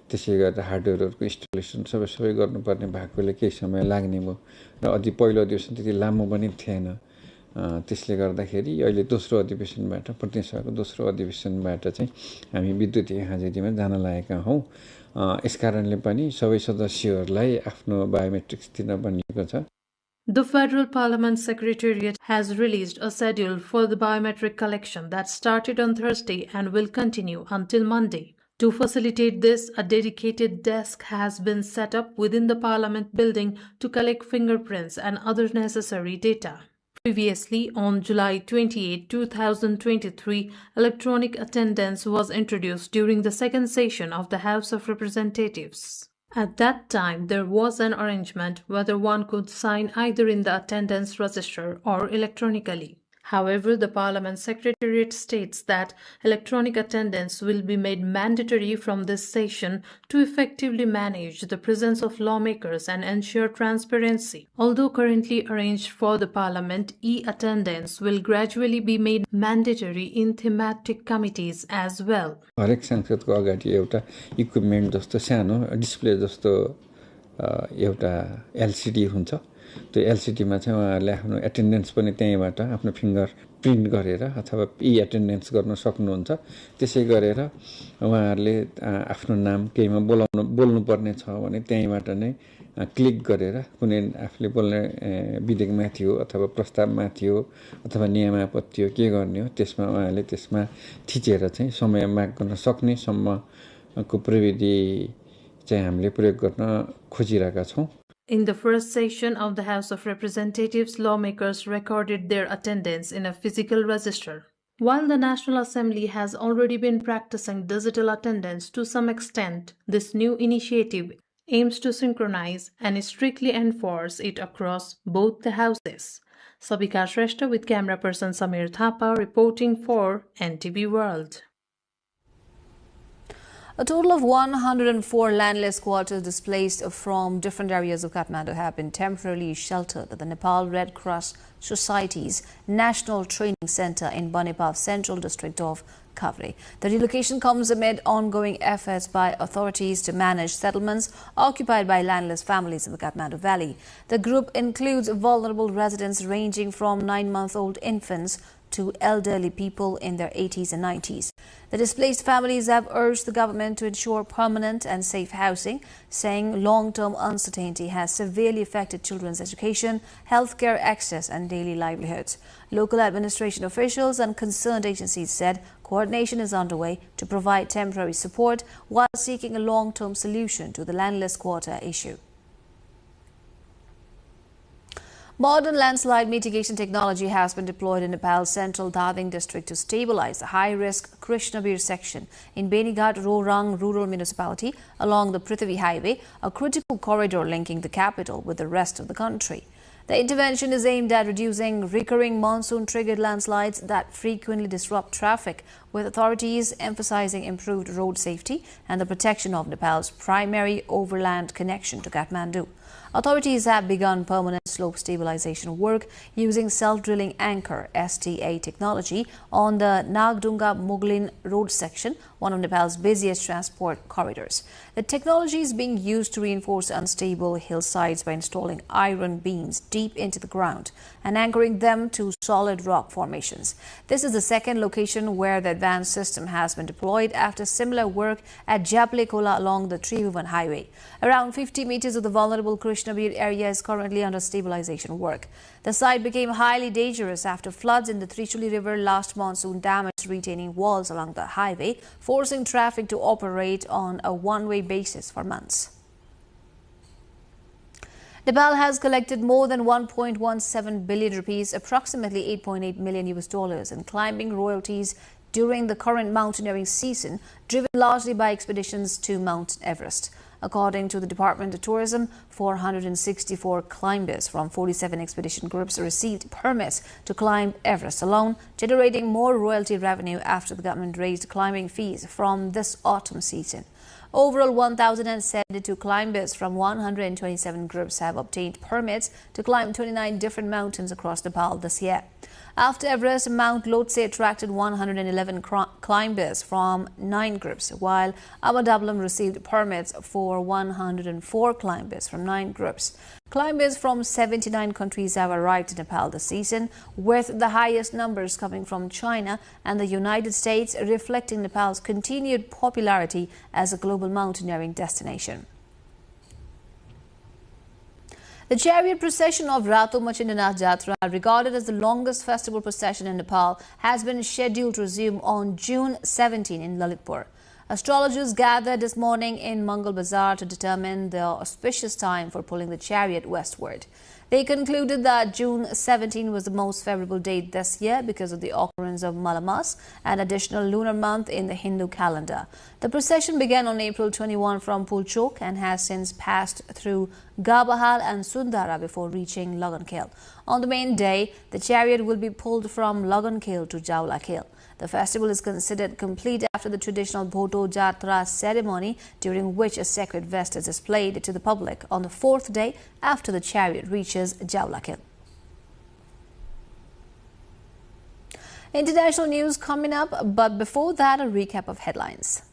त्यसै गरेर हार्डवेयरहरूको इन्स्टलेसन सबै गर्नुपर्ने भएकोले केही समय लाग्ने भयो र अझै पहिलो अधिवेशन त्यति लामो पनि थिएन। त्यसले गर्दाखेरि अहिले दोस्रो अधिवेशनबाट प्रतिनिधिसभाको दोस्रो अधिवेशनबाट चाहिँ हामी विद्युतीय हाजिरीमा जान लागेका हौं। यसकारणले पनि सबै सदस्यहरूलाई आफ्नो बायोमेट्रिक्स दिन भनिएको छ। The Federal Parliament Secretariat has released a schedule for the biometric collection that started on Thursday and will continue until Monday. To facilitate this, a dedicated desk has been set up within the Parliament building to collect fingerprints and other necessary data. Previously, on July 28, 2023, electronic attendance was introduced during the second session of the House of Representatives. At that time, there was an arrangement whether one could sign either in the attendance register or electronically. However, the Parliament Secretariat states that electronic attendance will be made mandatory from this session to effectively manage the presence of lawmakers and ensure transparency. Although currently arranged for the Parliament, e-attendance will gradually be made mandatory in thematic committees as well. हरेक सांसदको अगाडि एउटा equipment जस्तो सानो display जस्तो एउटा LCD हुन्छ। त्यो LCD मा चाहिँ उहाँहरुले आफ्नो एटेन्डेन्स पनि त्यहीबाट आफ्नो फिंगर प्रिन्ट गरेर अथवा ई-एटेन्डेन्स गर्न सक्नुहुन्छ। त्यसै गरेर उहाँहरूले आफ्नो नाम केहीमा बोल्नुपर्ने छ भने त्यहीँबाट नै क्लिक गरेर कुनै आफूले बोल्ने विधेयकमा थियो अथवा प्रस्तावमा थियो अथवा नियमापत्ति हो के गर्ने हो त्यसमा उहाँले त्यसमा थिचेर चाहिँ समय माग गर्न सक्ने सम्मको प्रविधि चाहिँ हामीले प्रयोग गर्न खोजिरहेका छौँ। In the first session of the House of Representatives, lawmakers recorded their attendance in a physical register. While the National Assembly has already been practicing digital attendance to some extent, this new initiative aims to synchronize and strictly enforce it across both the houses. Sabika Shrestha with camera person Samir Thapa reporting for NTV World. A total of 104 landless quarters displaced from different areas of Kathmandu have been temporarily sheltered at the Nepal Red Cross Society's National Training Centre in Banipal Central District of Kavre. The relocation comes amid ongoing efforts by authorities to manage settlements occupied by landless families in the Kathmandu Valley. The group includes vulnerable residents ranging from 9-month-old infants to elderly people in their 80s and 90s. The displaced families have urged the government to ensure permanent and safe housing, saying long-term uncertainty has severely affected children's education, healthcare access and daily livelihoods. Local administration officials and concerned agencies said coordination is underway to provide temporary support while seeking a long-term solution to the landless quarter issue. Modern landslide mitigation technology has been deployed in Nepal's central Dading district to stabilize the high-risk Krishnabir section in Benighat Rorang rural municipality along the Prithvi Highway, a critical corridor linking the capital with the rest of the country. The intervention is aimed at reducing recurring monsoon-triggered landslides that frequently disrupt traffic, with authorities emphasizing improved road safety and the protection of Nepal's primary overland connection to Kathmandu. Authorities have begun permanent slope stabilization work using self-drilling anchor STA technology on the Nagdunga-Muglin road section, one of Nepal's busiest transport corridors. The technology is being used to reinforce unstable hillsides by installing iron beams deep into the ground and anchoring them to solid rock formations. This is the second location where the advanced system has been deployed after similar work at Japlekola along the Tribhuvan Highway. Around 50 meters of the vulnerable Krishnabir area is currently under stabilization work. The site became highly dangerous after floods in the Trichuli River last monsoon damaged retaining walls along the highway, forcing traffic to operate on a one-way basis for months. Nepal has collected more than 1.17 billion rupees, approximately $8.8 million in climbing royalties during the current mountaineering season, driven largely by expeditions to Mount Everest. According to the Department of Tourism, 464 climbers from 47 expedition groups received permits to climb Everest alone, generating more royalty revenue after the government raised climbing fees from this autumn season. Overall, 1,072 climbers from 127 groups have obtained permits to climb 29 different mountains across Nepal this year. After Everest, Mount Lhotse attracted 111 climbers from 9 groups, while Amadablam received permits for 104 climbers from 9 groups. Climbers from 79 countries have arrived in Nepal this season, with the highest numbers coming from China and the United States, reflecting Nepal's continued popularity as a global mountaineering destination. The chariot procession of Rato Machindanath Jatra, regarded as the longest festival procession in Nepal, has been scheduled to resume on June 17 in Lalitpur. Astrologers gathered this morning in Mangal Bazar to determine the auspicious time for pulling the chariot westward. They concluded that June 17 was the most favorable date this year because of the occurrence of Malamas, an additional lunar month in the Hindu calendar. The procession began on April 21 from Pulchok and has since passed through Gabahal and Sundara before reaching Lagankil. On the main day, the chariot will be pulled from Lagankil to Jaulakil. The festival is considered complete after the traditional Bhoto Jatra ceremony, during which a sacred vest is displayed to the public on the 4th day after the chariot reaches Jaulakil. International news coming up, but before that, a recap of headlines.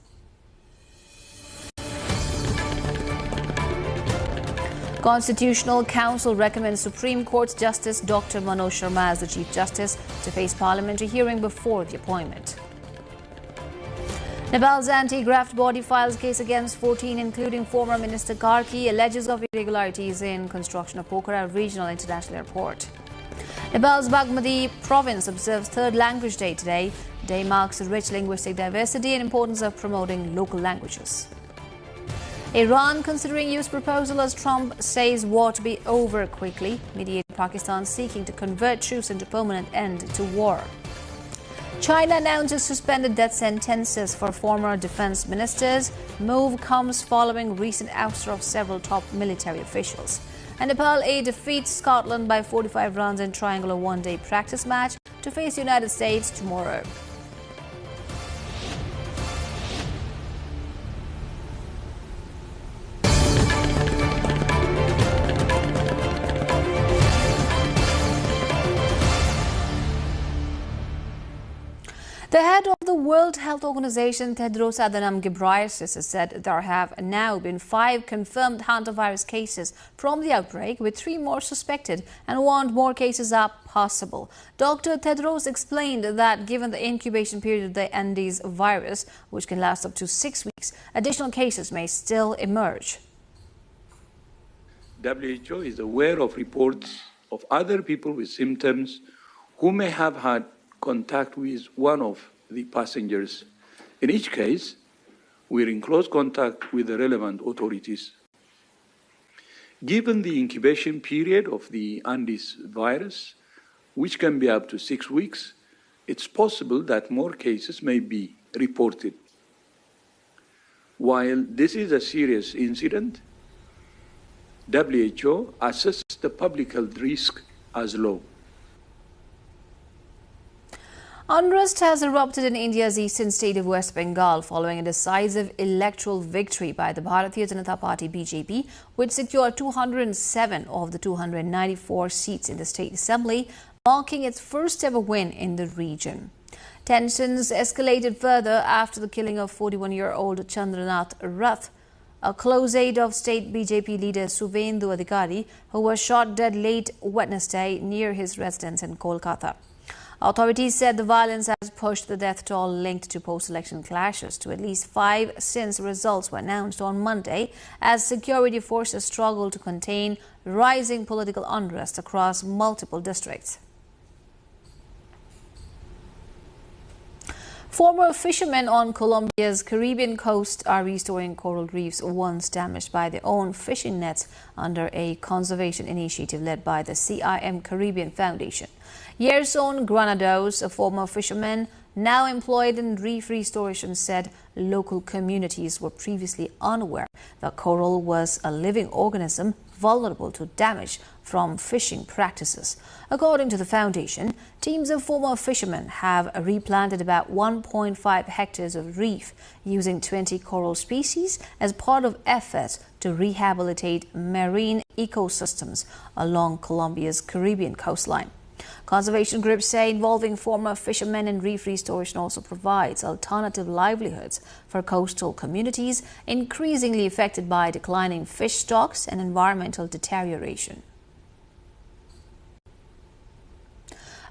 Constitutional Council recommends Supreme Court Justice Dr. Manoj Sharma as the Chief Justice to face parliamentary hearing before the appointment. Nepal's anti-graft body files case against 14, including former Minister Karki, alleges of irregularities in construction of Pokhara Regional International Airport. Nepal's Bagmati province observes Third Language Day today. The day marks the rich linguistic diversity and importance of promoting local languages. Iran considering US proposal as Trump says war to be over quickly. Mediator Pakistan seeking to convert truce into permanent end to war. China announces suspended death sentences for former defense ministers. Move comes following recent ouster of several top military officials. And Nepal A defeats Scotland by 45 runs in triangular one-day practice match to face the United States tomorrow. The head of the World Health Organization, Tedros Adhanom Ghebreyesus, has said there have now been 5 confirmed hantavirus cases from the outbreak, with 3 more suspected, and warned more cases are possible. Dr. Tedros explained that given the incubation period of the Andes virus, which can last up to 6 weeks, additional cases may still emerge. WHO is aware of reports of other people with symptoms who may have had contact with one of the passengers. In each case, we're in close contact with the relevant authorities. Given the incubation period of the Andes virus, which can be up to 6 weeks, it's possible that more cases may be reported. While this is a serious incident, WHO assesses the public health risk as low. Unrest has erupted in India's eastern state of West Bengal following a decisive electoral victory by the Bharatiya Janata Party BJP, which secured 207 of the 294 seats in the state assembly, marking its first ever win in the region. Tensions escalated further after the killing of 41-year-old Chandranath Rath, a close aide of state BJP leader Suvendu Adhikari, who was shot dead late Wednesday near his residence in Kolkata. Authorities said the violence has pushed the death toll linked to post-election clashes to at least 5 since results were announced on Monday, as security forces struggle to contain rising political unrest across multiple districts. Former fishermen on Colombia's Caribbean coast are restoring coral reefs once damaged by their own fishing nets under a conservation initiative led by the CIM Caribbean Foundation. Yerson Granados, a former fisherman now employed in reef restoration, said local communities were previously unaware that coral was a living organism vulnerable to damage from fishing practices. According to the foundation, teams of former fishermen have replanted about 1.5 hectares of reef using 20 coral species as part of efforts to rehabilitate marine ecosystems along Colombia's Caribbean coastline. Conservation groups say involving former fishermen in reef restoration also provides alternative livelihoods for coastal communities increasingly affected by declining fish stocks and environmental deterioration.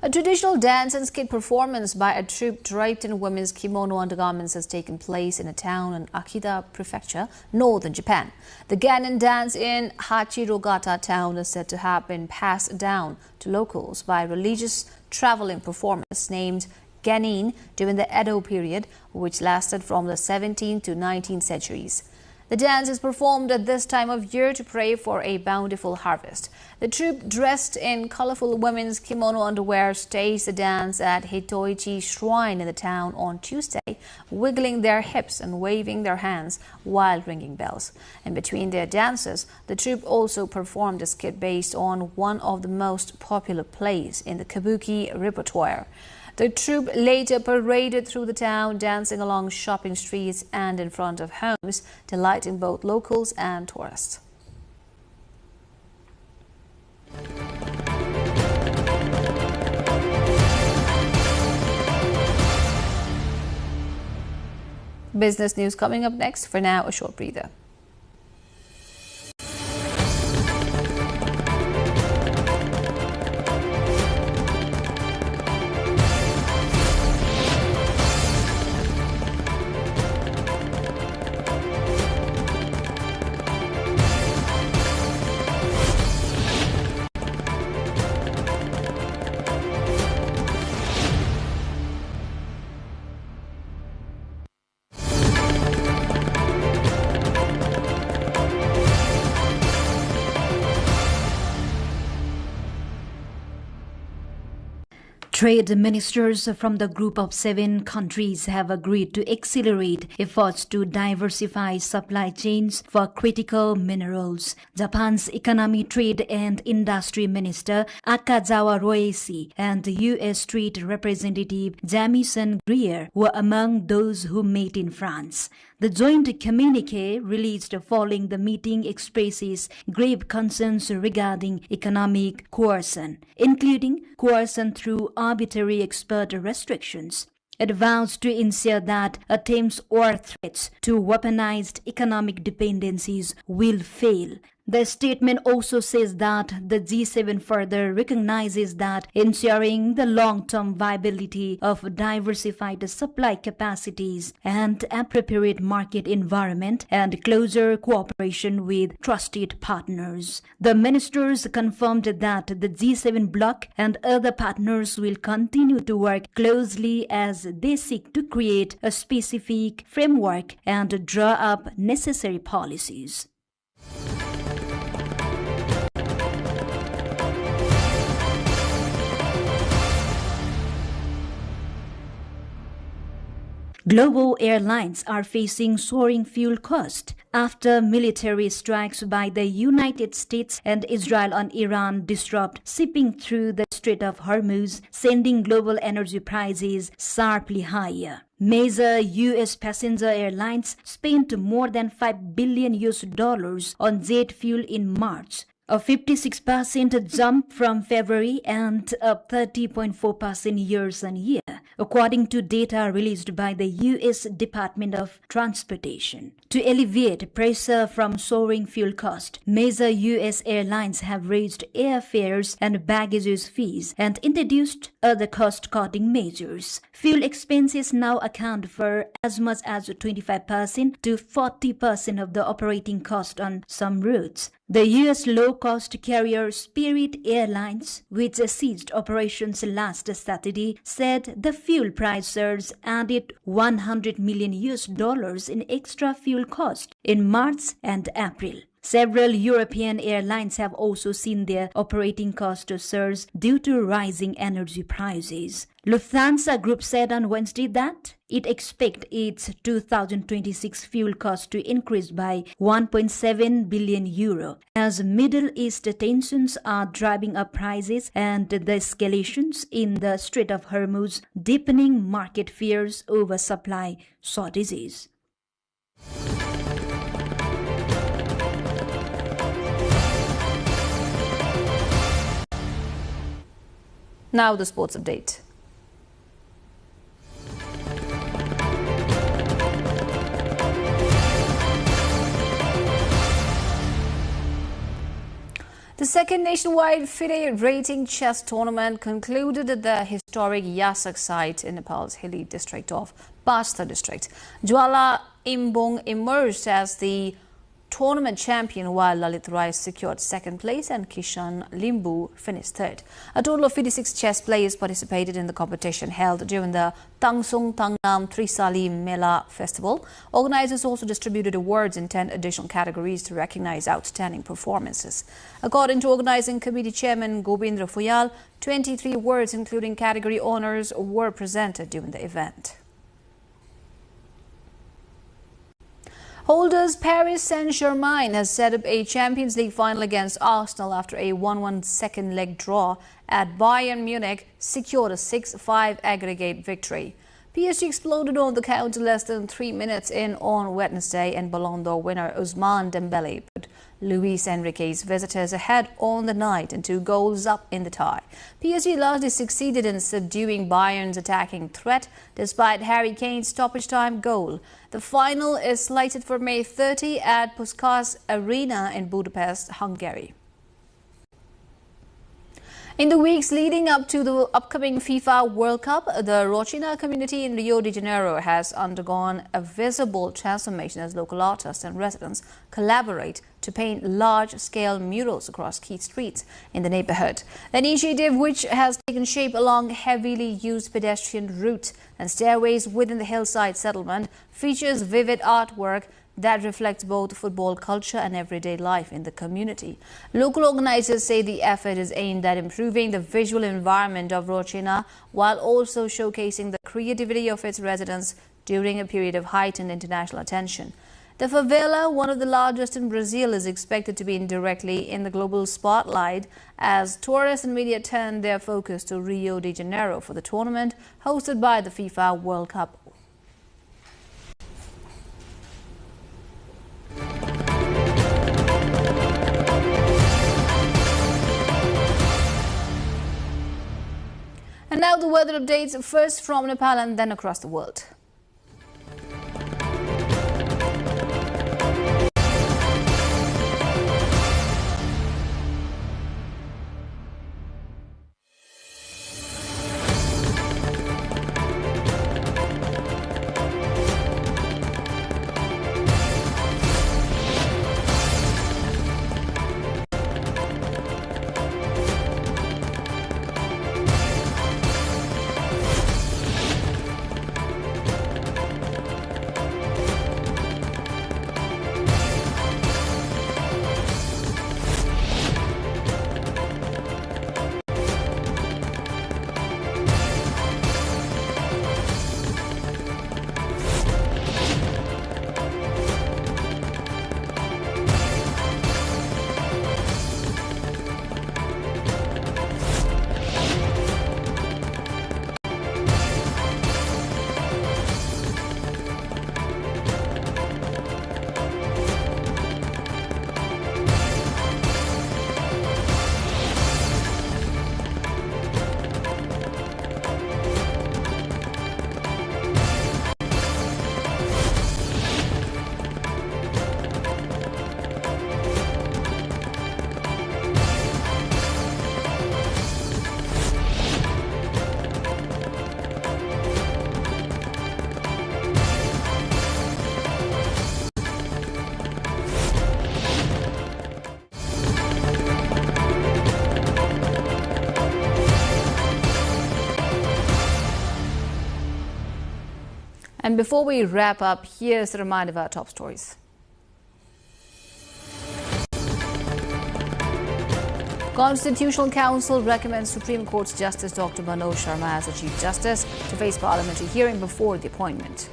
A traditional dance and skit performance by a troupe draped in women's kimono undergarments has taken place in a town in Akita Prefecture, northern Japan. The Gannon dance in Hachirogata town is said to have been passed down to locals by religious traveling performers named Ganin during the Edo period, which lasted from the 17th to 19th centuries. The dance is performed at this time of year to pray for a bountiful harvest. The troupe, dressed in colorful women's kimono underwear, staged the dance at Hitoichi Shrine in the town on Tuesday, wiggling their hips and waving their hands while ringing bells. In between their dances, the troupe also performed a skit based on one of the most popular plays in the kabuki repertoire. The troupe later paraded through the town, dancing along shopping streets and in front of homes, delighting both locals and tourists. Business news coming up next. For now, a short breather. Trade ministers from the group of 7 countries have agreed to accelerate efforts to diversify supply chains for critical minerals. Japan's Economy, Trade and Industry Minister Akazawa Roesi and U.S. Trade Representative Jamieson Greer were among those who met in France. The joint communiqué released following the meeting expresses grave concerns regarding economic coercion, including coercion through arbitrary export restrictions. It vows to ensure that attempts or threats to weaponized economic dependencies will fail. The statement also says that the G7 further recognizes that ensuring the long-term viability of diversified supply capacities and appropriate market environment and closer cooperation with trusted partners. The ministers confirmed that the G7 bloc and other partners will continue to work closely as they seek to create a specific framework and draw up necessary policies. Global airlines are facing soaring fuel costs after military strikes by the United States and Israel on Iran disrupt shipping through the Strait of Hormuz, sending global energy prices sharply higher. Major U.S. passenger airlines spent more than $5 billion on jet fuel in March, a 56% jump from February and up 30.4% year-on-year, according to data released by the U.S. Department of Transportation. To alleviate pressure from soaring fuel costs, major U.S. airlines have raised airfares and baggage fees and introduced other cost-cutting measures. Fuel expenses now account for as much as 25% to 40% of the operating cost on some routes. The U.S. low-cost carrier Spirit Airlines, which ceased operations last Saturday, said the fuel price surge added $100 million in extra fuel cost in March and April. Several European airlines have also seen their operating costs surge due to rising energy prices. Lufthansa Group said on Wednesday that it expects its 2026 fuel cost to increase by €1.7 billion as Middle East tensions are driving up prices and the escalations in the Strait of Hormuz deepening market fears over supply shortages. Now the sports update. The second nationwide FIDE rating chess tournament concluded at the historic Yasak site in Nepal's hilly district of Bastar district. Jwala Imbong emerged as the tournament champion, while Lalit Rai secured second place and Kishan Limbu finished third. A total of 56 chess players participated in the competition held during the Tangsung Tangnam Trisali Mela Festival. Organizers also distributed awards in 10 additional categories to recognize outstanding performances. According to organizing committee chairman Gobindra Fuyal, 23 awards including category honors were presented during the event. Holders Paris Saint-Germain has set up a Champions League final against Arsenal after a 1-1 second leg draw at Bayern Munich secured a 6-5 aggregate victory. PSG exploded on the counter less than 3 minutes in on Wednesday, and Ballon d'Or winner Ousmane Dembele put Luis Enrique's visitors ahead on the night and 2 goals up in the tie. PSG largely succeeded in subduing Bayern's attacking threat despite Harry Kane's stoppage time goal. The final is slated for May 30 at Puskás Arena in Budapest, Hungary. In the weeks leading up to the upcoming FIFA World Cup, the Rochina community in Rio de Janeiro has undergone a visible transformation as local artists and residents collaborate to paint large-scale murals across key streets in the neighborhood. The initiative, which has taken shape along heavily used pedestrian routes and stairways within the hillside settlement, features vivid artwork that reflects both football culture and everyday life in the community. Local organizers say the effort is aimed at improving the visual environment of Rochina while also showcasing the creativity of its residents during a period of heightened international attention. The favela, one of the largest in Brazil, is expected to be indirectly in the global spotlight as tourists and media turn their focus to Rio de Janeiro for the tournament hosted by the FIFA World Cup. And now the weather updates, first from Nepal and then across the world. And before we wrap up, here's a reminder of our top stories. Constitutional Council recommends Supreme Court's Justice Dr. Manoj Sharma as the Chief Justice to face parliamentary hearing before the appointment.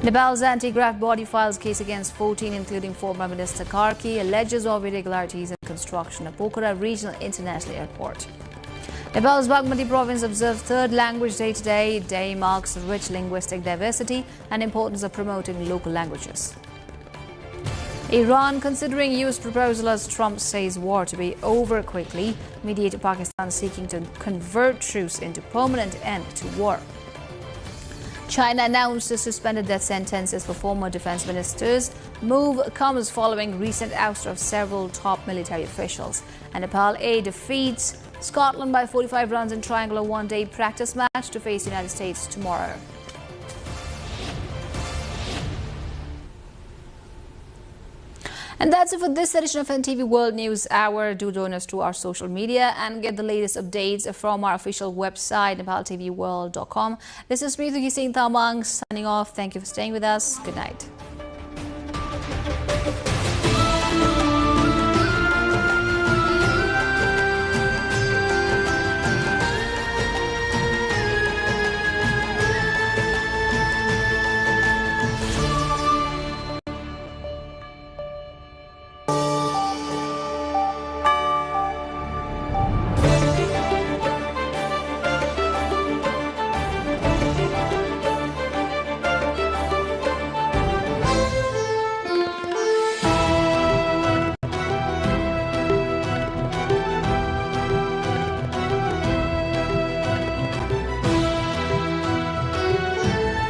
Nepal's anti-graft body files case against 14, including former Minister Karki, alleges of irregularities in construction of Pokhara Regional International Airport. Nepal's Bagmati province observes Third Language Day today. Day marks rich linguistic diversity and importance of promoting local languages. Iran considering US proposal as Trump says war to be over quickly. Mediator Pakistan seeking to convert truce into permanent end to war. China announced the suspended death sentences for former defense ministers. Move comes following recent ouster of several top military officials. And Nepal A defeats Scotland by 45 runs in triangular one-day practice match to face the United States tomorrow. And that's it for this edition of NTV World News Hour. Do join us through our social media and get the latest updates from our official website, nepaltelevision.com. This is me, Thuki Singh Tamang, signing off. Thank you for staying with us. Good night.